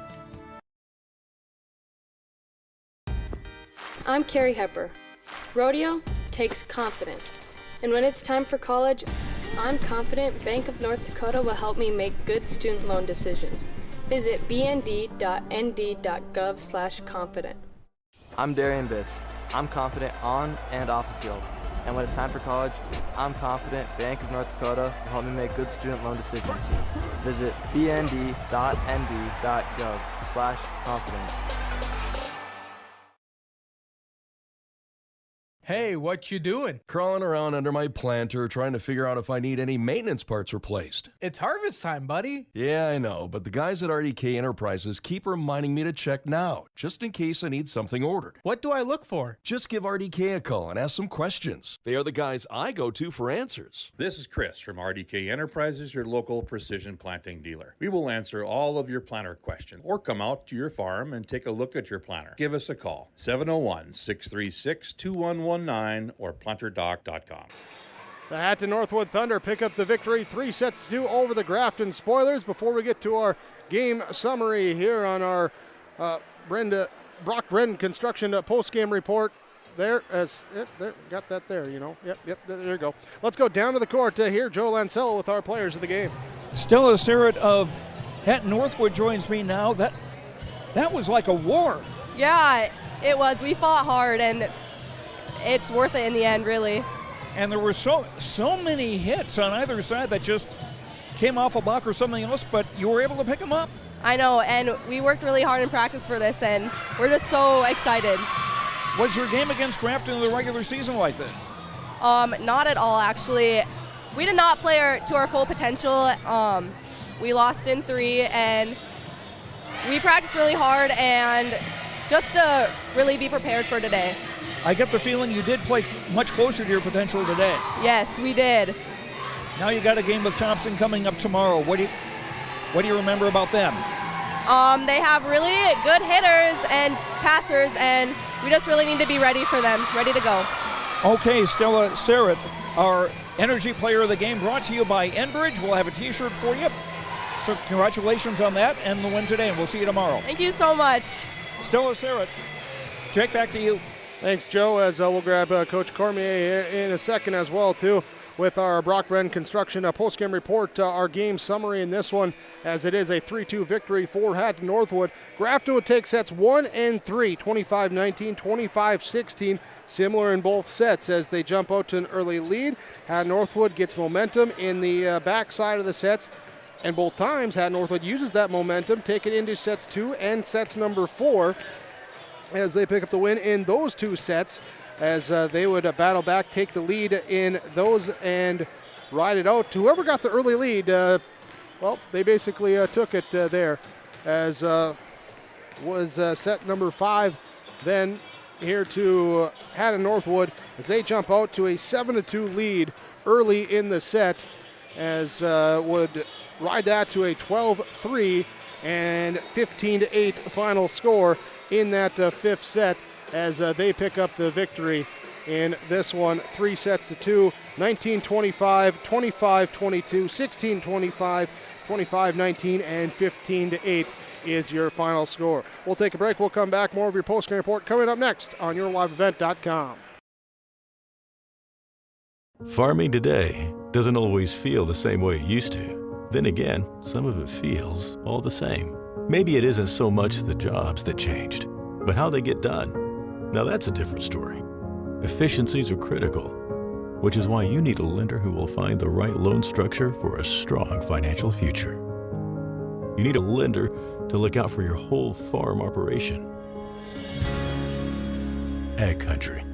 I'm Carrie Hepper. Rodeo takes confidence. And when it's time for college, I'm confident Bank of North Dakota will help me make good student loan decisions. Visit bnd.nd.gov/confident. I'm Darian Bitts. I'm confident on and off the field. And when it's time for college, I'm confident Bank of North Dakota will help me make good student loan decisions. Visit bnd.nd.gov/confident. Hey, what you doing? Crawling around under my planter trying to figure out if I need any maintenance parts replaced. It's harvest time, buddy. Yeah, I know, but the guys at RDK Enterprises keep reminding me to check now, just in case I need something ordered. What do I look for? Just give RDK a call and ask some questions. They are the guys I go to for answers. This is Chris from RDK Enterprises, your local precision planting dealer. We will answer all of your planter questions or come out to your farm and take a look at your planter. Give us a call, 701-636-2119 or planterdoc.com. The Hatton Northwood Thunder pick up the victory 3-2 over the Grafton Spoilers. Before we get to our game summary here on our Brock Brendan Construction post-game report, there, got that there, you know. Yep, there you go. Let's go down to the court to hear Joe Lancella with our players of the game. Stella Serrett of Hatton Northwood joins me now. That was like a war. Yeah, it was. We fought hard, and it's worth it in the end, really. And there were so many hits on either side that just came off a block or something else, but you were able to pick them up. I know, and we worked really hard in practice for this, and we're just so excited. Was your game against Grafton in the regular season like this? Not at all, actually. We did not play to our full potential. We lost in 3, and we practiced really hard, and just to really be prepared for today. I get the feeling you did play much closer to your potential today. Yes, we did. Now you got a game with Thompson coming up tomorrow. What do you remember about them? They have really good hitters and passers, and we just really need to be ready for them, ready to go. Okay, Stella Serrett, our Energy Player of the Game, brought to you by Enbridge. We'll have a T-shirt for you. So congratulations on that and the win today, and we'll see you tomorrow. Thank you so much. Stella Serrett, Jake, back to you. Thanks, Joe, as we'll grab Coach Cormier here in a second as well, too, with our Brock Brendan Construction post-game report, our game summary in this one, as it is a 3-2 victory for Hatton Northwood. Grafton would take sets 1 and 3, 25-19, 25-16, similar in both sets as they jump out to an early lead. Hatton Northwood gets momentum in the backside of the sets, and both times Hatton Northwood uses that momentum, take it into sets 2 and sets number 4, as they pick up the win in those 2 sets, as they would battle back, take the lead in those, and ride it out. Whoever got the early lead, well, they basically took it there, as was set number 5. Then here to Hatton Northwood, as they jump out to a 7-2 lead early in the set, as would ride that to a 12-3 and 15-8 final score in that fifth set, as they pick up the victory in this one, 3-2, 19-25, 25-22, 16-25, 25-19, and 15-8 is your final score. We'll take a break. We'll come back. More of your post-game report coming up next on YourLiveEvent.com. Farming today doesn't always feel the same way it used to. Then again, some of it feels all the same. Maybe it isn't so much the jobs that changed, but how they get done. Now that's a different story. Efficiencies are critical, which is why you need a lender who will find the right loan structure for a strong financial future. You need a lender to look out for your whole farm operation. Ag Country.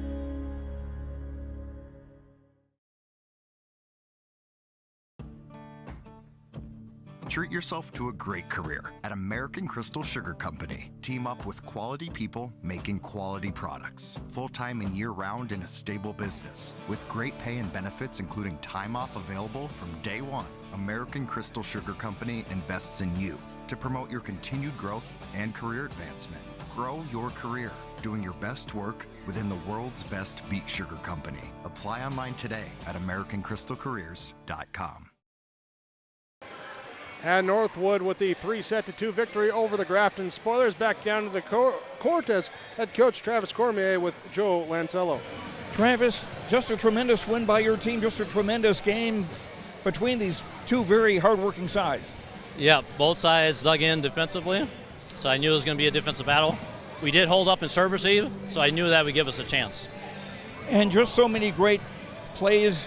Treat yourself to a great career at American Crystal Sugar Company. Team up with quality people making quality products. Full-time and year-round in a stable business. With great pay and benefits including time off available from day one. American Crystal Sugar Company invests in you to promote your continued growth and career advancement. Grow your career, doing your best work within the world's best beet sugar company. Apply online today at AmericanCrystalCareers.com. And Northwood with the 3-2 victory over the Grafton Spoilers. Back down to the court as head coach Travis Cormier with Joe Lancello. Travis, just a tremendous win by your team, just a tremendous game between these two very hard-working sides. Yeah, both sides dug in defensively, so I knew it was going to be a defensive battle. We did hold up in serve receive, so I knew that would give us a chance. And just so many great plays,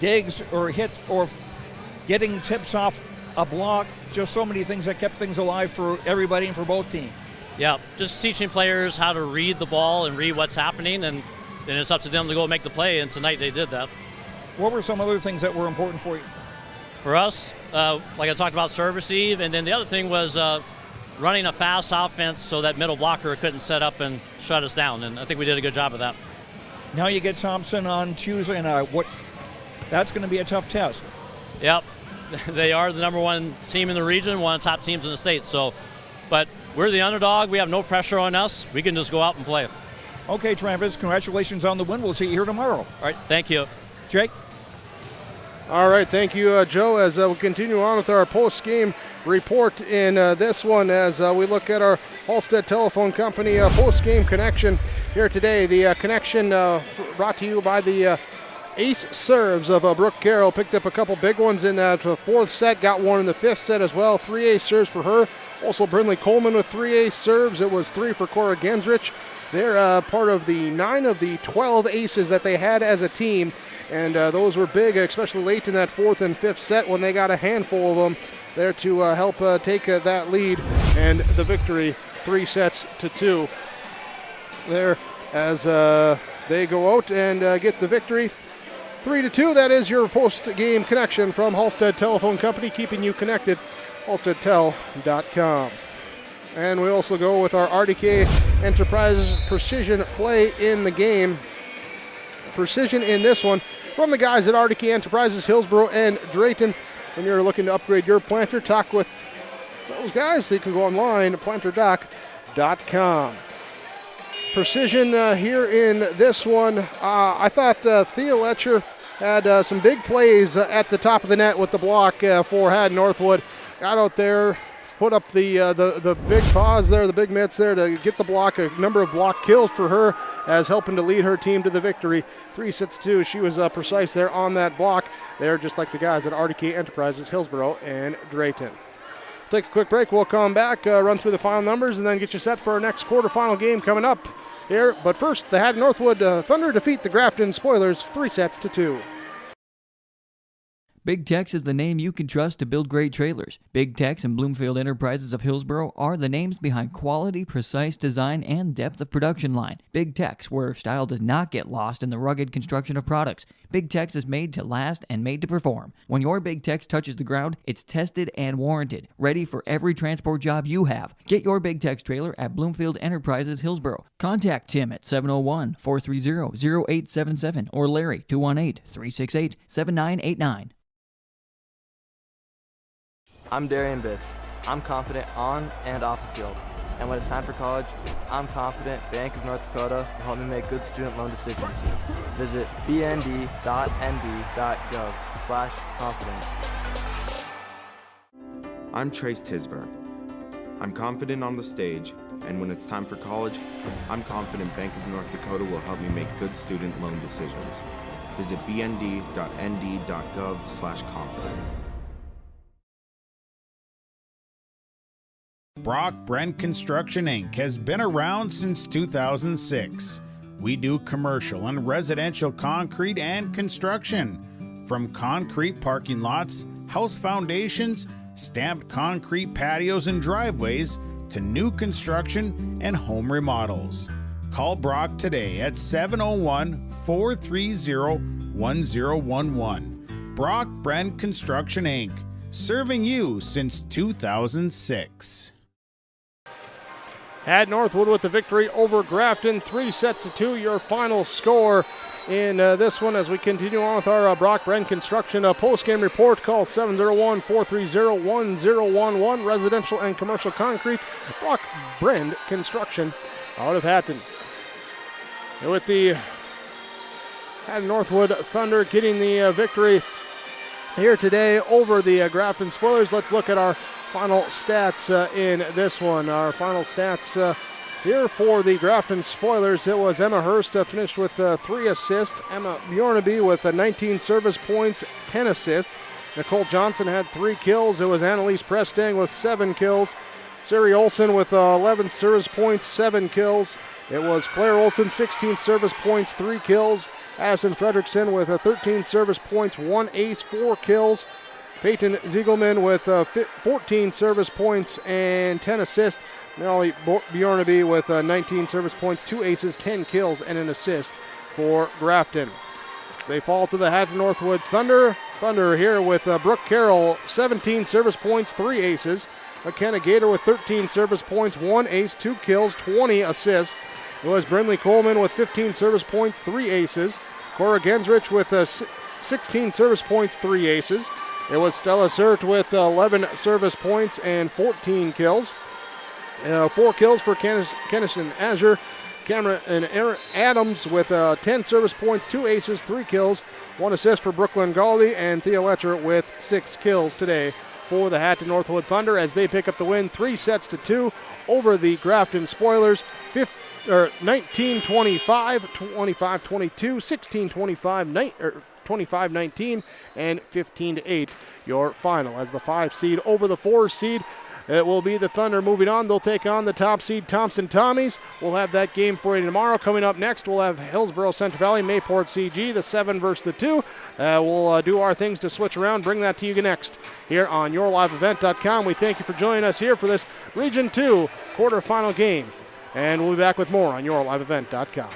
digs or hit or getting tips off a block, just so many things that kept things alive for everybody and for both teams. Yeah, just teaching players how to read the ball and read what's happening, and then it's up to them to go make the play, and tonight they did that. What were some other things that were important for you? For us, like I talked about, serve receive, and then the other thing was running a fast offense so that middle blocker couldn't set up and shut us down, and I think we did a good job of that. Now you get Thompson on Tuesday, and that's going to be a tough test. Yep. They are the number one team in the region, one of the top teams in the state. So, but we're the underdog. We have no pressure on us. We can just go out and play. Okay, Travis, congratulations on the win. We'll see you here tomorrow. All right, thank you. Jake? All right, thank you, Joe, as we continue on with our post-game report in this one as we look at our Halstead Telephone Company post-game connection here today. The connection brought to you by the ace serves of Brooke Carroll. Picked up a couple big ones in that fourth set, got one in the fifth set as well. 3 ace serves for her. Also Brindley Coleman with 3 ace serves. It was 3 for Cora Gensrich. They're part of the 9 of the 12 aces that they had as a team, and those were big, especially late in that fourth and fifth set when they got a handful of them there to help take that lead and the victory 3-2 there as they go out and get the victory 3-2. That is your post-game connection from Halstead Telephone Company, keeping you connected, halsteadtel.com. And we also go with our RDK Enterprises precision play in the game. Precision in this one from the guys at RDK Enterprises, Hillsborough and Drayton. When you're looking to upgrade your planter, talk with those guys. So you can go online at planterdoc.com. Precision here in this one. I thought Theo Letcher had some big plays at the top of the net with the block for Hatton Northwood. Got out there, put up the big paws there, the big mitts there to get the block, a number of block kills for her as helping to lead her team to the victory. 3-2. She was precise there on that block. They're just like the guys at RDK Enterprises, Hillsborough and Drayton. Take a quick break. We'll come back, run through the final numbers, and then get you set for our next quarterfinal game coming up here. But first, the Hatton Northwood Thunder defeat the Grafton Spoilers 3-2. Big Tex is the name you can trust to build great trailers. Big Tex and Bloomfield Enterprises of Hillsboro are the names behind quality, precise design, and depth of production line. Big Tex, where style does not get lost in the rugged construction of products. Big Tex is made to last and made to perform. When your Big Tex touches the ground, it's tested and warranted, ready for every transport job you have. Get your Big Tex trailer at Bloomfield Enterprises Hillsboro. Contact Tim at 701-430-0877 or Larry 218-368-7989. I'm Darian Bitts. I'm confident on and off the field. And when it's time for college, I'm confident Bank of North Dakota will help me make good student loan decisions. Visit bnd.nb.gov/confident. I'm Trace Tisver. I'm confident on the stage, and when it's time for college, I'm confident Bank of North Dakota will help me make good student loan decisions. Visit bnd.nd.gov/confident. Brock Brent Construction Inc. has been around since 2006. We do commercial and residential concrete and construction. From concrete parking lots, house foundations, stamped concrete patios and driveways, to new construction and home remodels. Call Brock today at 701-430-1011. Brock Brent Construction Inc., serving you since 2006. At Northwood with the victory over Grafton, 3-2, your final score in this one as we continue on with our Brock Brent Construction post-game report. Call 701-430-1011, residential and commercial concrete, Brock Brent Construction out of Hatton. And with the Hatton Northwood Thunder getting the victory here today over the Grafton Spoilers, let's look at our final stats in this one. Our final stats here for the Grafton Spoilers. It was Emma Hurst finished with 3 assists. Emma Bjornaby with 19 service points, 10 assists. Nicole Johnson had 3 kills. It was Annalise Prestang with 7 kills. Sari Olsen with 11 service points, 7 kills. It was Claire Olsen, 16 service points, 3 kills. Addison Fredrickson with 13 service points, 1 ace, 4 kills. Peyton Ziegelman with 14 service points and 10 assists. Melly Bjornaby with 19 service points, 2 aces, 10 kills, and an assist for Grafton. They fall to the Hatton Northwood Thunder. Thunder here with Brooke Carroll, 17 service points, 3 aces. McKenna Gator with 13 service points, 1 ace, 2 kills, 20 assists. It was Brinley Coleman with 15 service points, 3 aces. Cora Gensrich with 16 service points, 3 aces. It was Stella Sert with 11 service points and 14 kills. 4 kills for Kennison Azure. Cameron and Aaron Adams with 10 service points, 2 aces, 3 kills, 1 assist for Brooklyn Galdi, and Thea Letcher with 6 kills today for the Hatton Northwood Thunder as they pick up the win 3-2 over the Grafton Spoilers. 19-25, 25-22, 16-25, 25-19, and 15-8, your final. As the 5 seed over the 4 seed, it will be the Thunder moving on. They'll take on the top seed Thompson Tommies. We'll have that game for you tomorrow. Coming up next, we'll have Hillsboro Central Valley, Mayport CG, the 7 versus the 2. We'll do our things to switch around, bring that to you next here on YourLiveEvent.com. We thank you for joining us here for this Region 2 quarterfinal game. And we'll be back with more on YourLiveEvent.com.